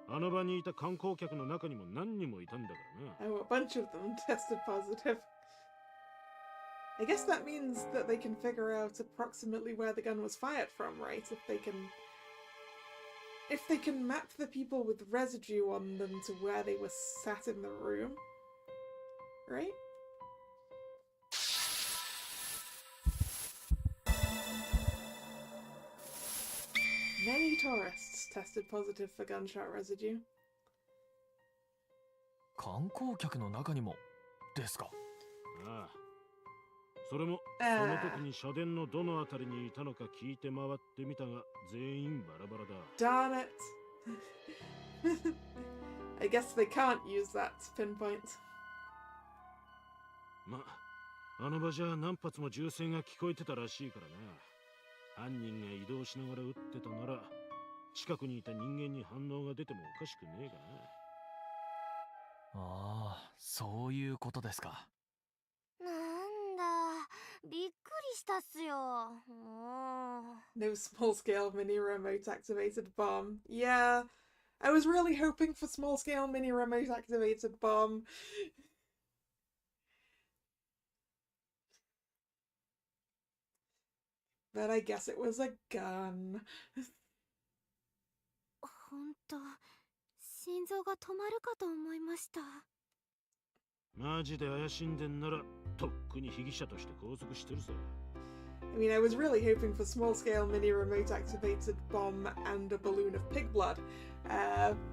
あの場にいた観光客の中にも何人もいたんだからな。Oh, a bunch of them tested positive. I guess that means that they can figure out approximately where the gun was fired from, right? If they can map the people with residue on them to where they were sat in the room, right? Many tourists tested positive for gunshot residue. 観光客の中にもですか？ああ。それもその時に社殿のどのあたりにいたのか聞いて回ってみたが全員バラバラだ。Darn it. I guess they can't use that pinpoint. ま、あの場じゃ何発も銃声が聞こえてたらしいからな。犯人が移動しながら撃ってたなら近くにいた人間に反応が出てもおかしくねえかな。ああ、そういうことですか。なんだ、びっくりしたっすよ。No small-scale mini-remote activated bomb. Yeah, I was really hoping for small-scale mini-remote activated bomb. But I guess it was a gun. ほんと、心臓が止まるかと思いました。マジで怪しんでんならとっくに被疑者として拘束してるぜ。I mean, I was really hoping for small-scale mini remote-activated bomb and a balloon of pig blood,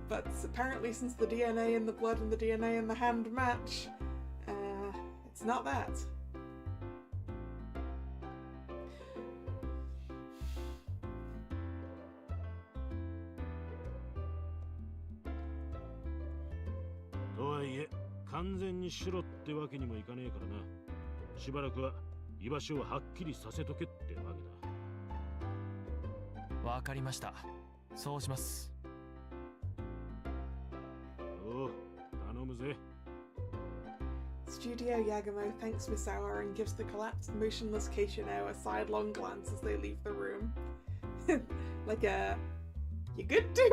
but apparently since the DNA in the blood and the DNA in the hand match, it's not that.とはいえ、完全にしろってわけにもいかねえからな。しばらくは居場所をはっきりさせとけってわけだ。わかりました。そうします。おう、頼むぜ。Studio Yagumo thanks Misawa and gives the collapsed, motionless Keishino a sidelong glance as they leave the room. Like a... You good, dude?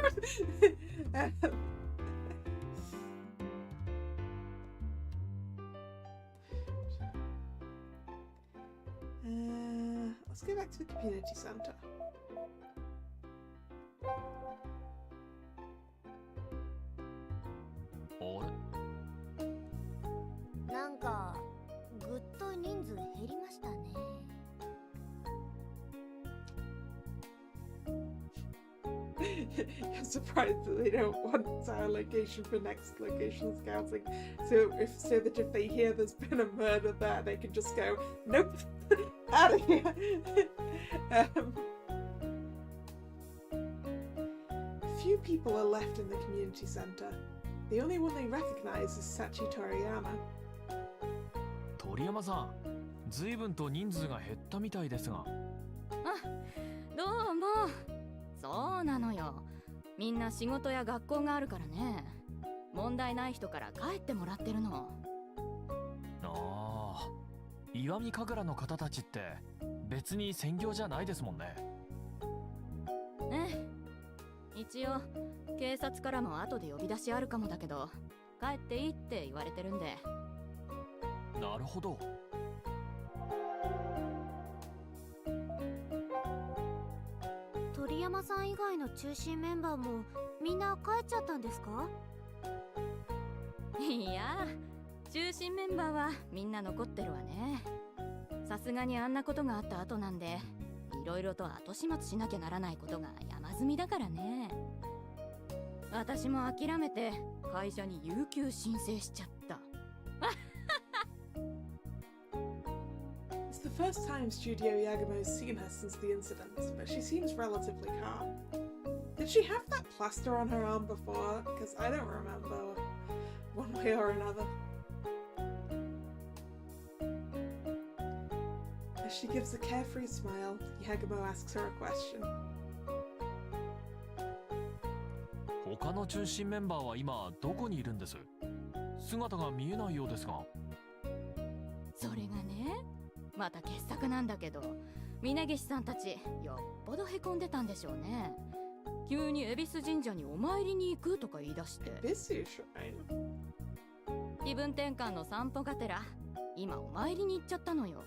Let's go back to the community center. Or? なんかぐっと人数減りましたね。You're surprised that they don't want our location for next location scouting. So that if they hear there's been a murder there, they can just go, nope, out of here. Few people are left in the community center. The only one they recognize is Sachi Toriyama. 鳥山さん、随分と人数が減ったみたいですが。どうも。そうなのよ。みんな仕事や学校があるからね。問題ない人から帰ってもらってるの。ああ、石見神楽の方たちって別に専業じゃないですもんね。一応警察からも後で呼び出しあるかもだけど、帰っていいって言われてるんで。なるほど。鳥山さん以外の中心メンバーもみんな帰っちゃったんですか？いや、中心メンバーはみんな残ってるわね。さすがにあんなことがあった後なんで、いろいろと後始末しなきゃならないことが山積みだからね。私も諦めて会社に有給申請しちゃった。It's the first time Studio Yagumo's seen her since the incident, but she seems relatively calm. Did she have that plaster on her arm before? Because I don't remember one way or another. As she gives a carefree smile, Yagumo asks her a question. 他の中心メンバーは今どこにいるんです？姿が見えないようですが。それがね、また傑作なんだけど、峯岸さんたちよっぽどへこんでたんでしょうね。急に恵比寿神社にお参りに行くとか言い出して。気分転換の散歩がてら、今お参りに行っちゃったのよ。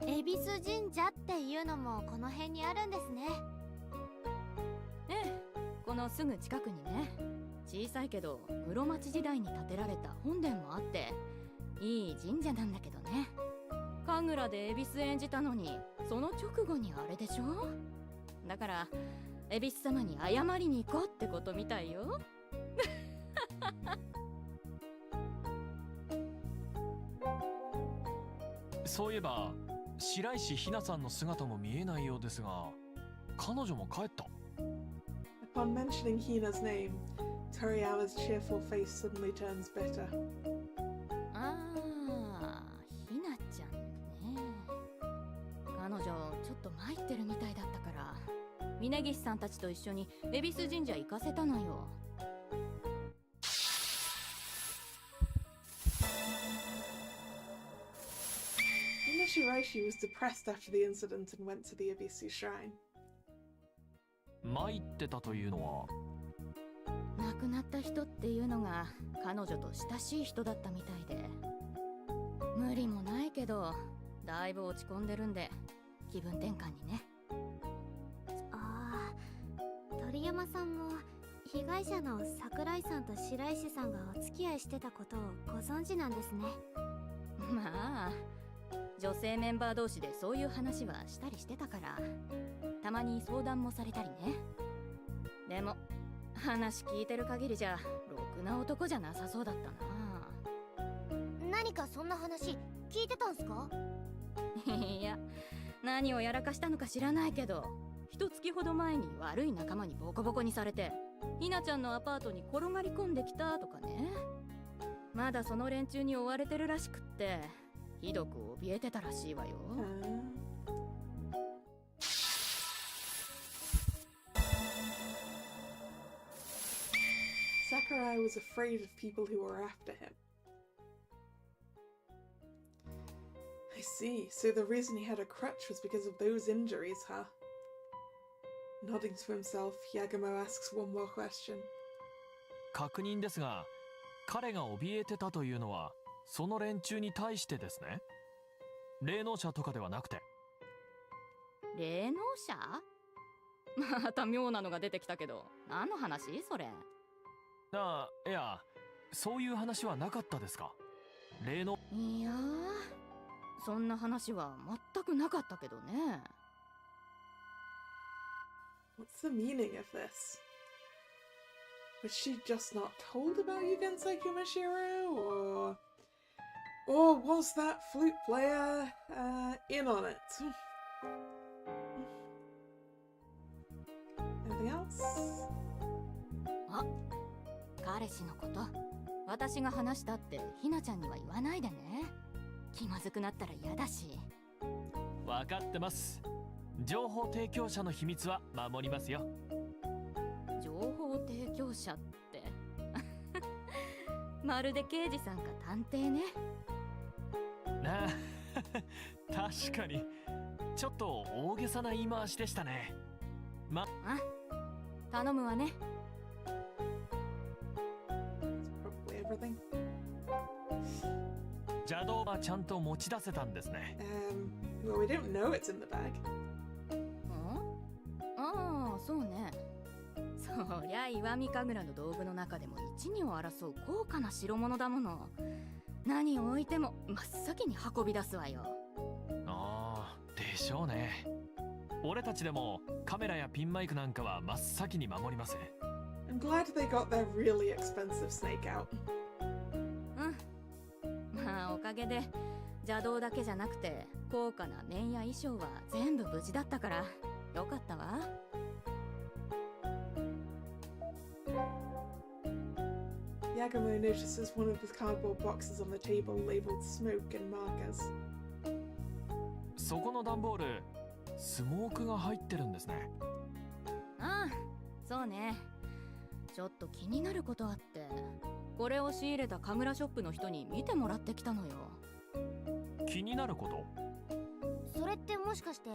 恵比寿神社っていうのもこの辺にあるんですね。このすぐ近くにね、小さいけど室町時代に建てられた本殿もあって、いい神社なんだけどね。神楽で恵比寿演じたのに、その直後にあれでしょ。だから恵比寿様に謝りに行こうってことみたいよ。そういえば白石ひなさんの姿も見えないようですが、彼女も帰った。Upon mentioning Hina's name, Toriyama's cheerful face suddenly turns bitter. ひなちゃんね。彼女ちょっと参ってるみたいだったから、峯岸さんたちと一緒に恵比寿神社行かせたのよ。Hina Shiraishi was depressed after the incident and went to the Ibisu shrine. 参ってたというのは、亡くなった人っていうのが彼女と親しい人だったみたいで、無理もないけどだいぶ落ち込んでるんで、気分転換にね。ああ、鳥山さんも被害者の桜井さんと白石さんがお付き合いしてたことをご存知なんですね。まあ女性メンバー同士でそういう話はしたりしてたから、たまに相談もされたりね。でも話聞いてる限りじゃろくな男じゃなさそうだったな。何かそんな話聞いてたんすか？いや、何をやらかしたのか知らないけど、一月ほど前に悪い仲間にボコボコにされて、ひなちゃんのアパートに転がり込んできたとかね。まだその連中に追われてるらしくって、ひどく怯えてたらしいわよ。Sakurai was afraid of people who were after him. I see. So the reason he had a crutch was because of those injuries, huh? Nodding to himself, Yagumo asks one more question. 確認ですが、彼が怯えてたというのはその連中に対してですね。霊能者とかではなくて。霊能者？また妙なのが出てきたけど、何の話それ？ああ、いや、そういう話はなかったですか？霊能。いやー、そんな話は全くなかったけどね。What's the meaning of this? Was she just not told about Yugensai Kumashiro, or was that flute player in on it? Anything else? あ、彼氏のこと私が話したってひなちゃんには言わないでね。気まずくなったら嫌だし。分かってます。情報提供者の秘密は守りますよ。情報提供者ってまるで刑事さんか探偵ね。なあ確かにちょっと大げさな言い回しでしたね。あ、頼むわね。邪道はちゃんと持ち出せたんですね。Well, we don't know it's in the bag. ああ、そうね。そりゃ石見神楽の道具の中でも一二を争う高価な代物だもの。何を置いても真っ先に運び出すわよ。ああ、でしょうね。俺たちでもカメラやピンマイクなんかは真っ先に守ります。I'm glad they got their really expensive snake out. まあおかげで邪道だけじゃなくて高価な面や衣装は全部無事だったからよかったわ。Yagumo notices one of the cardboard boxes on the table labeled smoke and markers. そこの段ボール、スモークが入ってるんですね。ああ、そうね。ちょっと気になることあって、これを仕入れた神楽ショップの人に見てもらってきたのよ。気になること？それってもしかして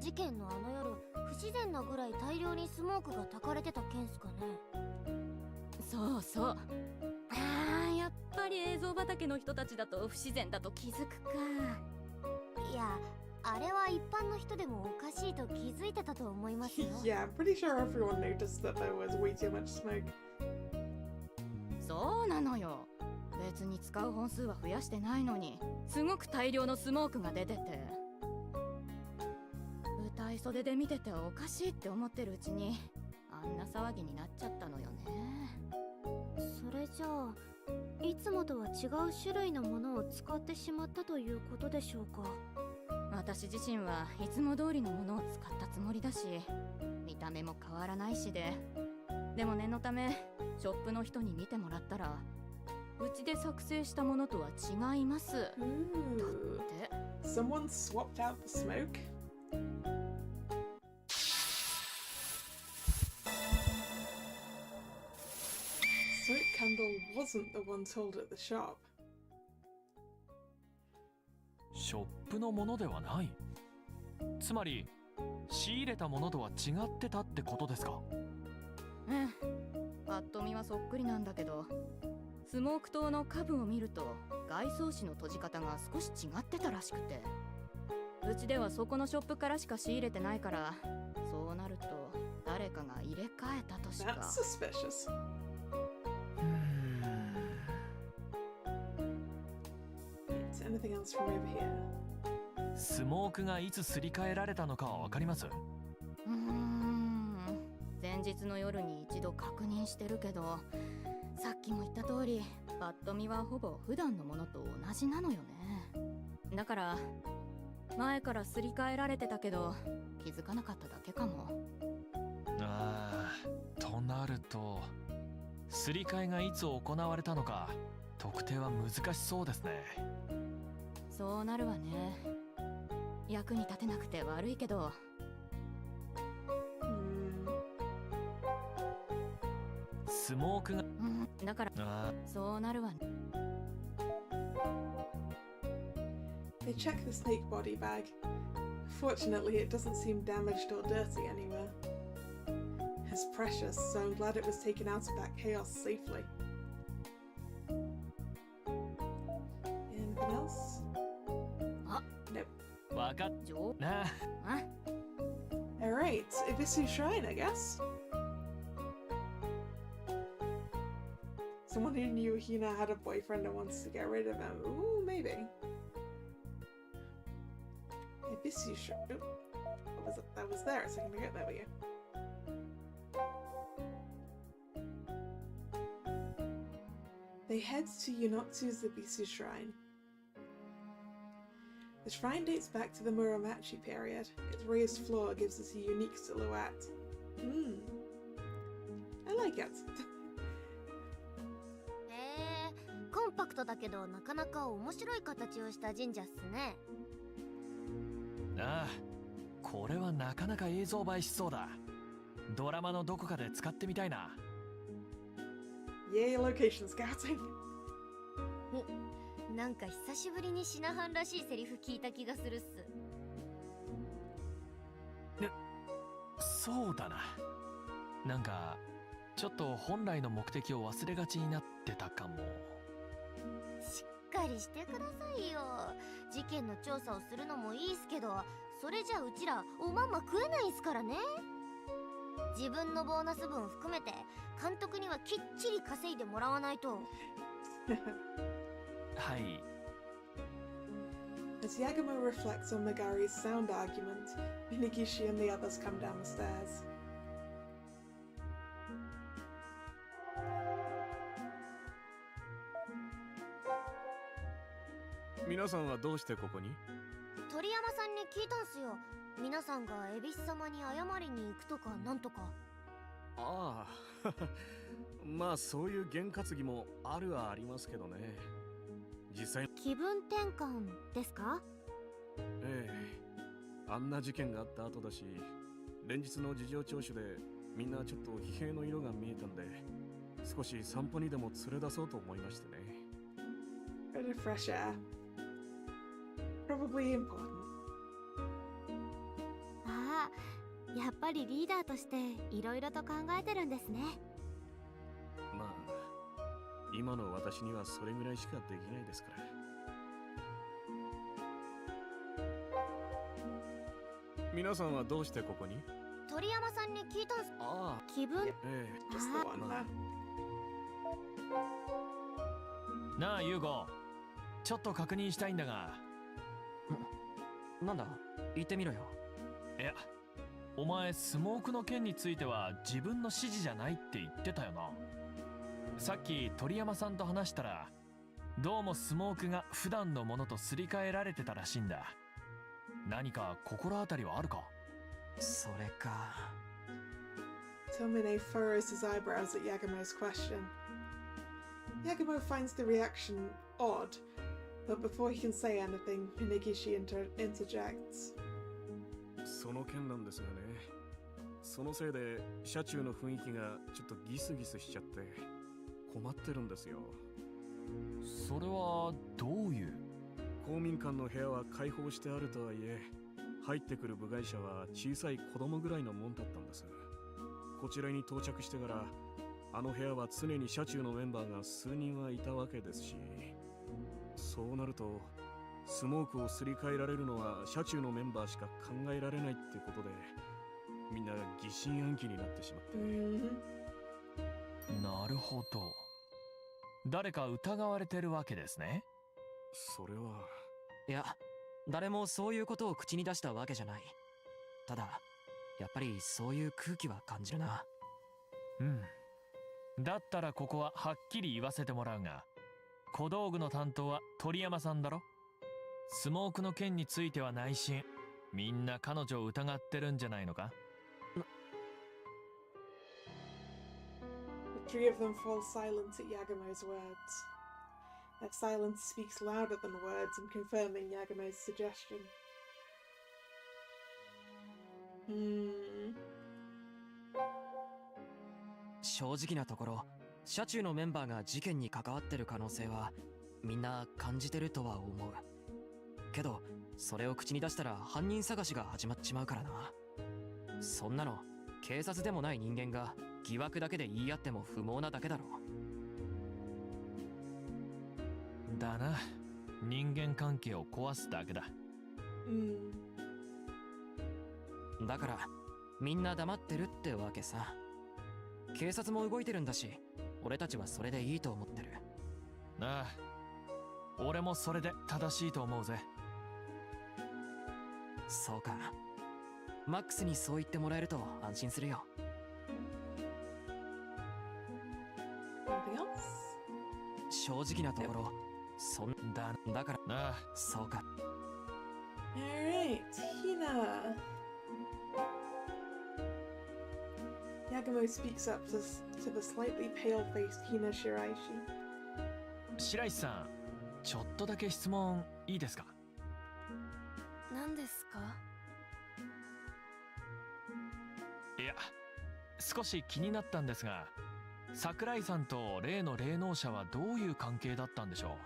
事件のあの夜不自然なぐらい大量にスモークが焚かれてた件すかね。そうそう。ああ、やっぱり映像畑の人たちだと不自然だと気づくか。いや、あれは一般の人でもおかしいと気づいてたと思いますよ。Yeah, I'm pretty sure everyone noticed that there was way too much smoke. そうなのよ。別に使う本数は増やしてないのに、すごく大量のスモークが出てて。舞台袖で見てておかしいって思ってるうちに、あんな騒ぎになっちゃったのよね。それじゃあいつもとは違う種類のものを使ってしまったということでしょうか。私自身はいつも通りのものを使ったつもりだし、見た目も変わらないしでも念のためショップの人に見てもらったら、うちで作成したものとは違います。だって Someone swapped out the smoke? Smoke candle wasn't the one sold at the shop. ショップのものではない。つまり仕入れたものとは違ってたってことですか？パッと見はそっくりなんだけど、スモーク灯の下部を見ると外装紙の閉じ方が少し違ってたらしくて、うちではそこのショップからしか仕入れてないから、そうなると誰かが入れ替えたとしか。 That's suspicious. Hmm. Anything else from over here? スモークがいつすり替えられたのかはわかります？前日の夜に一度確認してるけど、さっきも言った通りパッと見はほぼ普段のものと同じなのよね。だから前からすり替えられてたけど気づかなかっただけかも。ああ、となるとすり替えがいつ行われたのか特定は難しそうですね。そうなるわね。役に立てなくて悪いけど。スモークが、だからそうなるわね。They check the snake body bag. Fortunately, it doesn't seem damaged or dirty anywhere. It's precious, so I'm glad it was taken out of that chaos safely. Anything else? Nope. わかっなあ。Alright, Ibisu Shrine, I guess. Someone who knew Hina had a boyfriend and wants to get rid of him. Ooh, maybe. Ibisu Shrine. What was it? That was there a second ago. There we go. They head to Yunotsu's Ibisu Shrine. The shrine dates back to the Muromachi period. Its raised floor gives us a unique silhouette. I like it. コンパクトだけどなかなか面白い形をした神社っすね。ああ、これはなかなか映像映えしそうだ。ドラマのどこかで使ってみたいな。Yay, location scouting. なんか久しぶりにシナハンらしいセリフ聞いた気がするっす。そうだな。なんかちょっと本来の目的を忘れがちになってたかも。しっかりしてくださいよ。事件の調査をするのもいいっすけど、それじゃうちらおまんま食えないっすからね。自分のボーナス分含めて監督にはきっちり稼いでもらわないと。はい。As Yagumo reflects on Megari's sound argument, Minigishi and the others come down the stairs. 皆さんはどうしてここに？鳥山さんに聞いたんすよ。皆さんが恵比寿様に謝りに行くとかなんとか。ああまあそういう験担ぎもあるはありますけどね。実際気分転換ですか？ええ、あんな事件があった後だし、連日の事情聴取でみんなちょっと疲弊の色が見えたんで、少し散歩にでも連れ出そうと思いましてね。Bit of fresh air. Probably important. ああ、やっぱりリーダーとしていろいろと考えてるんですね。まあ今の私にはそれぐらいしかできないですから。皆さんはどうしてここに？鳥山さんに聞いたんす。ああ、気分。ええ、Just the one, まあ though. なあユーゴ、ちょっと確認したいんだが。なんだ、言ってみろよ。いや、お前スモークの件については自分の指示じゃないって言ってたよな。さっき鳥山さんと話したら、どうもスモークが普段のものとすり替えられてたらしいんだ。何か心当たりはあるか？それか。Tomine furrows his eyebrows at Yagumo's question. Yagumo finds the reaction odd, but before he can say anything, Minigishi interjects. その件なんですがね、そのせいで車中の雰囲気がちょっとギスギスしちゃって困ってるんですよ。それはどういう？公民館の部屋は開放してあるとはいえ、入ってくる部外者は小さい子供ぐらいのもんだったんです。こちらに到着してからあの部屋は常に車中のメンバーが数人はいたわけですし、そうなるとスモークをすり替えられるのは車中のメンバーしか考えられないってことで、みんな疑心暗鬼になってしまって、なるほど。誰か疑われてるわけですね。それは。いや、誰もそういうことを口に出したわけじゃない。ただやっぱりそういう空気は感じるな。うん。だったらここははっきり言わせてもらうが、小道具の担当は鳥山さんだろ。スモークの件については内心みんな彼女を疑ってるんじゃないのか。 The three of them fall silent at Yagumo's words. Their silence speaks louder than words in confirming Yagumo's suggestion. 正直なところ、車中のメンバーが事件に関わってる可能性はみんな感じてるとは思うけど、それを口に出したら犯人探しが始まっちまうからな。そんなの警察でもない人間が疑惑だけで言い合っても不毛なだけだろ。だな。人間関係を壊すだけだ。だからみんな黙ってるってわけさ。警察も動いてるんだし、俺たちはそれでいいと思ってる。ああ、俺もそれで正しいと思うぜ。そうか。マックスにそう言ってもらえると安心するよ。正直なところ、そんだからなあ、そうか。Alright, Hina. Yagumo speaks up to the slightly pale-faced Hina Shiraishi. 白石さん、ちょっとだけ質問いいですか？何ですか？いや、少し気になったんですが、桜井さんと例の霊能者はどういう関係だったんでしょ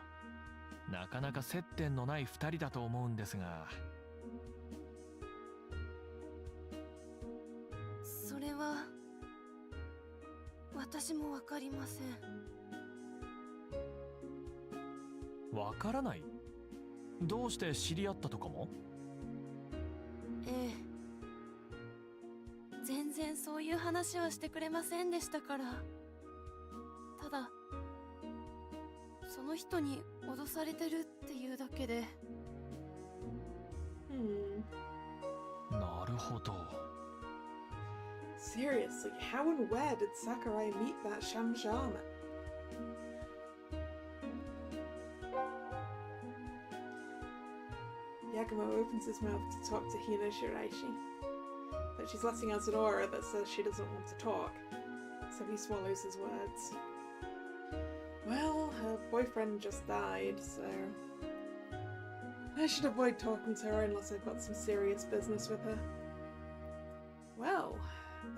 う？なかなか接点のない2人だと思うんですが。それは私もわかりません。わからない？どうして知り合ったとかも？ええ、全然そういう話はしてくれませんでしたから。ただその人に脅されてるっていうだけで。なるほど。Seriously, how and where did Sakurai meet that sham shaman? Yagumo opens his mouth to talk to Hina Shiraishi, but she's letting out an aura that says she doesn't want to talk, so he swallows his words. Well, her boyfriend just died, so I should avoid talking to her unless I've got some serious business with her. Well,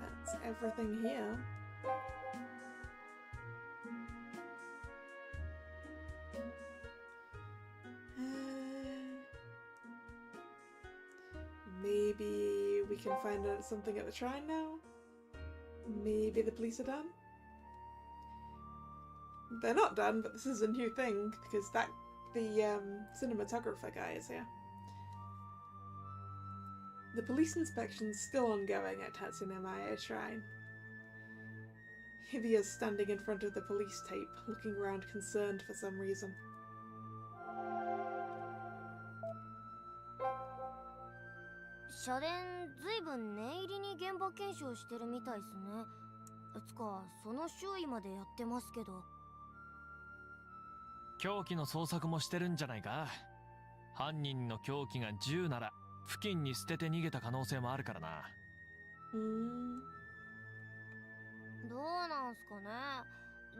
that's everything here. Maybe we can find out something at the shrine now? Maybe the police are done? They're not done, but this is a new thing, because the cinematographer guy is here. The police inspection's still ongoing at Tatsunemae Shrine. Hibiya's standing in front of the police tape, looking around concerned for some reason. 社殿ずいぶん念入りに現場検証してるみたいっすね。つかその周囲までやってますけど。凶器の捜索もしてるんじゃないか。犯人の凶器が銃なら付近に捨てて逃げた可能性もあるからな。どうなんすかね。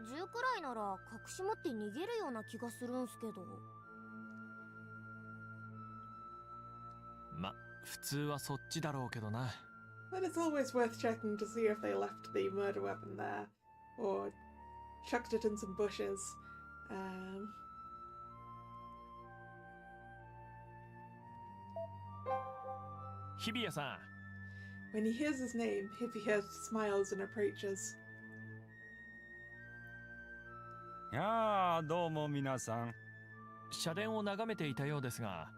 銃くらいなら隠し持って逃げるような気がするんすけど。ま、普通はそっちだろうけどな。But it's always worth checking to see if they left the murder weapon there, or chucked it in some bushes. Hibiya さん。 When he hears his name, Hibiya smiles and approaches. やあ、どうも皆さん。社殿を眺めていたようですが、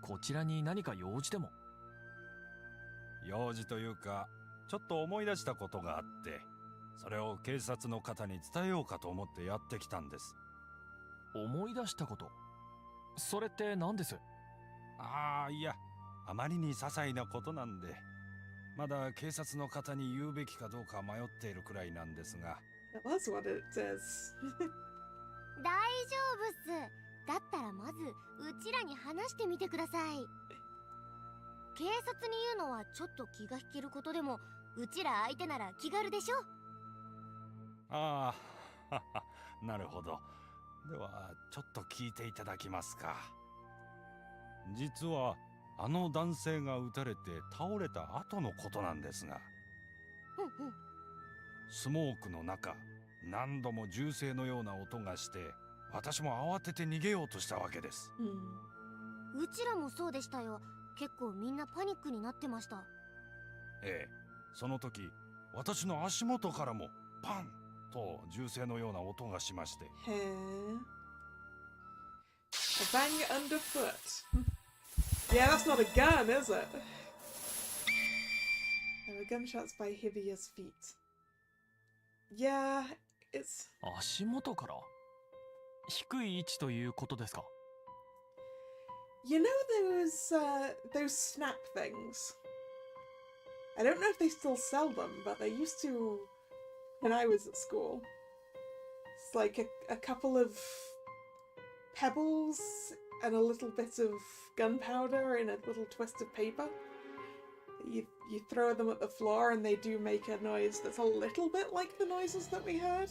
こちらに何か用事でも？用事というか、ちょっと思い出したことがあって、それを警察の方に伝えようかと思ってやってきたんです。思い出したこと？それって何です？ああ、いや、あまりに些細なことなんで、まだ警察の方に言うべきかどうか迷っているくらいなんですが。That's what it says. 大丈夫っす。だったらまずうちらに話してみてください。警察に言うのはちょっと気が引けることでも、うちら相手なら気軽でしょ。ああ、なるほど。ではちょっと聞いていただきますか。実はあの男性が撃たれて倒れた後のことなんですが、うんうん。スモークの中、何度も銃声のような音がして、私も慌てて逃げようとしたわけです。うちらもそうでしたよ。結構みんなパニックになってました。ええ、その時私の足元からもパンと銃声のような音がしまして。へえ。A bang underfoot. Yeah, that's not a gun, is it? There were gunshots by Hibiya's feet. Yeah, it's... 足元から低い位置ということですか？ You know those snap things? I don't know if they still sell them, but they used to when I was at school. It's like a couple of pebbles and a little bit of gunpowder in a little twist of paper. You throw them at the floor and they do make a noise that's a little bit like the noises that we heard.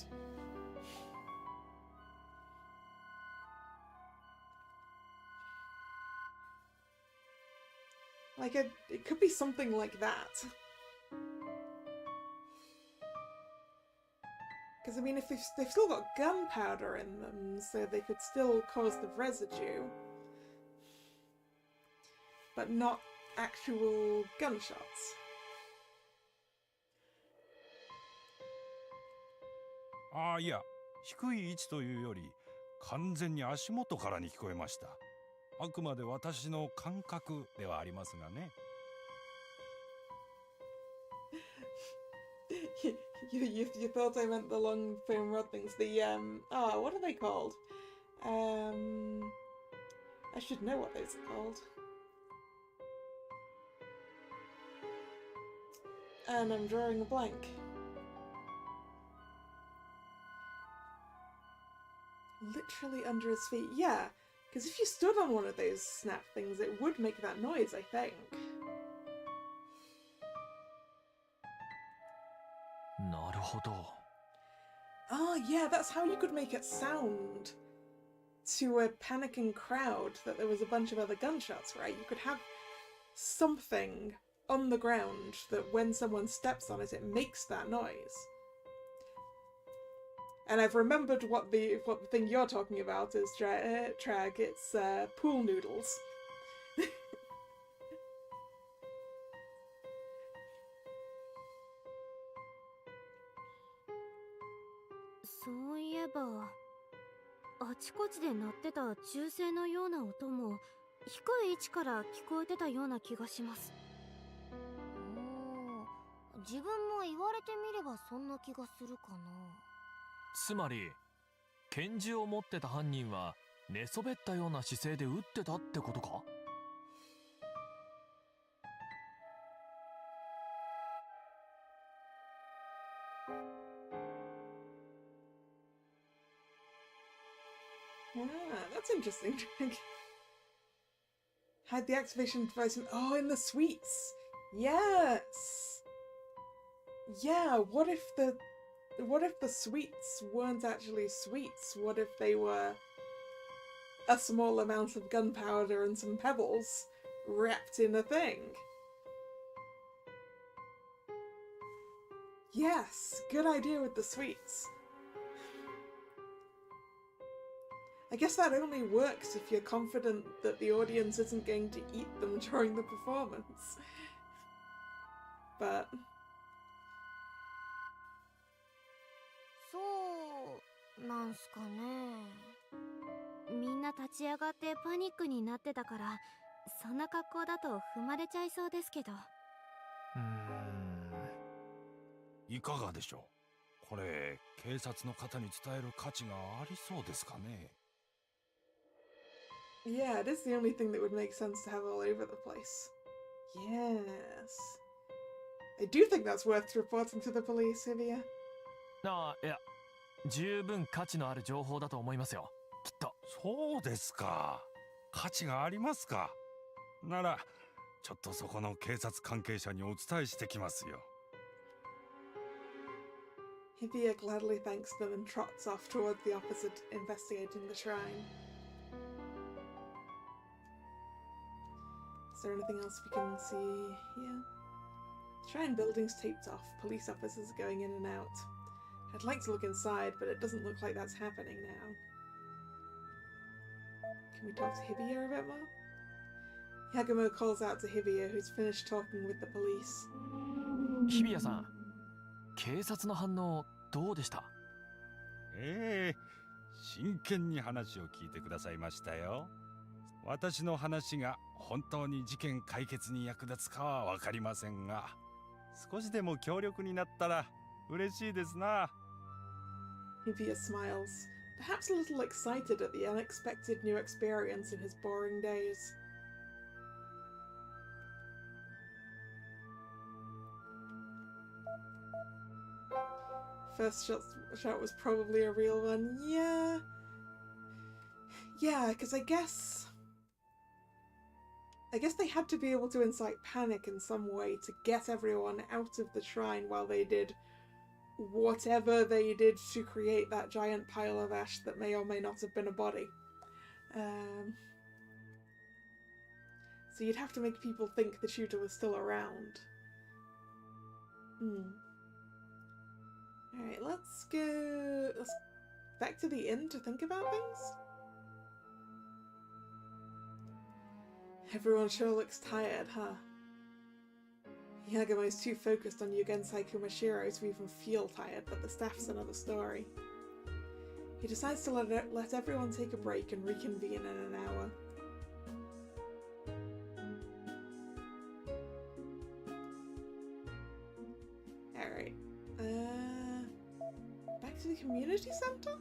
Like it could be something like that. Because I mean, if they've still got gunpowder in them, so they could still cause the residue, but not actual gunshots. ああ、いや、低い位置というより完全に足元からに聞こえました。あくまで私の感覚ではありますがね。You thought I meant the long foam rod things. What are they called? I should know what those are called. And I'm drawing a blank. Literally under his feet. Yeah, because if you stood on one of those snap things, it would make that noise, I think. なるほど。Oh, yeah, that's how you could make it sound to a panicking crowd that there was a bunch of other gunshots, right? You could have something on the ground that when someone steps on it, it makes that noise. And I've remembered what the thing you're talking about is, Trag. It's pool noodles. そういえば、あちこちで鳴ってた銃声のような音も低い位置から聞こえてたような気がします。自分も言われてみればそんな気がするかな。つまり拳銃を持ってた犯人は寝そべったような姿勢で撃ってたってことか？That's interesting. Hide the activation device in the suites. Yes. Yeah, what if the sweets weren't actually sweets? What if they were a small amount of gunpowder and some pebbles wrapped in a thing? Yes, good idea with the sweets. I guess that only works if you're confident that the audience isn't going to eat them during the performance. But... そうなんすかね。みんな立ち上がってパニックになってたから、そんな格好だと踏まれちゃいそうですけど。いかがでしょう。これ警察の方に伝える価値がありそうですかね。Yeah, it is the only thing that would make sense to have all over the place. Yes. I do think that's worth reporting to the police, Hivia. ああ、いや、十分価値のある情報だと思いますよ。きっと。そうですか。価値がありますか。なら、ちょっとそこの警察関係者にお伝えしてきますよ。Hivia gladly thanks them and trots off towards the opposite, investigating the shrine. Is there anything else we can see here? Shrine building's taped off. Police officers are going in and out. I'd like to look inside, but it doesn't look like that's happening now. Can we talk to Hivia a bit more? Yagumo calls out to Hivia, who's finished talking with the police. 日比谷さん、警察の反応どうでした？真剣に話を聞いてくださいましたよ。私の話が本当に事件解決に役立つかはわかりませんが、少しでも協力になったら嬉しいですな。Hivia smiles, perhaps a little excited at the unexpected new experience in his boring days. First shot was probably a real one. Yeah, because I guess they had to be able to incite panic in some way to get everyone out of the shrine while they did whatever they did to create that giant pile of ash that may or may not have been a body. So you'd have to make people think the shooter was still around. Alright, let's back to the inn to think about things. Everyone sure looks tired, huh? Yagumo's too focused on Yugensai Kumashiro to even feel tired, but the staff's another story. He decides to let everyone take a break and reconvene in an hour. Alright. Back to the community center?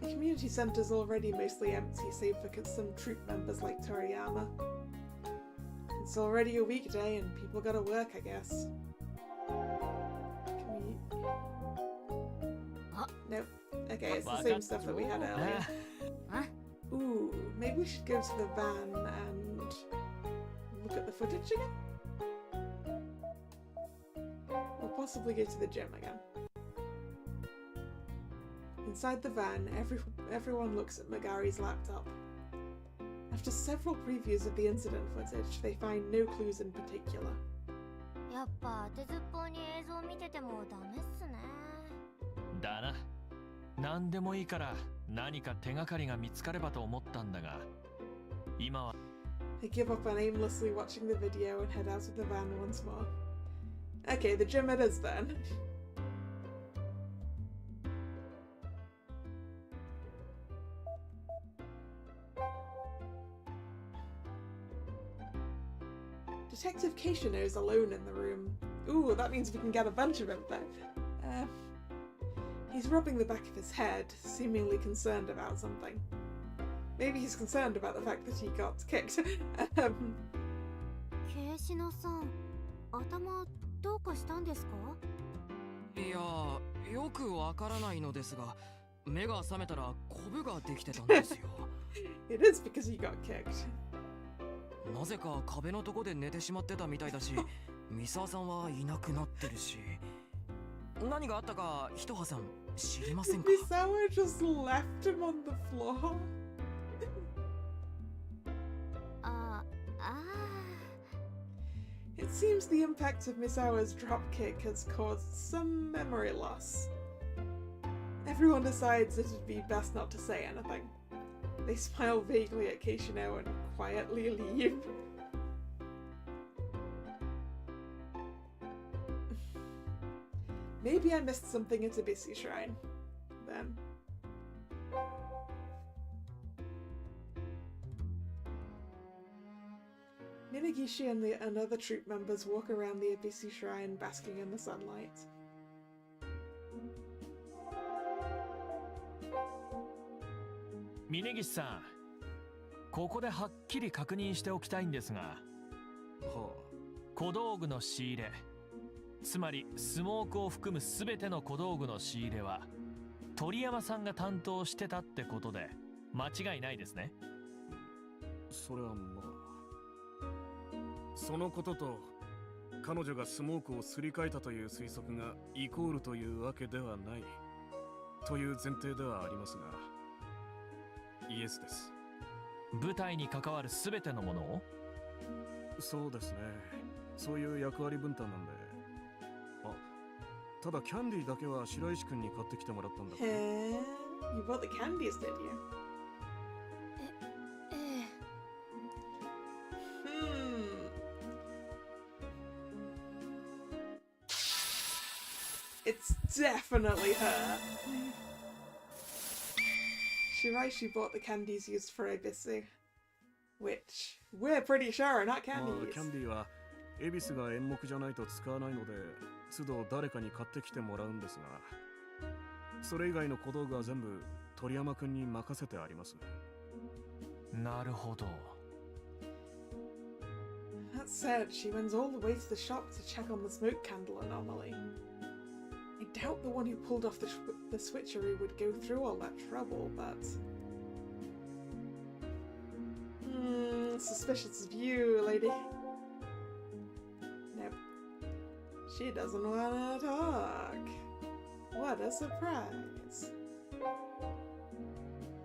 The community center's already mostly empty, save for some troop members like Toriyama. It's already a weekday and people gotta work, I guess. Can we... Nope. Okay, it's the same stuff that we had earlier. Ooh, maybe we should go to the van and look at the footage again? Or possibly go to the gym again. Inside the van, everyone looks at Megari's laptop. After several previews of the incident footage, they find no clues in particular. やっぱ当てずっぽうに映像見ててもダメっすね。だな。何でもいいから何か手がかりが見つかればと思ったんだが、今は。I give up on aimlessly watching the video and head out of the van once more. Okay, the gym it is then. Detective Keishino's alone in the room. Ooh, that means we can get a bunch of him then. He's rubbing the back of his head, seemingly concerned about something. Maybe he's concerned about the fact that he got kicked. ケイシノさん、頭どうかしたんですか？いや、よくわからないのですが、目が覚めたらコブができてたんですよ。It is because he got kicked. なぜか壁のとこで寝てしまってたみたいだし、三沢さんはいなくなってるし、何があったかひとはさん知りませんか？ Misawa just left him on the floor. It seems the impact of Misawa's dropkick has caused some memory loss. Everyone decides it would be best not to say anything. They smile vaguely at Keishino and quietly leave. Maybe I missed something at Ibisi Shrine. Then. Minagishi and other troop members walk around the Ibisi Shrine basking in the sunlight. 峯岸さん、ここではっきり確認しておきたいんですが、は小道具の仕入れ、つまりスモークを含む全ての小道具の仕入れは鳥山さんが担当してたってことで間違いないですね。それはまあ、そのことと彼女がスモークをすり替えたという推測がイコールというわけではないという前提ではありますが、イエスです。舞台に関わる全てのものを？そうですね、そういう役割分担なんで。あ、ただキャンディーだけは白石君に買ってきてもらったんだ。へえ、You bought the candies, did you? ええ。It's definitely her. She writes she bought the candies used for Ebisu, which we're pretty sure are not まあ、 candies. キャンディーは恵比寿が演目じゃないと使わないので都度誰かに買ってきてもらうんですが、それ以外の小道具は全部鳥山くんに任せてあります。なるほど。That said, she runs all the way to the shop to check on the smoke candle anomaly. I doubt the one who pulled off the switchery would go through all that trouble, but... suspicious of you, lady. Nope. She doesn't want to talk. What a surprise.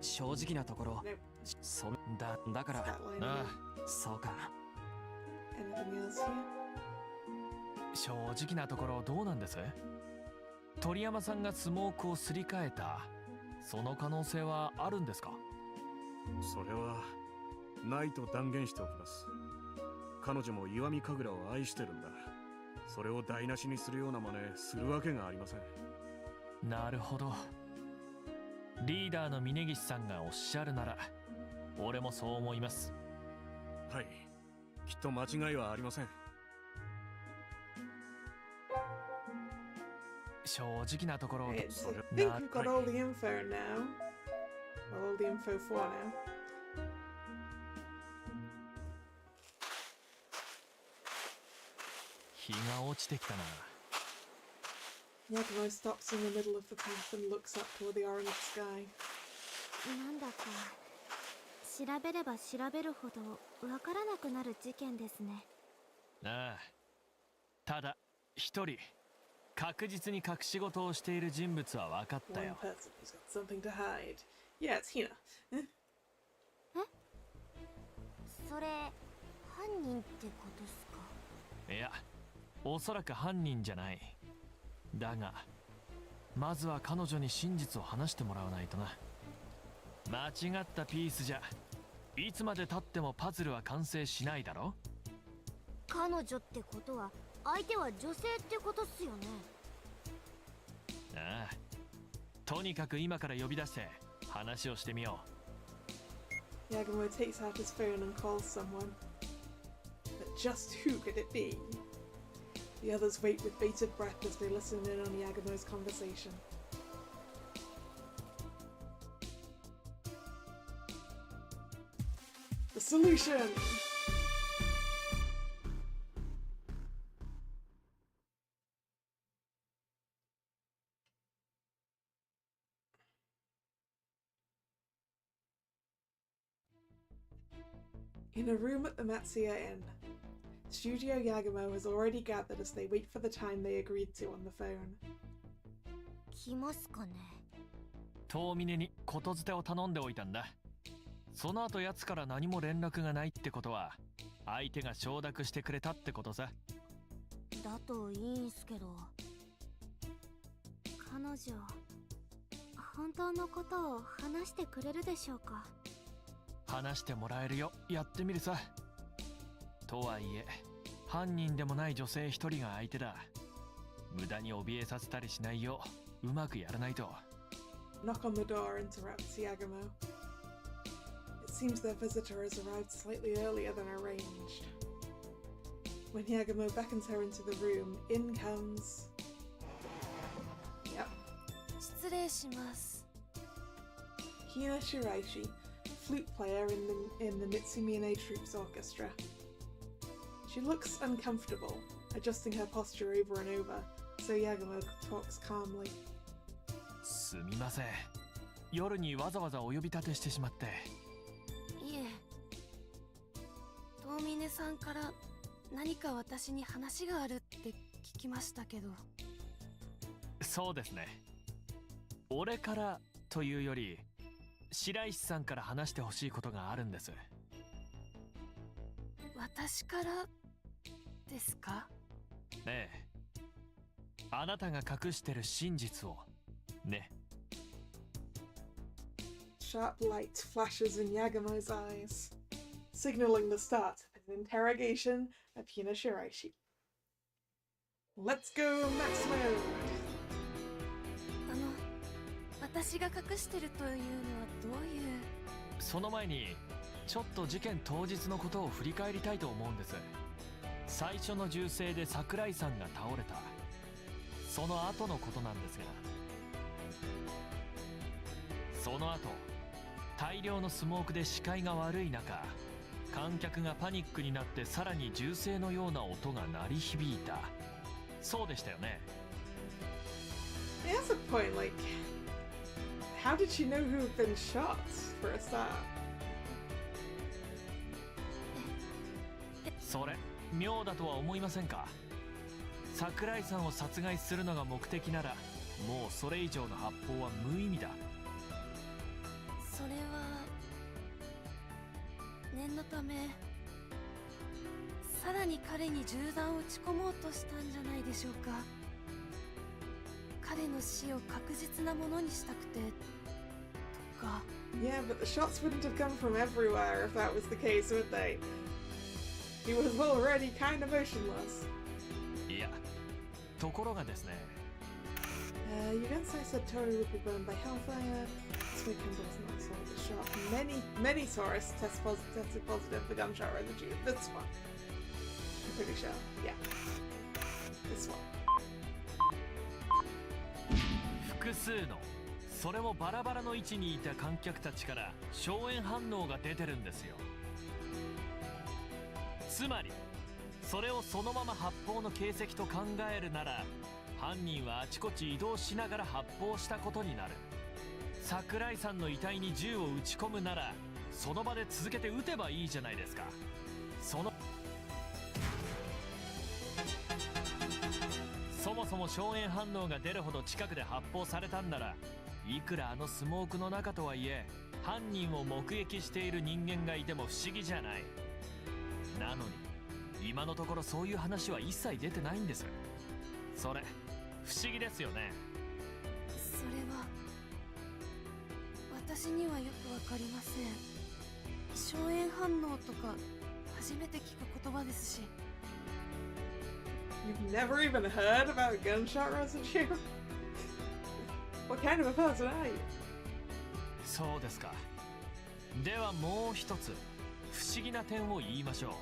正直なところ、 Nope. だから、 That line あ again. そうか。 Anything else here? 正直なところどうなんです？鳥山さんがスモークをすり替えた、その可能性はあるんですか？それはないと断言しておきます。彼女も石見神楽を愛してるんだ。それを台無しにするような真似するわけがありません。なるほど。リーダーの峯岸さんがおっしゃるなら俺もそう思います。はい、きっと間違いはありません。正直なところ、 Right, so I think we've got all the info now. Well, all the info for now. Yagumo stops in the middle of the path and looks up toward the orange sky. なんだか調べれば調べるほどわからなくなる事件ですね。ああ、ただ一人確実に隠し事をしている人物は分かったよ。 One person who's got something to hide. Yeah, it's Hina. それ犯人ってことっすか？いや、おそらく犯人じゃない。だがまずは彼女に真実を話してもらわないとな。間違ったピースじゃいつまで経ってもパズルは完成しないだろ。彼女ってことは相手は女性ってことっすよね。ああ、とにかく今から呼び出して話をしてみよう。Yagumo takes out his phone and calls someone. But just who could it be? The others wait with bated breath as they listen in on Yagumo's conversation. The solution! In a room at the Matsuya Inn, Studio Yagumo has already gathered as they wait for the time they agreed to on the phone. 来ますかね。遠峰にことづてを頼んでおいたんだ。その後奴から何も連絡がないってことは相手が承諾してくれたってことさ。だといいんすけど。彼女本当のことを話してくれるでしょうか？話してもらえるよ、やってみるさ。とはいえ犯人でもない女性一人が相手だ。無駄に怯えさせたりしないよううまくやらないと。 Knock on the door interrupts Yagumo. It seems their visitor has arrived slightly earlier than arranged. When Yagumo beckons her into the room, in comes... Yep. 失礼します。Hina Shiraishi, flute player in the Mitsumine Troops Orchestra. She looks uncomfortable, adjusting her posture over and over, so Yagumo talks calmly. すみません。夜にわざわざお呼び立てしてしまって。いえ、遠峰さんから何か私に話があるって聞きましたけど。そうですね。俺からというより、白石さんから話してほしいことがあるんです。私からですか？ええ。あなたが隠してる真実をね。Sharp light flashes in Yagumo's eyes, signaling the start of an interrogation of Hina Shiraishi. Let's go, Max Mode! 私が隠してるというのはどういう？その前にちょっと事件当日のことを振り返りたいと思うんです。最初の銃声で桜井さんが倒れた、その後のことなんですが、その後大量のスモークで視界が悪い中、観客がパニックになってさらに銃声のような音が鳴り響いた。そうでしたよね。He has a point, like, how did she know who had been shot, for a start? それ、妙だとは思いませんか？桜井さんを殺害するのが目的なら、もうそれ以上の発砲は無意味だ。それは念のため、さらに彼に銃弾を撃ち込もうとしたんじゃないでしょうか。彼の死を確実なものにしたくてとか。 Yeah, but the shots wouldn't have come from everywhere if that was the case, would they? He was already kind of motionless. いや、ところがですね。Yugensai said Tori would be burned by hellfire. This weekend was not saw the shot. Many tourists tested positive for gunshot residue. This one. I'm pretty sure. Yeah. This one. 複数の、それもバラバラの位置にいた観客たちから硝煙反応が出てるんですよ。つまりそれをそのまま発砲の形跡と考えるなら、犯人はあちこち移動しながら発砲したことになる。桜井さんの遺体に銃を撃ち込むなら、その場で続けて撃てばいいじゃないですか。そもそも硝煙反応が出るほど近くで発砲されたんなら、いくらあのスモークの中とはいえ、犯人を目撃している人間がいても不思議じゃない。なのに今のところそういう話は一切出てないんです。それ不思議ですよね。それは私にはよくわかりません。硝煙反応とか初めて聞く言葉ですし。 You've never even heard about gunshot residue? What kind of a person are you? そうですか。ではもう一つ不思議な点を言いましょう。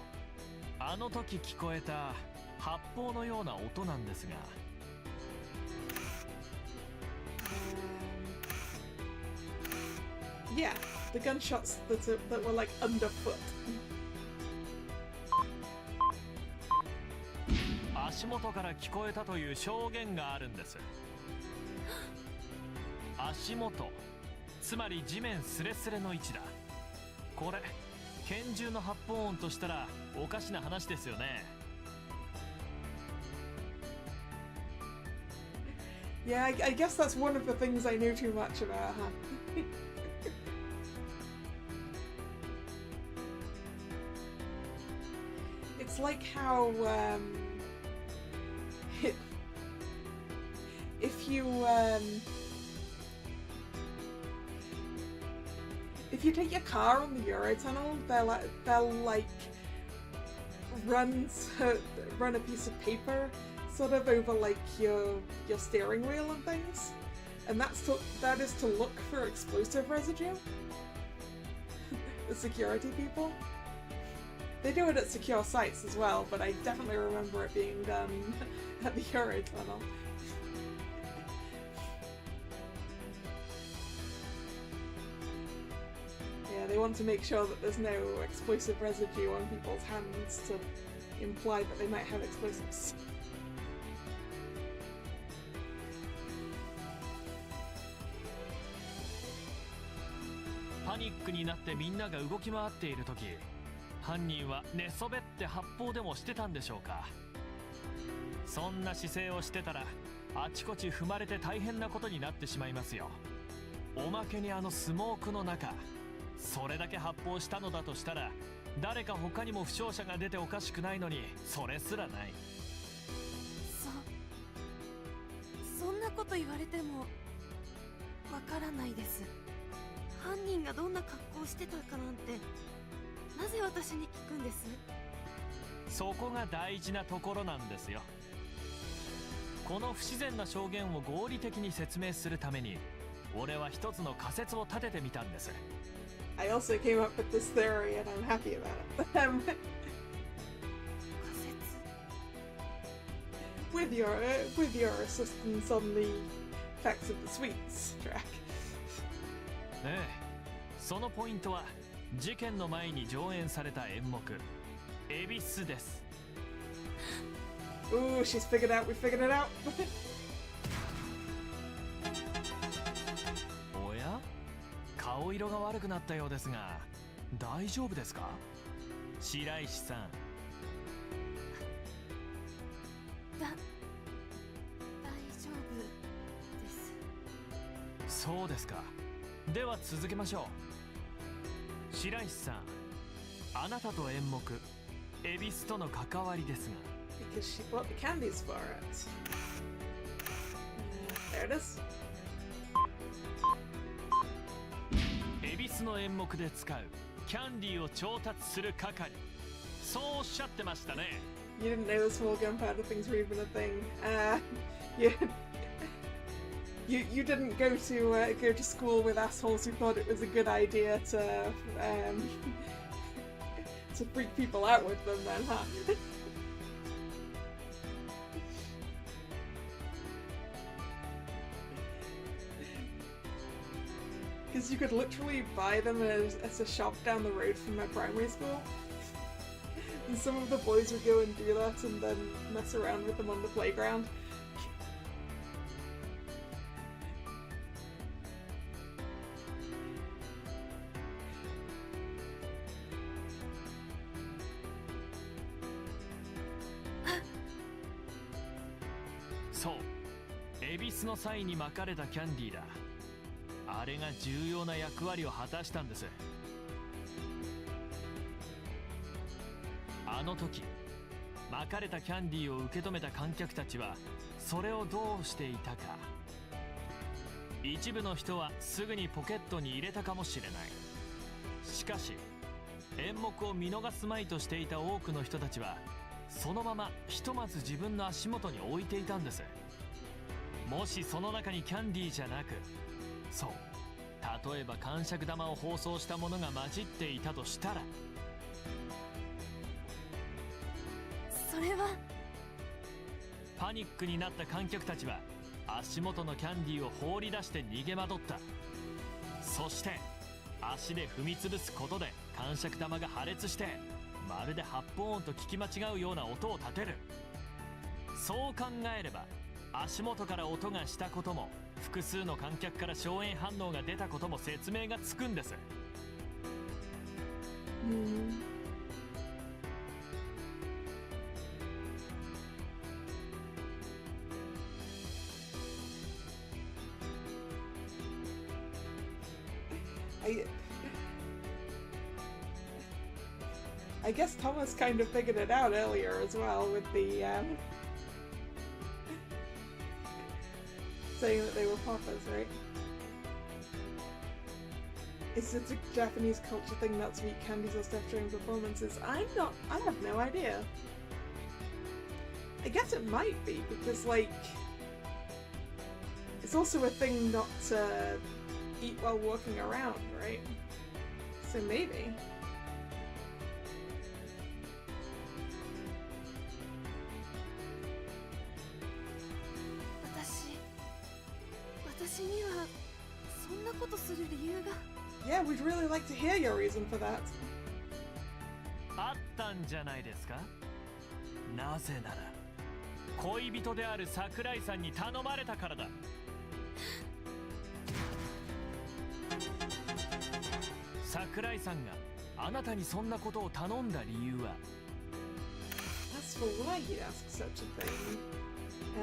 あの時聞こえた発砲のような音なんですが、Yeah, the gunshots that were like underfoot. 足元から聞こえたという証言があるんです。足元、つまり地面スレスレの位置だ。これ拳銃の発砲音としたらおかしな話ですよね。Yeah, I guess that's one of the things I knew too much about her. It's like how if you take your car on the Eurotunnel, they'll like run a piece of paper sort of over like your steering wheel and things, and that is to look for explosive residue. The security people, they do it at secure sites as well, but I definitely remember it being done at the Eurotunnel. they want to make sure that there's no explosive residue on people's hands to imply that they might have explosives. パニックになってみんなが動き回っている時、犯人は寝そべって発砲でもしてたんでしょうか。そんな姿勢をしてたらあちこち踏まれて大変なことになってしまいますよ。おまけにあのスモークの中、それだけ発砲したのだとしたら誰か他にも負傷者が出ておかしくないのに、それすらない。そんなこと言われてもわからないです。犯人がどんな格好をしてたかなんてなぜ私に聞くんです？そこが大事なところなんですよ。この不自然な証言を合理的に説明するために俺は一つの仮説を立ててみたんです。 I also came up with this theory and I'm happy about it. 仮説 with your assistance on the Facts of the Sweets track. ええ、そのポイントは事件の前に上演された演目恵比寿です。 Ooh, she's figured out, we figured it out. おや、顔色が悪くなったようですが大丈夫ですか、白石さん。大丈夫です。そうですか。では続けましょう。白石さん、あなたと演目恵比寿との関わりですが。 Because she bought the candies for it. There it is. 恵比寿の演目で使うキャンディーを調達する係、そうおっしゃってましたね。 You didn't know the small gunpowder things were even a thing. You you didn't go to school with assholes who thought it was a good idea to freak people out with them then, huh? Because you could literally buy them as a shop down the road from my primary school. And some of the boys would go and do that and then mess around with them on the playground. So, 恵比寿の際に巻かれたキャンディーだ。あれが重要な役割を果たしたんです。あの時巻かれたキャンディーを受け止めた観客たちはそれをどうしていたか。一部の人はすぐにポケットに入れたかもしれない。しかし演目を見逃すまいとしていた多くの人たちはそのままひとまず自分の足元に置いていたんです。もしその中にキャンディーじゃなく、そう、例えば感触玉を包装したものが混じっていたとしたら、それはパニックになった観客たちは足元のキャンディーを放り出して逃げ惑った。そして足で踏み潰すことで感触玉が破裂してまるで発砲音と聞き間違うような音を立てる。そう考えれば足元から音がしたことも複数の観客から硝煙反応が出たことも説明がつくんです。I guess Thomas kind of figured it out earlier as well with the saying that they were papas, right? Is it a Japanese culture thing not to eat candies or stuff during performances? I have no idea. I guess it might be, because like it's also a thing not to eat while walking around, right? So maybe. 私にはそんなことする理由が。Yeah, we'd really like to hear your reason for that. あったんじゃないですか。なぜなら恋人である桜井さんに頼まれたからだ。桜井さんがあなたにそんなことを頼んだ理由は As for why he'd ask such a thing,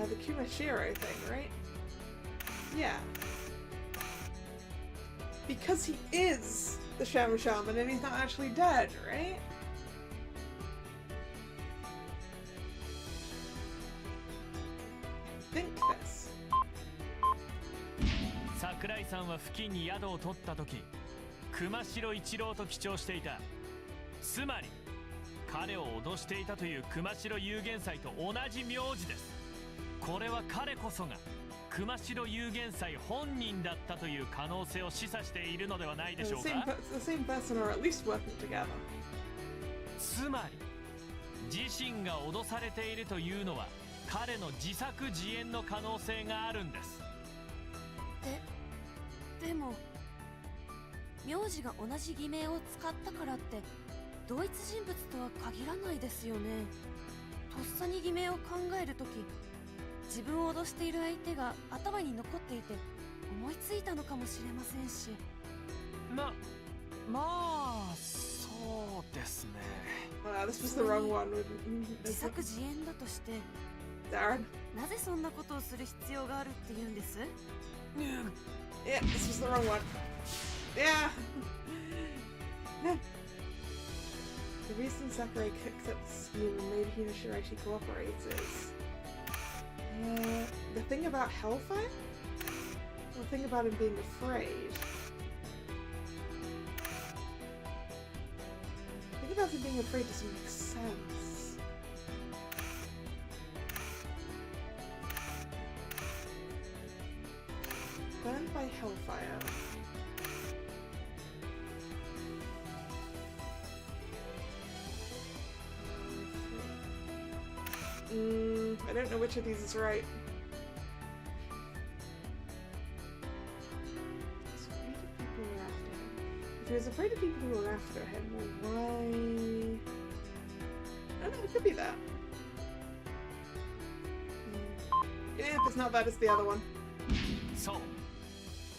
the Kumashiro thing, right? Yeah. Because he is the Shaman Shaman and he's not actually dead, right? I think this. 桜井さんは付近に宿を取った時、熊代一郎と記帳していた。つまり彼を脅していたという熊代有限祭と同じ名字です。これは彼こそが熊代有限祭本人だったという可能性を示唆しているのではないでしょうか。 The same person or at least working together. つまり自身が脅されているというのは彼の自作自演の可能性があるんです。でも名字が同じ偽名を使ったからって同一人物とは限らないですよね。とっさに偽名を考えるとき、自分を脅している相手が頭に残っていて思いついたのかもしれませんし。まあそうですね。This was the wrong one. 自作自演だとして Darn. なぜそんなことをする必要があるって言うんです？ Yeah, this was the wrong one. Yeah. The reason Sakurai cooked up the scheme and made Hinashirashi cooperate is the thing about Hellfire? The thing about him being afraid. The thing about him being afraid doesn't make sense. Burned by Hellfire. I don't know which of these is right. He's afraid of people who are after him. If he was afraid of people who are after him, well, why? I don't know, it could be that. Yeah, if it's not that, it's the other one. そう、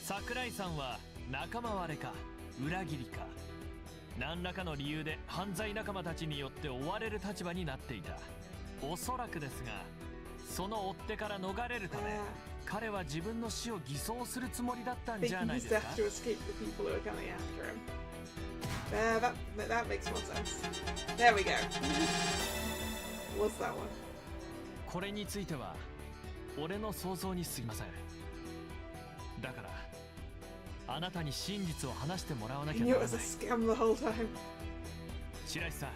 桜井さんは仲間割れか裏切りか何らかの理由で犯罪仲間たちによって追われる立場になっていた。おそらくですが、その追っ手から逃れるため、彼は自分の死を偽装するつもりだったんじゃないですか。That makes more sense. There we go. What's that one? これについては俺の想像に過ぎません。だからあなたに真実を話してもらわなきゃならない。白石さん、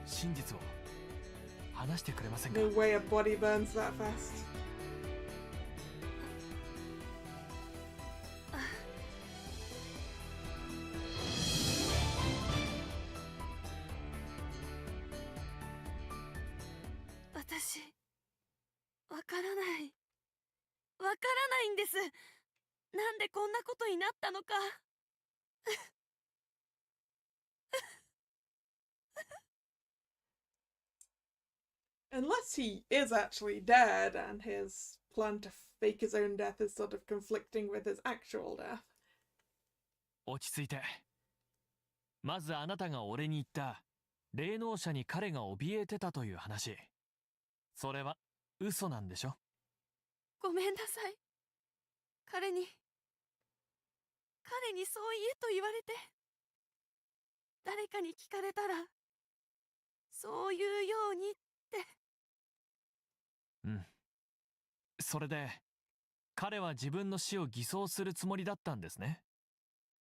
真実を話してくれませんか？ No way a body burns that fast. 私、わからないんです。なんでこんなことになったのか。Unless he is actually dead and his plan to fake his own death is sort of conflicting with his actual death. 落ち着いて。まずあなたが俺に言った霊能者に彼が怯えてたという話。それは嘘なんでしょ？ごめんなさい。彼にそう言えと言われて、誰かに聞かれたらそう言うようにって。うん。それで彼は自分の死を偽装するつもりだったんですね。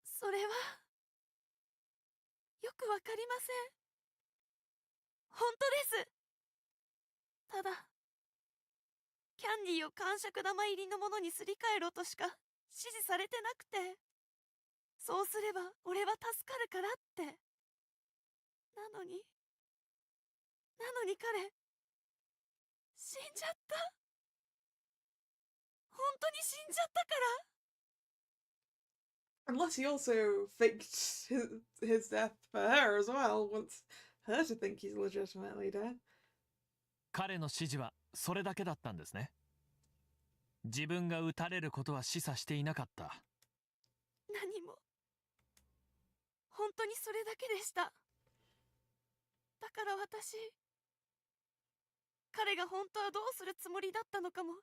それはよくわかりません。本当です。ただキャンディーを感触玉入りのものにすり替えろとしか指示されてなくて、そうすれば俺は助かるからって。なのに彼死んじゃった。本当に死んじゃったか Unless he also faked his death for her as well, wants her to think he's legitimately dead. 彼の指示はそれだけだったんですね。自分が撃たれることは示唆していなかった。何も本当にそれだけでした。だから私、彼が本当はどうするつもりだったのかも。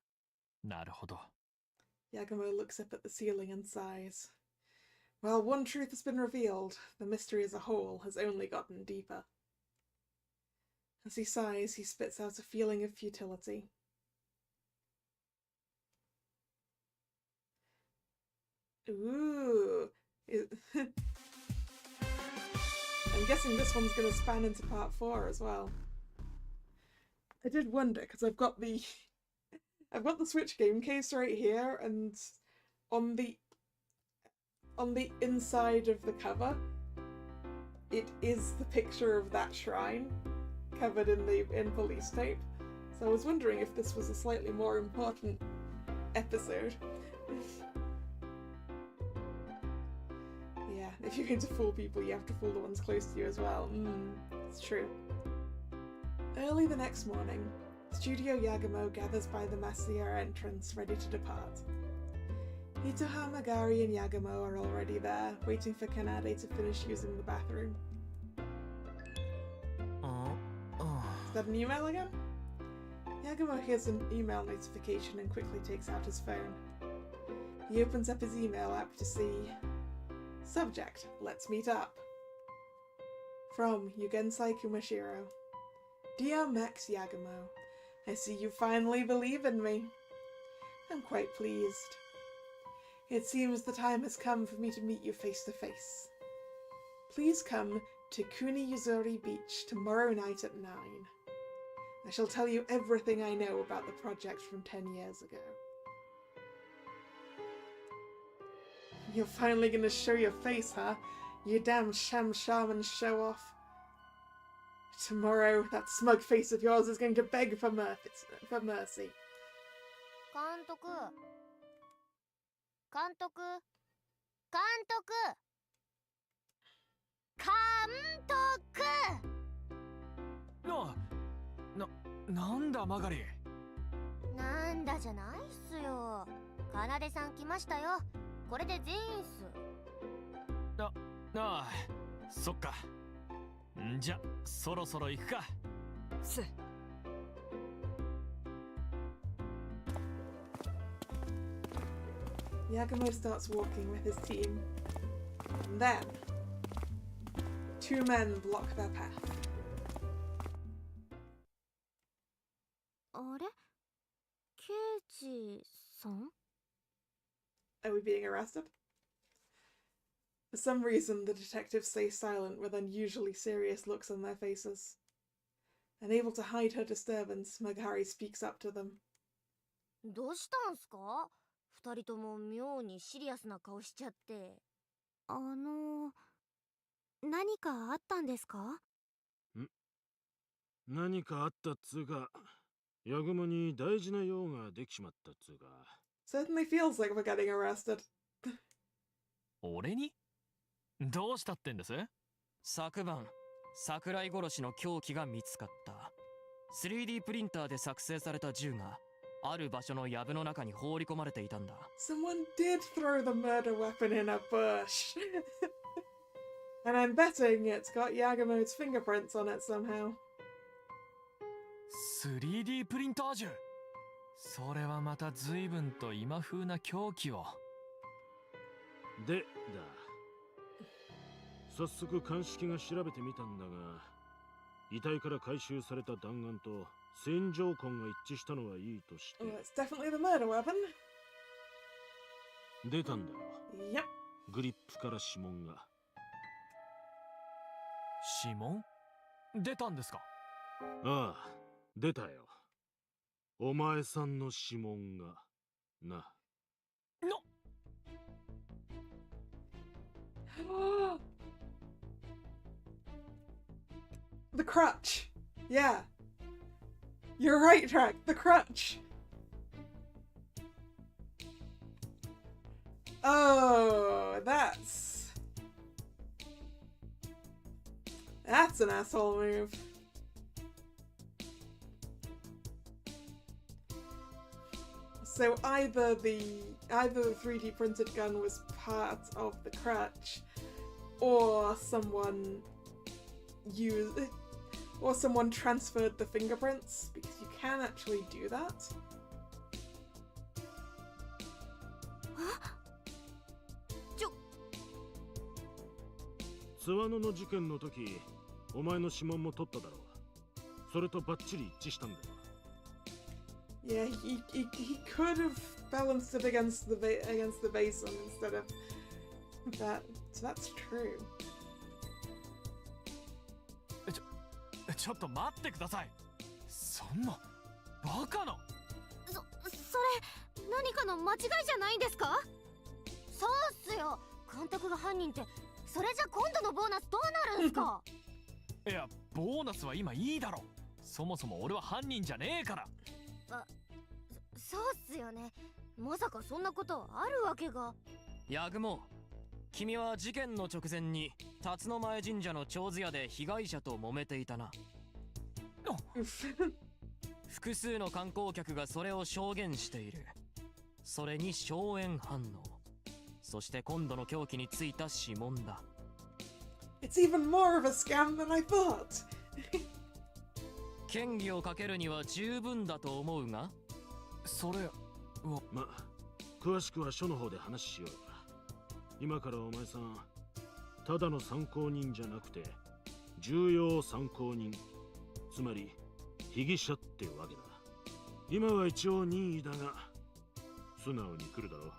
なるほど。Yagumo looks up at the ceiling and sighs. While one truth has been revealed, the mystery as a whole has only gotten deeper. As he sighs, he spits out a feeling of futility. Ooh. I'm guessing this one's going to span into part 4 as well. I did wonder, because I've got the Switch game case right here, and on the inside of the cover, it is the picture of that shrine covered in police tape. So I was wondering if this was a slightly more important episode. Yeah, if you're going to fool people, you have to fool the ones close to you as well. It's true. Early the next morning, Studio Yagumo gathers by the Massier entrance, ready to depart. Itoha, Magari, and Yagumo are already there, waiting for Kanade to finish using the bathroom. Is that an email again? Yagumo hears an email notification and quickly takes out his phone. He opens up his email app to see... Subject, let's meet up. From Yugensai Kumashiro. Dear Max Yagumo, I see you finally believe in me. I'm quite pleased. It seems the time has come for me to meet you face to face. Please come to Kuni Yuzuri Beach tomorrow night at 9. I shall tell you everything I know about the project from 10 years ago. You're finally gonna show your face, huh? You damn shaman show-off. Tomorrow, that smug face of yours is going to beg for mercy. 監督。なんだマガリ。なんだじゃないっすよ。かなでさん来ましたよ。これで全員っす。ああ、そっか。んじゃ、そろそろ行くか。Yagumo starts walking with his team. And then, 2 men block their path. あれ？刑事さん？ Are we being arrested? For some reason, the detectives stay silent with unusually serious looks on their faces. Unable to hide her disturbance, Magari speaks up to them. どうしたんすか？二人とも妙にシリアスな顔しちゃって。何かあったんですか？何かあったっつうか、ヤグモに大事な用ができちまったっつうか。Certainly feels like we're getting arrested. 俺に？どうしたってんです？昨晩、桜井殺しの凶器が見つかった。3D プリンターで作成された銃がある場所の藪の中に放り込まれていたんだ。Someone did throw the murder weapon in a bush. And I'm betting it's got Yagumo's fingerprints on it somehow. 3D プリンター銃。それはまた随分と今風な凶器を。でだ。早速鑑識が調べてみたんだが、遺体から回収された弾丸と線条痕が一致したのはいいとして。Well, it's definitely the murder weapon. 出たんだよ。Yep. グリップから指紋が。指紋？出たんですか？ああ、出たよ。お前さんの指紋がな。The crutch. Yeah. You're right, Track. The crutch. Oh, that's That's an asshole move. So either the 3D printed gun was part of the crutch, or someone transferred the fingerprints, because you can actually do that. 諏訪野の事件の時、お前の指紋も取っただろう。それとバッチリ一致したんだよ。Yeah, he could have balanced it against the basin instead of that. So that's true. ちょっと待ってください。そんなバカな。それ何かの間違いじゃないんですか？そうっすよ。監督が犯人って、それじゃ今度のボーナスどうなるんすか？いや、ボーナスは今いいだろ。そもそも俺は犯人じゃねえから。そうっすよね。まさかそんなことあるわけが。ヤグモ、君は事件の直前に辰野前神社の長寿屋で被害者と揉めていたな。複数の観光客がそれを証言している。それに硝煙反応、そして今度の凶器についた指紋だ。It's even more of a scam than I thought. 嫌疑をかけるには十分だと思うが、それはま、詳しくは署の方で話しようよ。今からお前さん、ただの参考人じゃなくて重要参考人、つまり被疑者ってわけだ。今は一応任意だが素直に来るだろう。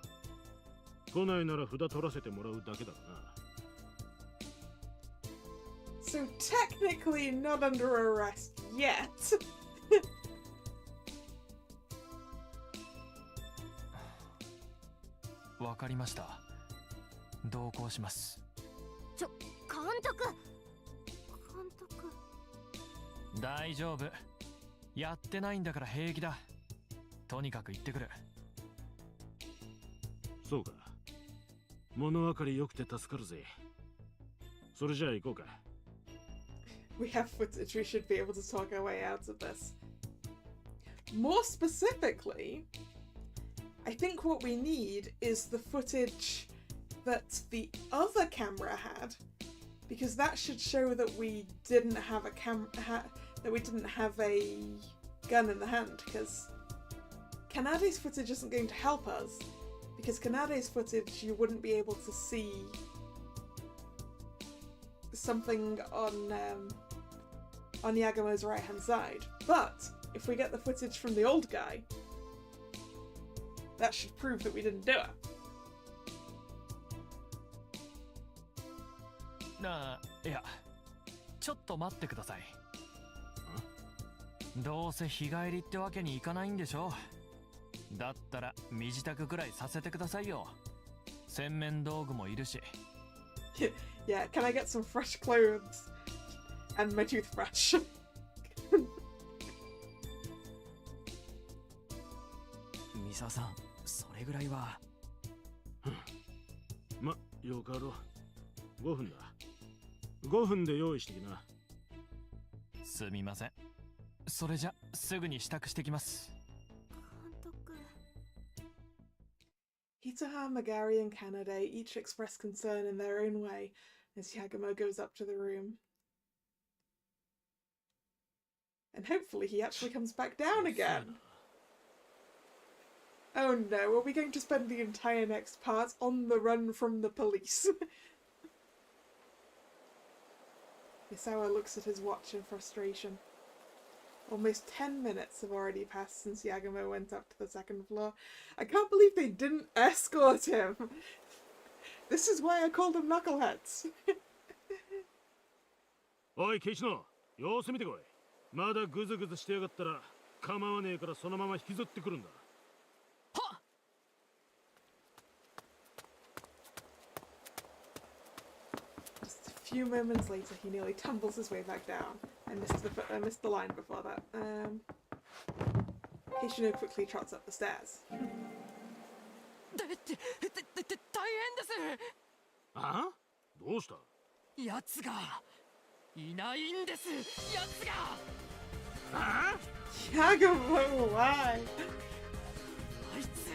来ないなら札取らせてもらうだけだな。 So technically not under arrest yet. わかりました。同行します。監督。大丈夫。やってないんだから平気だ。とにかく行ってくる。そうか。物分かり良くて助かるぜ。それじゃあ行こうか。We have footage. We should be able to talk our way out of this. More specifically, I think what we need is the footage that the other camera had, because that should show that we didn't have a that we didn't have a gun in the hand, because Kanade's footage isn't going to help us, because Kanade's footage you wouldn't be able to see something on Yagumo's right hand side. But if we get the footage from the old guy, that should prove that we didn't do it. いや、ちょっと待ってください。どうせ日帰りってわけにいかないんでしょ。だったら身支度くらいさせてくださいよ。洗面道具もいるし。Yeah, can I get some fresh clothes and my toothbrush? ミサさん、それぐらいは。ま、よかろう。5分だ。5分で用意してきな。すみません。それじゃすぐに支度してきます。Hitoha, Magari, and Kanade each express concern in their own way as Yagumo goes up to the room. And hopefully he actually comes back down again. Oh no, are we going to spend the entire next part on the run from the police? Misawa looks at his watch in frustration. Almost 10 minutes have already passed since Yagumo went up to the second floor. I can't believe they didn't escort him! This is why I called them knuckleheads. おい、ケイシノ、様子見てこい。まだグズグズしてやがったら構わねえからそのまま引きずってくるんだ。はっ。Just a few moments later, he nearly tumbles his way back down. I missed the line before that. Kishino quickly trots up the stairs. 大変です。あ？どうした？奴がいないんですやつが。あ Yagumo, why? あいつ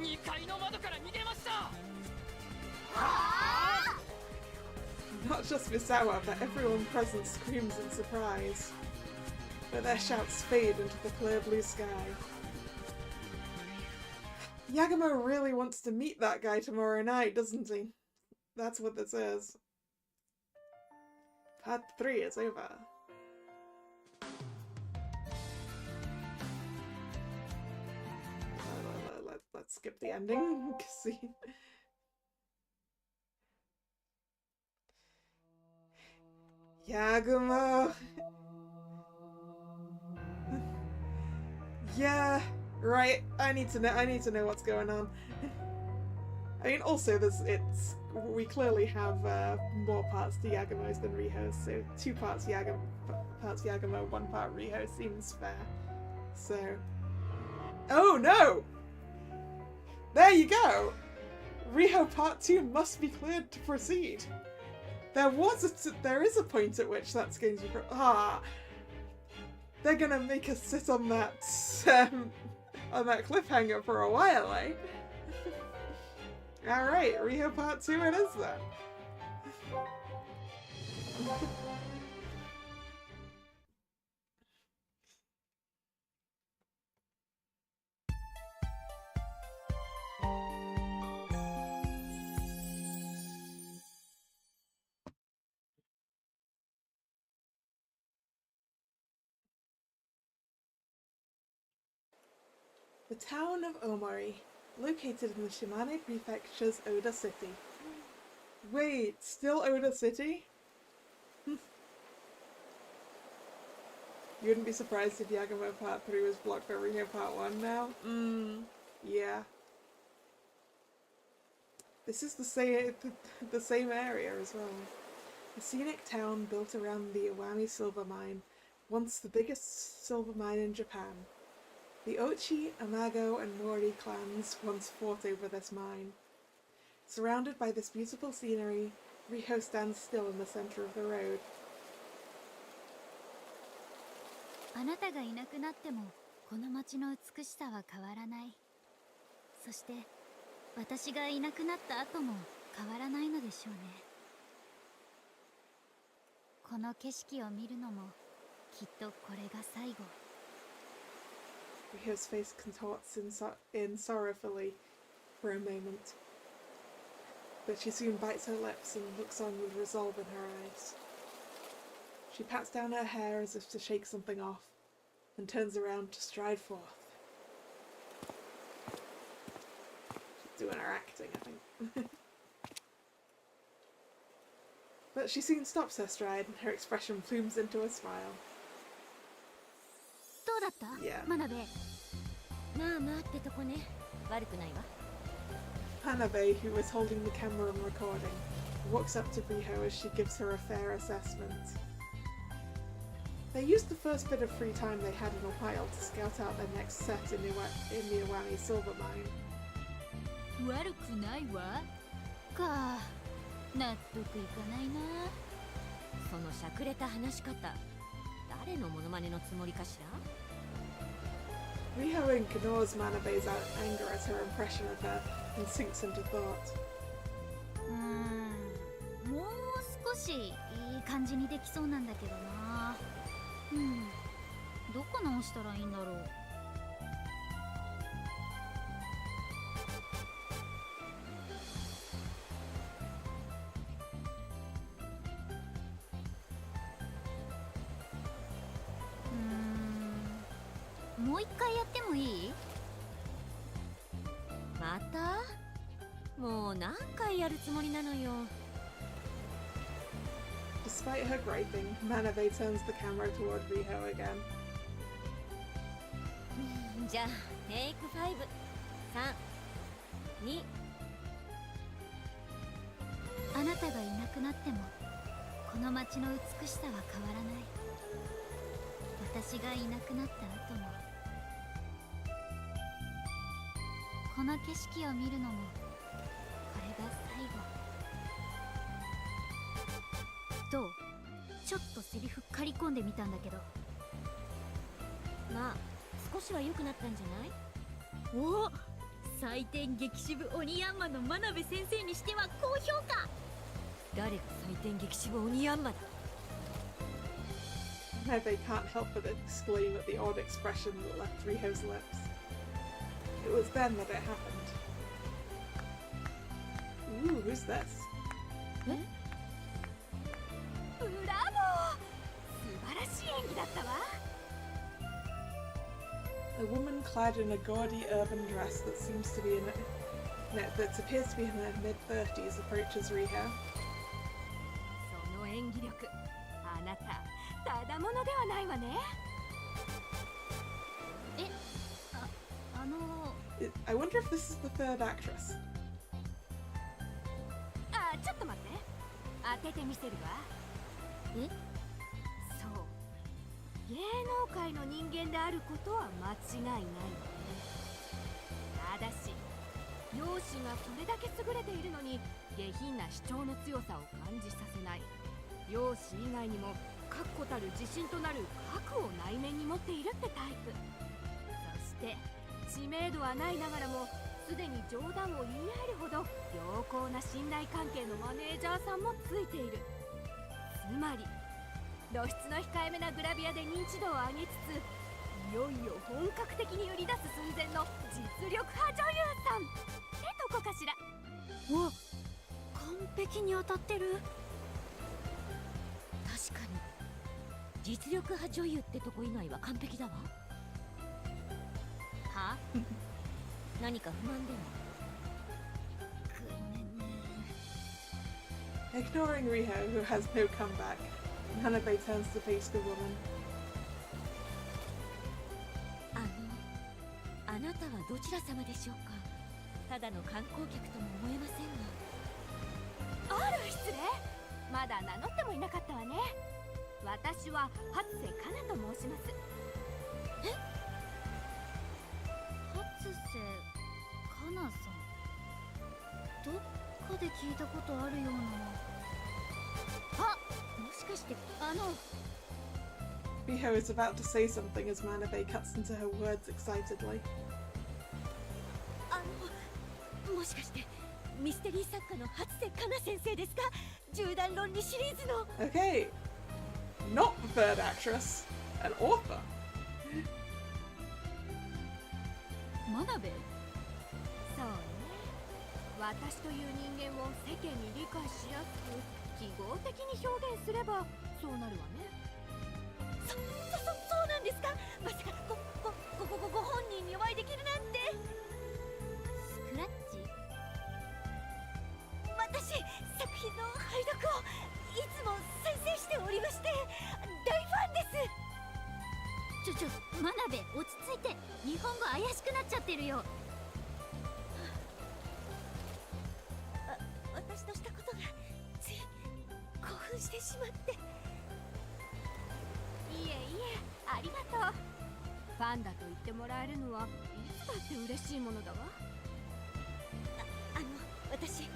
2階の窓から逃げました。 Not just Misawa, but everyone present screams in surprise. But their shouts fade into the clear blue sky. Yagumo really wants to meet that guy tomorrow night, doesn't he? That's what this is. Part 3 is over. Let's skip the ending. See. Yagumo. Yeah, right. I need to know what's going on. I mean, also we clearly have more parts to Yagumo's than Riho's, so 2 parts Yagumo, 1 part Riho seems fair. So, oh no! There you go. Riho Part 2 must be cleared to proceed. There is a point at which that's going to be... They're gonna make us sit on that cliffhanger for a while, eh? Alright, Riho Part 2 it is then. The town of Omori, located in the Shimane Prefecture's Oda City. Wait, still Oda City? You wouldn't be surprised if Yagumo Part 3 was blocked by Riho Part 1 now? Yeah. This is the same area as well. A scenic town built around the Iwami silver mine, once the biggest silver mine in Japan. The Ochi, Amago, and Mori clans once fought over this mine. Surrounded by this beautiful scenery, Riho stands still in the center of the road. あなたがいなくなってもこの街の美しさは変わらない。そして私がいなくなった後も変わらないのでしょうね。この景色を見るのもきっとこれが最後。 Riho's face contorts in sorrowfully for a moment, but she soon bites her lips and looks on with resolve in her eyes. She pats down her hair as if to shake something off, and turns around to stride forth. She's doing her acting, I think. But she soon stops her stride, and her expression blooms into a smile. どうだった？ Yeah. マナベ。まあまあってとこね。悪くないわ。 Hanabe, who was holding the camera and recording, walks up to Riho as she gives her a fair assessment. They used the first bit of free time they had in a while to scout out their next set in the Iwami silver mine. 悪くないわ。か、納得いかないな。そのしゃくれた話し方、誰のモノマネのつもりかしら？ Riho ignores Manabe's anger at her impression of her and sinks into thought. もう少しいい感じにできそうなんだけどな。どこ直したらいいんだろう。もう一回やってもいい？また？もう何回やるつもりなのよ。 Despite her griping, Manabe turns the camera toward Riho again. じゃあ、テイク5、3、2。あなたがいなくなっても、この街の美しさは変わらない。私がいなくなった後も。この景色を見るのもこれが最後。どう？ちょっとセリフ刈り込んでみたんだけど、まあ少しは良くなったんじゃない？おお、採点激渋鬼ヤンマの真鍋先生にしては高評価。誰が採点激渋鬼ヤンマだ？ Now they can't help but exclaim at the odd expression that left Riho's lips. It was then that it happened. Ooh, who's this? ブラボー、素晴らしい演技だったわ。A woman clad in a gaudy urban dress that seems to be that appears to be in her mid-30s approaches Riho. その演技力、あなたただものではないわね。I wonder if this is the third actress. ちょっと待って、当ててみせるわ。そう、芸能界の人間であることは間違いないわね。ただし容姿がそれだけ優れているのに下品な主張の強さを感じさせない。容姿以外にも確固たる自信となる核を内面に持っているってタイプ。そして知名度はないながらもすでに冗談を言い合えるほど良好な信頼関係のマネージャーさんもついている。つまり露出の控えめなグラビアで認知度を上げつつ、いよいよ本格的に売り出す寸前の実力派女優さんってとこかしら。お、完璧に当たってる。確かに実力派女優ってとこ以外は完璧だわ。は何か不満でも？ごめんね。Ignoring Riho, who has no comeback, Hanabe turns to face the woman. あなたはどちら様でしょうか？ただの観光客とも思えませんが。ある失礼、まだ名乗ってもいなかったわね。私は初瀬かなと申します。初瀬かなさん、どっかで聞いたことあるような。もしかしてRiho is about to say something as Manabe cuts into her words excitedly. もしかしてミステリー作家の初瀬かな先生ですか？銃弾論理シリーズの。Okay, not the third actress, an author. 真鍋？そうね、私という人間を世間に理解しやすく記号的に表現すればそうなるわね。そうなんですか？まさかご本人にお会いできるなんて。スクラッチ？私、作品の拝読をいつも再生しておりまして、大ファンです。真鍋、落ち着いて。日本語怪しくなっちゃってるよ。私としたことがつい興奮してしまって。いえいえ、ありがとう。ファンだと言ってもらえるのはいつだって嬉しいものだわ。私、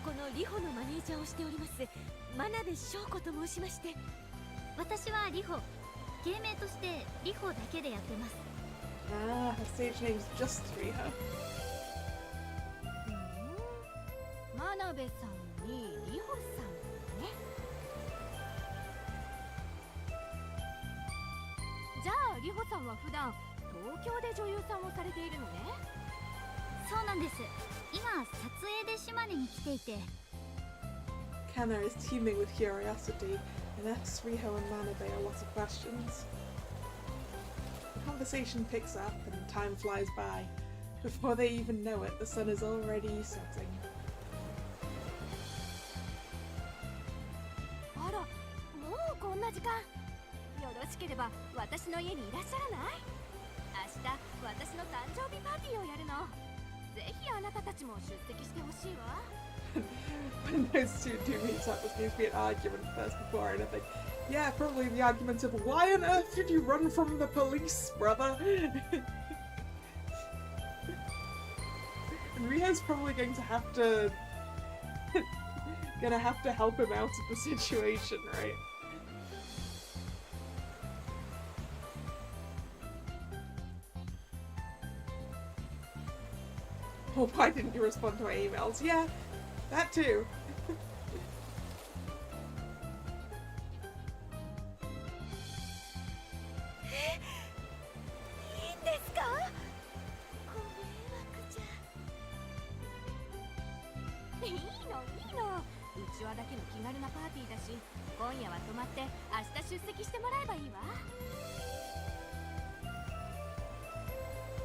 このリホのマネージャーをしております真鍋翔子と申しまして。私はリホ、芸名としてリホだけでやってます。Ah, her stage name's just Riho. 真鍋さんにリホさんね。じゃあリホさんは普段東京で女優さんをされているのね。そうなんです。今撮影で島根に来ていて。Kana is teeming with curiosity and asks Riho and Manabe a lot of questions. The conversation picks up and time flies by. Before they even know it, the sun is already setting. あら、もうこんな時間。よろしければ私の家にいらっしゃらない？明日私の誕生日パーティーをやるの。ぜひあなたたちも出席してほしいわ。When those two do meet up, there's going to be an argument first before anything. Yeah, probably the argument of why on earth did you run from the police, brother? And Riho's probably going to have to help him out of the situation, right? Or why didn't you respond to my emails? Yeah, that too.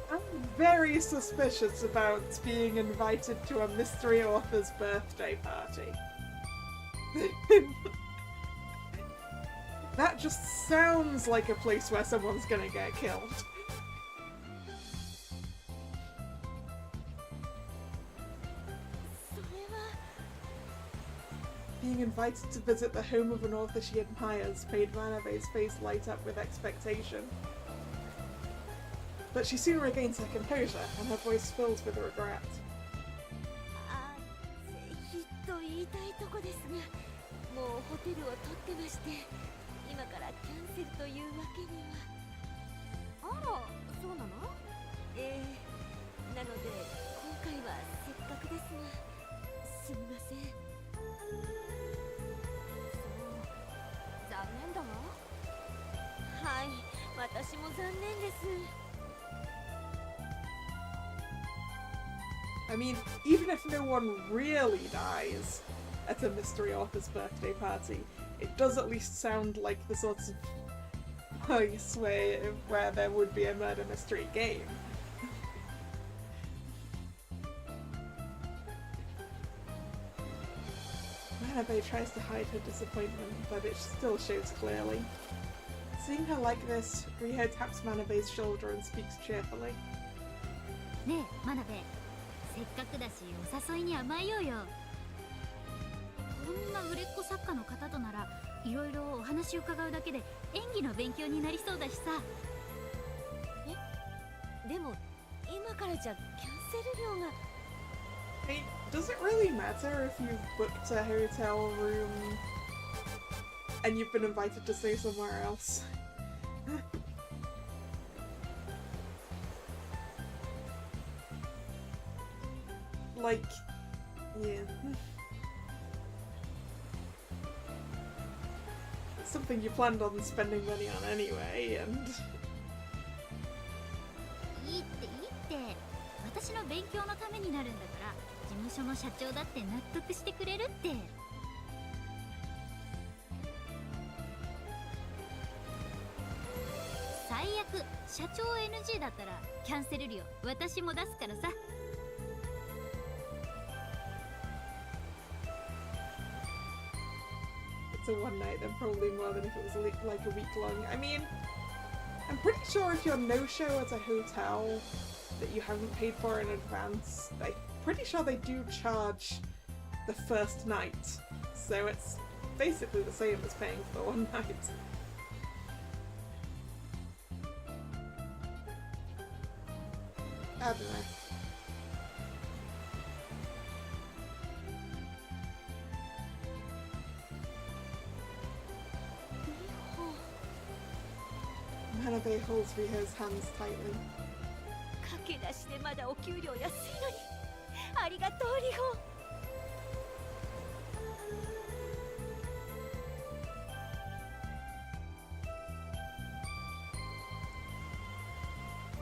I'm very suspicious about being invited to a mystery author's birthday party. That just sounds like a place where someone's gonna get killed. Being invited to visit the home of an author she admires made Manabe's face light up with expectation. But she soon regains her composure, and her voice fills with regret. ぜひと言いたいとこですが、もうホテルを取ってまして、今からキャンセルというわけには。あら、そうなの？なので今回はせっかくですが、すみません。そう、残念だわ。はい、私も残念です。I mean, even if no one really dies at a mystery author's birthday party, it does at least sound like the sorts of place where there would be a murder mystery game. Manabe tries to hide her disappointment, but it still shows clearly. Seeing her like this, Riho taps Manabe's shoulder and speaks cheerfully. ねえ、マナベ。せっかくだしお誘いに甘えようよ。こんな売れっ子作家の方とならいろいろお話を伺うだけで演技の勉強になりそうだしさ。でも今からじゃキャンセル料が。Hey, does it really matter if you've booked a hotel room and you've been invited to stay somewhere else? Like, yeah. It's something you planned on spending money on anyway, and... いいっていいって。私の勉強のためになるんだから、事務所の社長だって納得してくれるって。最悪、社長 NG だったらキャンセル料私も出すからさ。It's a one night, then probably more than if it was like a week long. I mean, I'm pretty sure if you're no-show at a hotel that you haven't paid for in advance, I'm pretty sure they do charge the first night. So it's basically the same as paying for one night. I don't know. Manabe holds Riho's hands tightly. 駆け出しでまだお給料安いのにありがとうリホ。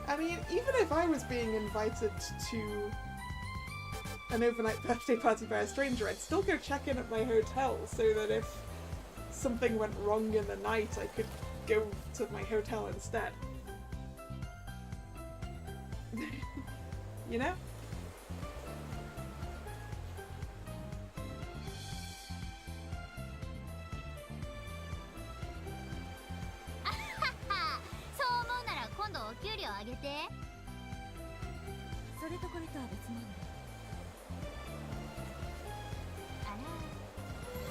I mean, even if I was being invited to an overnight birthday party by a stranger, I'd still go check in at my hotel so that if something went wrong in the night, I could go to my hotel instead. You know?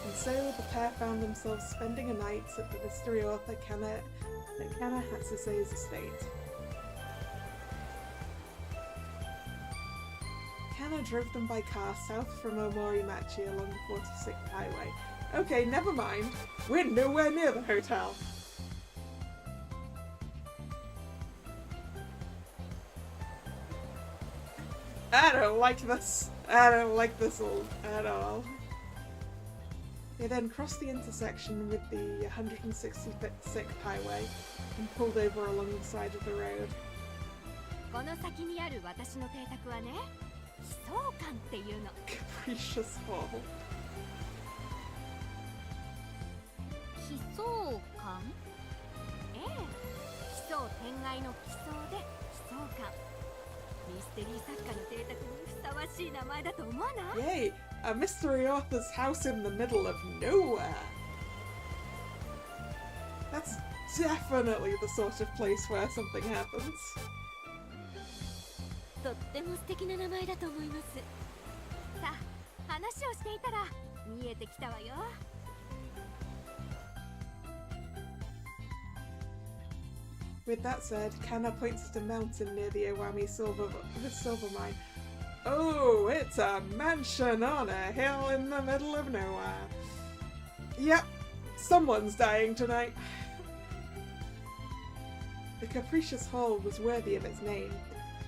And so the pair found themselves spending a night at the mystery author Kana Hatsuse's estate. Kana drove them by car south from Omorimachi along the 46th highway. Okay, never mind. We're nowhere near the hotel. I don't don't like this. I don't like this at all. They then crossed the intersection with the 166th highway and pulled over along the side of the road. この先にある私の邸宅はね、悲壮館っていうの。Capricious Hall. 悲壮館？ええ、奇想天外の奇想で悲壮館。ミステリー作家の邸宅にふさわしい名前だと思わない？ Yay! A mystery author's house in the middle of nowhere. That's definitely the sort of place where something happens. とっても素敵な名前だと思います。さあ、話をしていたら見えてきたわよ。With that said, Kana points at a mountain near the Owami silver mine. Oh, it's a mansion on a hill in the middle of nowhere. Yep, someone's dying tonight. The Capricious Hall was worthy of its name.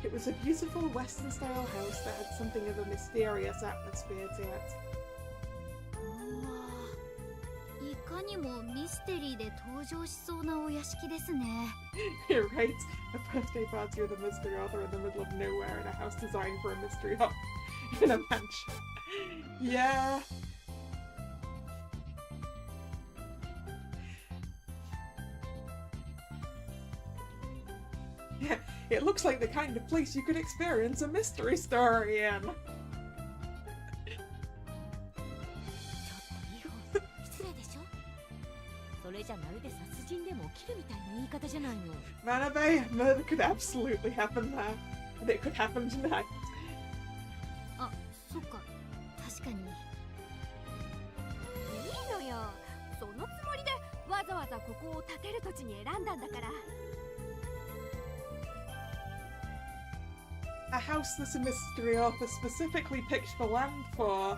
It was a beautiful Western-style house that had something of a mysterious atmosphere to it. いかにもミステリーで登場しそうなお屋敷ですね。You're right. A birthday party with a mystery author in the middle of nowhere in a house designed for a mystery author in a mansion. Yeah. Yeah, it looks like the kind of place you could experience a mystery story in. 失礼でしょ。それじゃまるで殺人でも起きるみたいな言い方じゃないの。Manabe, murder could absolutely happen there. And it could happen tonight. あ、そっか。確かに。いいのよ。そのつもりでわざわざここを建てる土地に選んだんだから。A house that a mystery author specifically picked the land for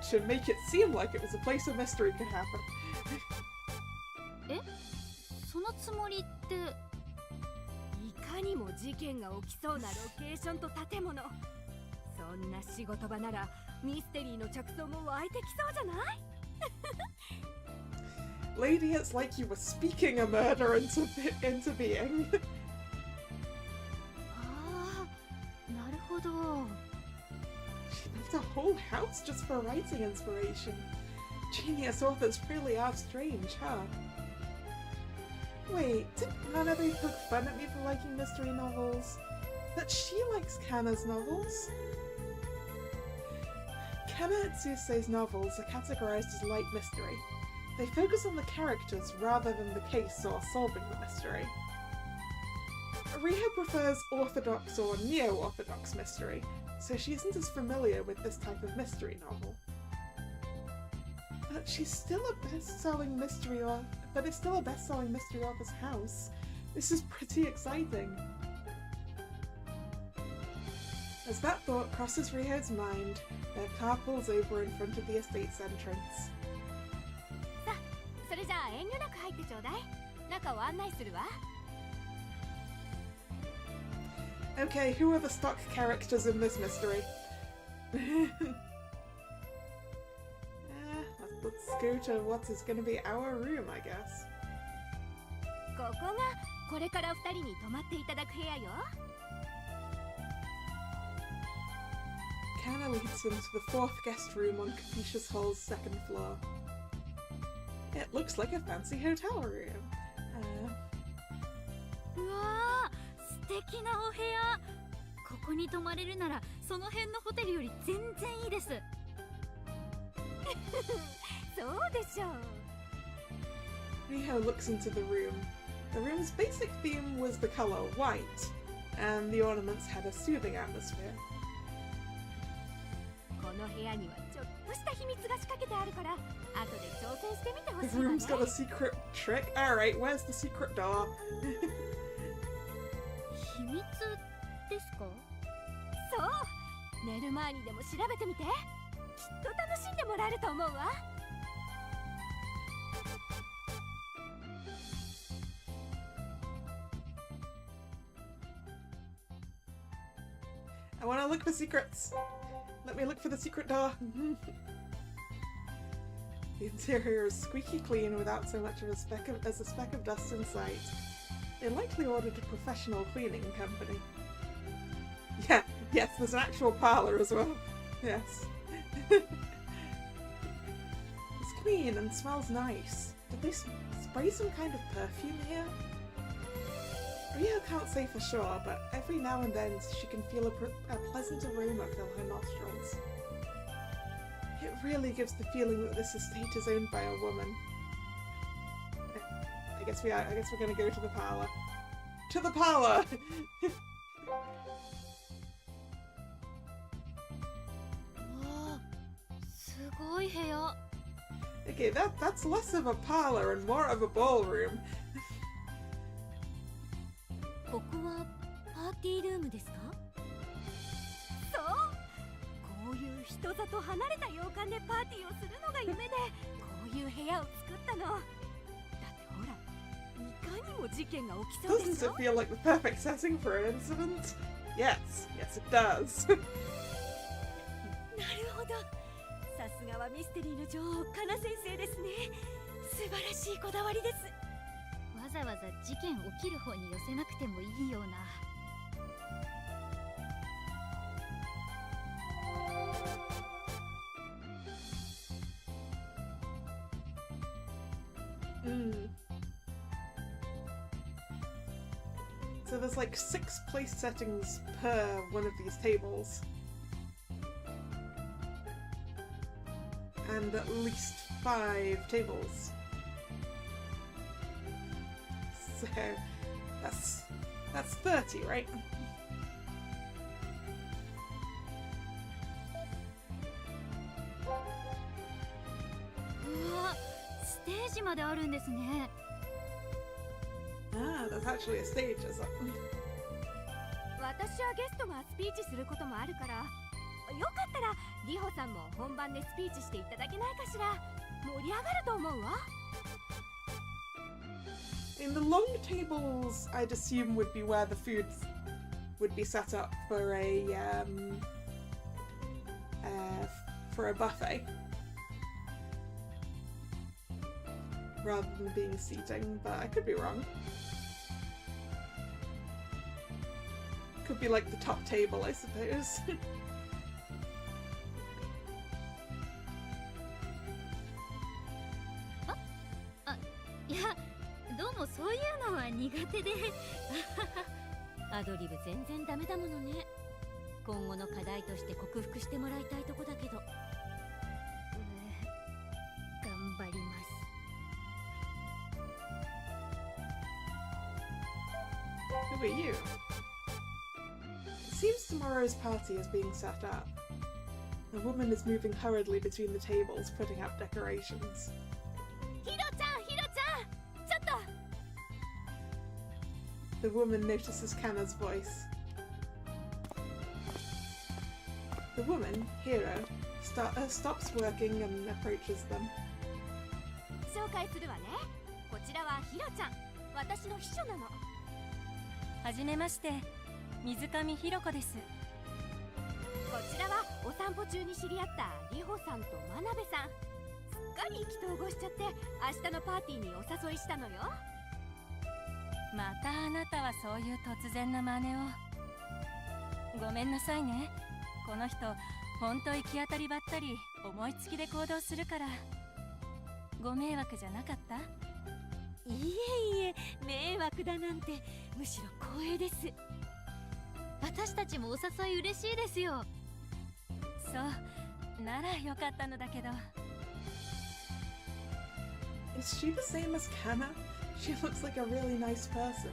to make it seem like it was a place of mystery could happen. え？そのつもりって？いかにも事件が起きそうなロケーションと建物。そんな仕事場ならミステリーの着想も湧いてきそうじゃない？ Lady, it's like you were speaking a murder into being. なるほど。 She left a whole house just for writing inspiration. Genius authors really are strange, huh? Wait, did Manabe poke fun at me for liking mystery novels? But she likes Kana's novels? Kana Itsuse's novels are categorized as light mystery. They focus on the characters rather than the case or solving the mystery. Riho prefers orthodox or neo-orthodox mystery, so she isn't as familiar with this type of mystery novel. But she's still a best-selling mystery author. But it's still a best-selling mystery author's house. This is pretty exciting. As that thought crosses Riho's mind, their car pulls over in front of the estate's entrance. さあ、それじゃあ遠慮なく入ってちょうだい。中を案内するわ。Okay, who are the stock characters in this mystery? Let's go to what is going to be our room, I guess. ここがこれから二人に泊まっていただく部屋よ。Kana leads them to the fourth guest room on Capricious Hall's second floor. It looks like a fancy hotel room. うわー、素敵なお部屋。ここに泊まれるならその辺のホテルより全然いいです。そうでしょう。 Riho looks into the room. The room's basic theme was the color white, and the ornaments had a soothing atmosphere. この部屋にはちょっとした秘密が仕掛けてあるから、後で挑戦してみてほし The いわね。 room's got a secret trick. Alright, where's the secret door? 秘密ですか？そう。寝る前にでも調べてみて。きっと楽しんでもらえると思うわ。I want to I'll look for secrets. Let me look for the secret door. The interior is squeaky clean without so much of a speck of dust in sight. They likely ordered a professional cleaning company. Yeah, yes, there's an actual parlour as well. Yes. It's clean and smells nice. Did they spray some kind of perfume here? Rio can't say for sure, but every now and then she can feel a pleasant aroma fill her nostrils. It really gives the feeling that this estate is owned by a woman. I guess we're gonna go to the parlour. To the parlour! Okay, that's less of a parlour and more of a ballroom. ここはパーティールームですか？そう、こういう人里離れた洋館でパーティーをするのが夢でこういう部屋を作ったの。だってほら、いかにも事件が起きそうでしょ。 Doesn't it feel like the perfect setting for an incident? Yes, yes it does. なるほど、さすがはミステリーの女王カナ先生ですね。素晴らしいこだわりです。わざわざ事件起きる方に寄せなくてもいいような。So there's like 6 place settings per one of these tables. And at least 5 tables. So that's 30, right? うわ、ステージまであるんですね。Ah, that's actually a stage, is it? 私はゲストがスピーチすることもあるから、よかったらリホさんも本番でスピーチしていただけないかしら。盛り上がると思うわ。In the long tables, I'd assume would be where the food would be set up for a buffet, rather than being seating. But I could be wrong. Could be like the top table, I suppose. いや、どうもそういうのは苦手でアドリブ全然ダメだものね。今後の課題として克服してもらいたいとこだけど、頑張ります。 Who are you? It seems tomorrow's party is being set up. A woman is moving hurriedly between the tables, putting up decorations. ヒロちゃん、ヒロちゃん、ちょっと。 The woman notices Kanna's voice. The woman, Hiro, stops working and approaches them. 紹介するわね。こちらはヒロちゃん、私の秘書なの。はじめまして、水上ひろ子です。こちらはお散歩中に知り合ったリホさんと真鍋さん。すっかり意気投合しちゃって明日のパーティーにお誘いしたのよ。またあなたはそういう突然な真似を。ごめんなさいね。この人ほんと行き当たりばったり思いつきで行動するから。ご迷惑じゃなかった？いえいえ、迷惑だなんてむしろ光栄です。私たちもお誘い嬉しいですよ。そうならよかったのだけど。 Is she the same as Kanna? She looks like a really nice person.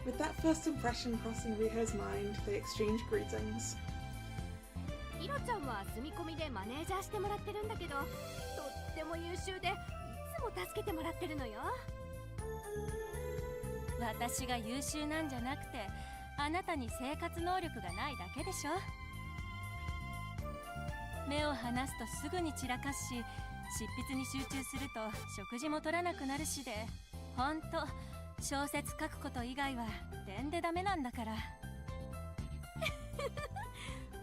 With that first impression crossing Riho's mind, they exchange greetings. ヒロちゃんは住み込みでマネージャーしてもらってるんだけど、とっても優秀でいつも助けてもらってるのよ。私が優秀なんじゃなくて、あなたに生活能力がないだけでしょ。目を離すとすぐに散らかすし、執筆に集中すると食事も取らなくなるしで、ほんと小説書くこと以外は点でダメなんだから。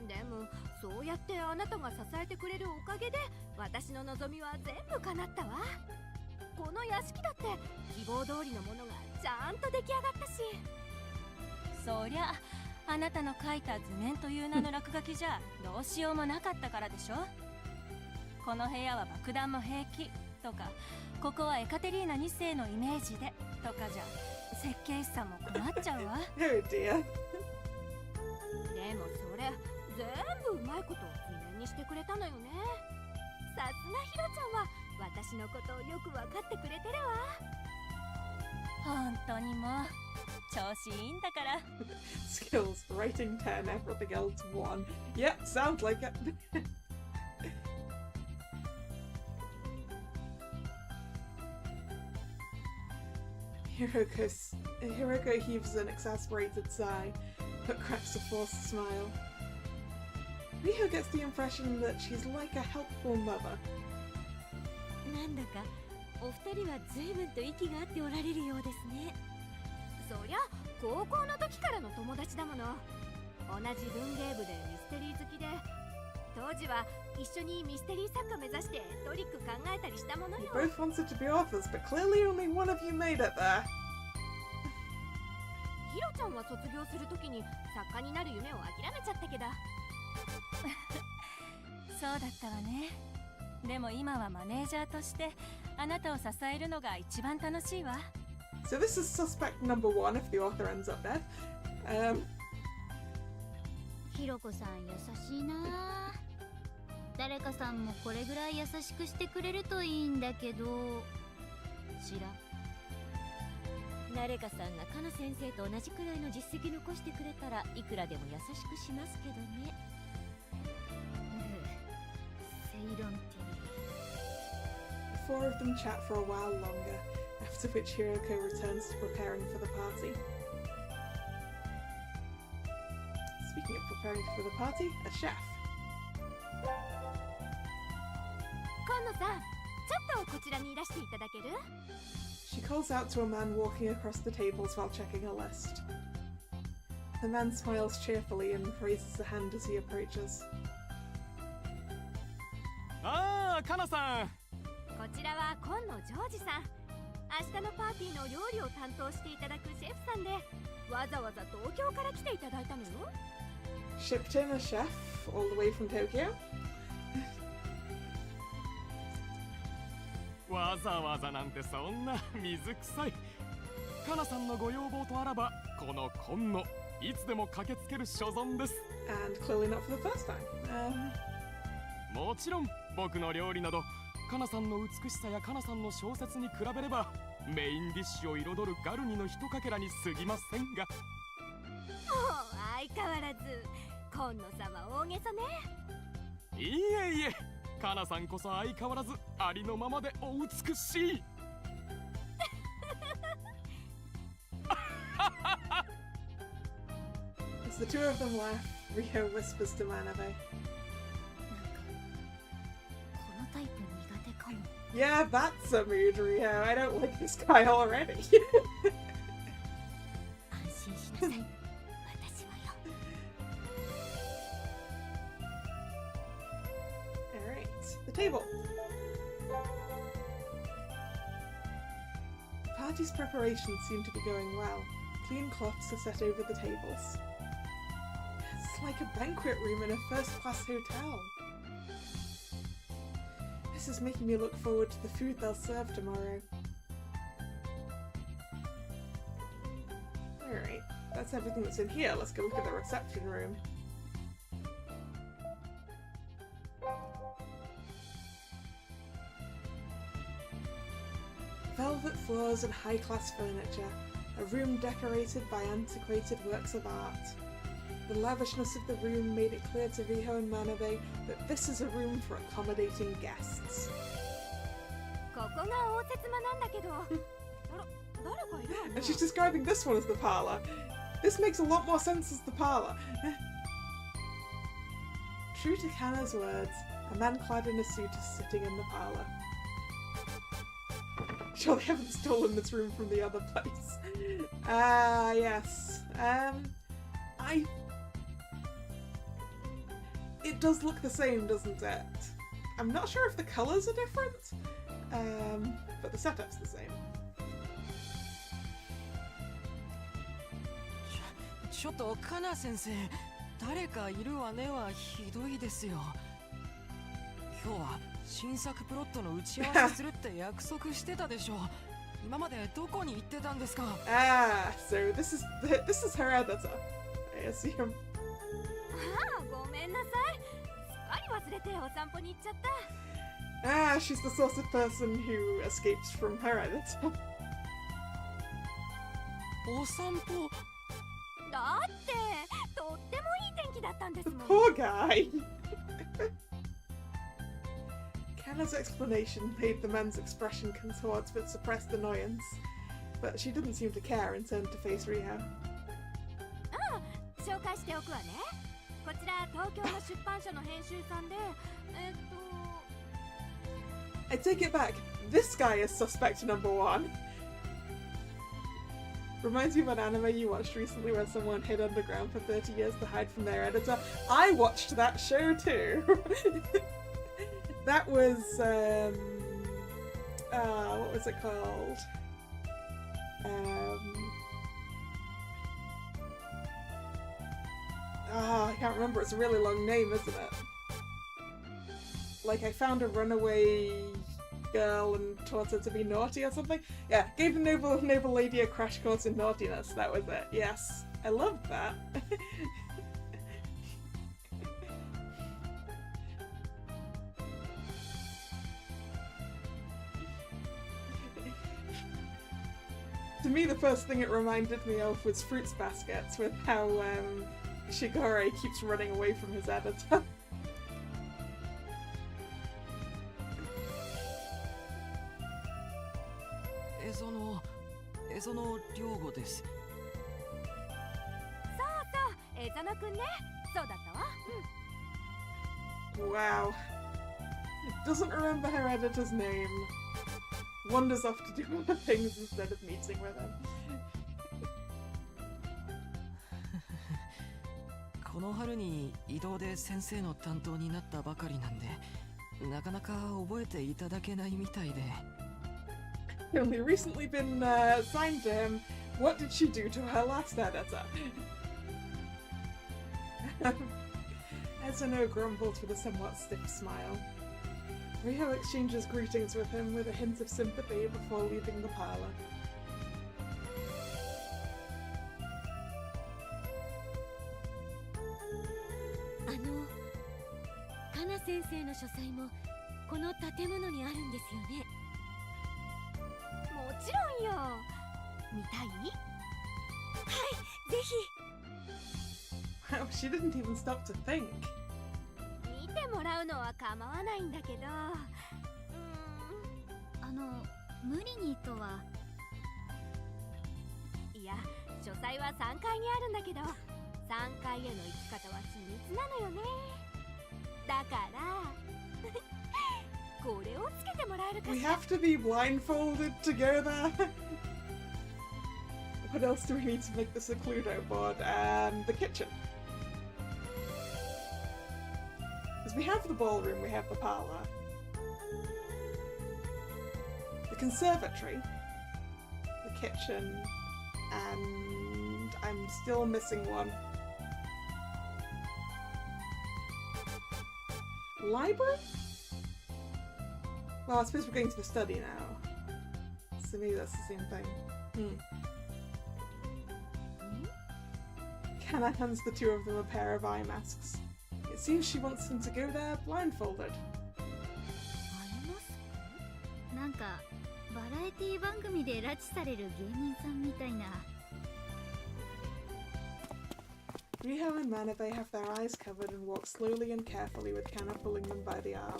でもそうやってあなたが支えてくれるおかげで私の望みは全部叶ったわ。この屋敷だって希望通りのものがちゃんと出来上がったし。そりゃあなたの書いた図面という名の落書きじゃどうしようもなかったからでしょ。この部屋は爆弾も平気とか、ここはエカテリーナ2世のイメージでとかじゃ設計士さんも困っちゃうわ。Oh dear. でもそれ全部うまいこと図面にしてくれたのよね。さすがヒロちゃんは私のことをよく分かってくれてるわ。本当にもう調子いいんだから。Skills, writing 10, everything else 1. Yep, sounds like it. Hiroko heaves an exasperated sigh, but cracks a forced smile. Riho gets the impression that she's like a helpful mother. なんだかお二人は随分と息が合っておられるようですね。そりゃ高校の時からの友達だもの。同じ文芸部でミステリー好きで、当時は一緒にミステリー作家目指してトリック考えたりしたもの You よ。 both wanted to be authors, but clearly only one of you made it there. ヒロちゃんは卒業するときに作家になる夢を諦めちゃったけど。そうだったわね。でも今はマネージャーとしてあなたを支えるのが一番楽しいわ。 So this is suspect number 1 if the author ends up dead. ひろこさん優しいな。誰かさんもこれぐらい優しくしてくれるといいんだけど。知らん。誰かさんがカナ先生と同じくらいの実績残してくれたらいくらでも優しくしますけどね。セイロンティー。 The four of them chat for a while longer, after which Hiroko returns to preparing for the party. Speaking of preparing for the party, a chef. 今野さん、ちょっとこちらにいらしていただける？ She calls out to a man walking across the tables while checking a list. The man smiles cheerfully and raises a hand as he approaches. ああ、カナさん。こちらは今野ジョージさん。明日のパーティーの料理を担当していただくシェフさんで、わざわざ東京から来ていただいたのよ。 Shipped in a chef all the way from Tokyo. わざわざなんてそんな水臭い。カナさんのご要望とあらば、この今野いつでも駆けつける所存です。 And clearly not for the first time. もちろん僕の料理などカナさんの美しさやカナさんの小説に比べればメインディッシュを彩るガルニのひとかけらに過ぎませんが。もう相変わらず今野さんは大げさね。いえいえ、カナさんこそ相変わらずありのままでお美しい。As the two of them laugh, Rio whispers to Manabe. このタイプ苦手かも。 Yeah, that's a mood, Rio. I don't like this guy already. 安心しなさい。私はよ。 Alright, the table. The party's preparations seem to be going well. Clean cloths are set over the tables. It's like a banquet room in a first-class hotel. This is making me look forward to the food they'll serve tomorrow. Alright, that's everything that's in here. Let's go look at the reception room. Velvet floors and high-class furniture, a room decorated by antiquated works of art. The lavishness of the room made it clear to Riho and Manabe that this is a room for accommodating guests. ここが応接間なんだけど。あら、誰かいるわね。 And she's describing this one as the parlour. This makes a lot more sense as the parlour. True to Kanna's words, a man clad in a suit is sitting in the parlour. Sure they haven't stolen this room from the other place. Yes. I it does look the same, doesn't it? I'm not sure if the colours are different, but the setup's the same. ちょっとカナ先生、誰かいるわねはひどいですよ。今日は新作プロットの打ち合わせするって約束してたでしょ。今までどこに行ってたんですか？ Ah, so this is her editor, I assume. ああ、ごめんなさい。すっかり忘れてお散歩に行っちゃった。Ah, she's the sort of person who escapes from her editor. お散歩。だってとってもいい天気だったんですもん。 Poor guy. Kanna's explanation made the man's expression contort with suppressed annoyance, but she didn't seem to care and turned to face Riho. ああ、紹介しておくわね。こちら東京の出版社の編集さんで、I take it back. This guy is suspect number one. Reminds me of an anime you watched recently where someone hid underground for 30 years to hide from their editor. I watched that show too. That was, what was it called? I can't remember. It's a really long name, isn't it? Like, I found a runaway girl and taught her to be naughty or something. Yeah, gave the noble lady a crash course in naughtiness. That was it. Yes, I loved that. To me, the first thing it reminded me of was Fruits Baskets, with how Shigure keeps running away from his editor. エゾノリョウゴです。そうそう、エゾノくんね。そうだったわ。Wow. Doesn't remember her editor's name. Wanders off to do other things instead of meeting with him. この春に異動で先生の担当になったばかりなんで、なかなか覚えていただけないみたいで。Only recently been assigned to him. What did she do to her last editor? Ezono grumbled with a somewhat stiff smile. Riho exchanges greetings with him with a hint of sympathy before leaving the parlour. カナ先生の書斎もこの建物にあるんですよね。もちろんよ。見たい？はい、ぜひ。Wow, she didn't even stop to think. 見てもらうのは構わないんだけど。無理にとは。いや、書斎は3階にあるんだけど、3階への行き方は秘密なのよね。だからこれをつけてもらえるかし We ら。 have to be blindfolded to go there. What else do we need to make this a Cluedo board? The kitchen. Because we have the ballroom, we have the parlour. The conservatory. The kitchen. And I'm still missing one. Library? Well, I suppose we're going to the study now. So maybe that's the same thing. Kanna hands the two of them a pair of eye masks. It seems she wants them to go there blindfolded. なんかバラエティ番組で拉致される芸人さんみたいな。Riho and Manabe have their eyes covered and walk slowly and carefully with Kanna pulling them by the arm.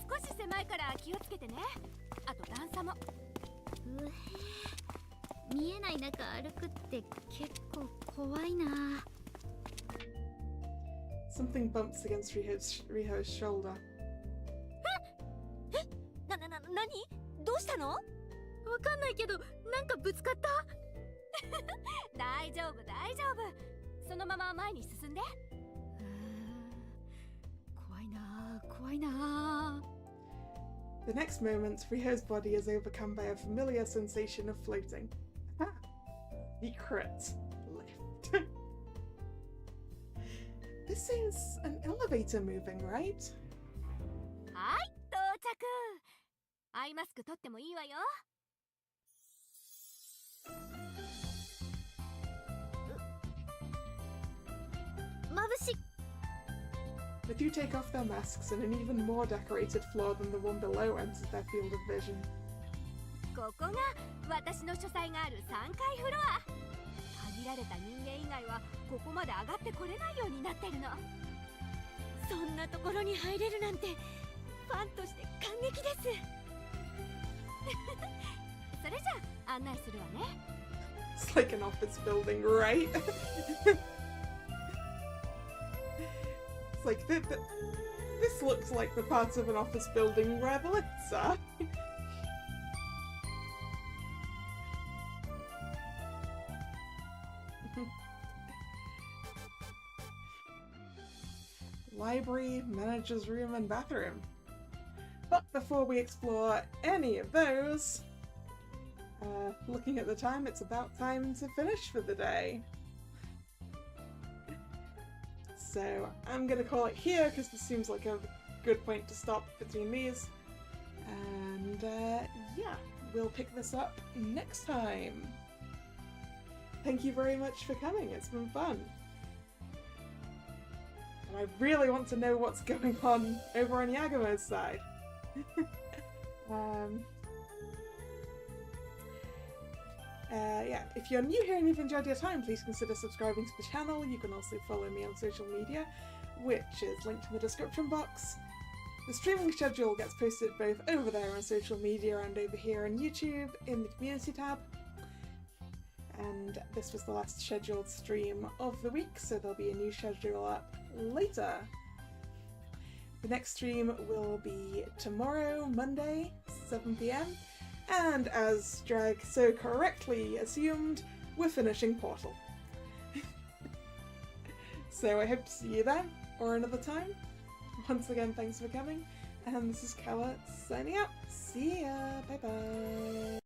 少し狭いから気をつけてね。あと段差も。見えない中歩くって結構怖いな。Something bumps against Riho's shoulder. 何？どうしたの？わかんないけど、なんかぶつかった。大丈夫大丈夫。そのまま前に進んで。怖いなあ、怖いなあ。 The next moment, Rio's body is overcome by a familiar sensation of floating. Ah, the crit lift. This is an elevator moving, right? はい、到着。アイマスク取ってもいいわよ。眩しい。 The two take off their masks and an even more decorated floor than the one below enters their field of vision. ここが私の書斎がある3階フロア。限られた人間以外はここまで上がってこれないようになってるの。そんなところに入れるなんてファンとして感激です。それじゃあ案内するわね。 It's like an office building, right? It's like this looks like the parts of an office building where the lifts are. Library, manager's room, and bathroom. But before we explore any of those, looking at the time, it's about time to finish for the day. So I'm gonna call it here because this seems like a good point to stop between these. And yeah, we'll pick this up next time. Thank you very much for coming, it's been fun. And I really want to know what's going on over on Yagumo's side. Yeah, if you're new here and you've enjoyed your time, please consider subscribing to the channel. You can also follow me on social media, which is linked in the description box. The streaming schedule gets posted both over there on social media and over here on YouTube in the community tab. And this was the last scheduled stream of the week, so there'll be a new schedule up later. The next stream will be tomorrow, Monday, 7 PM. And as Drag so correctly assumed, we're finishing Portal. So I hope to see you then, or another time. Once again, thanks for coming, and this is Kalla signing out. See ya, bye bye.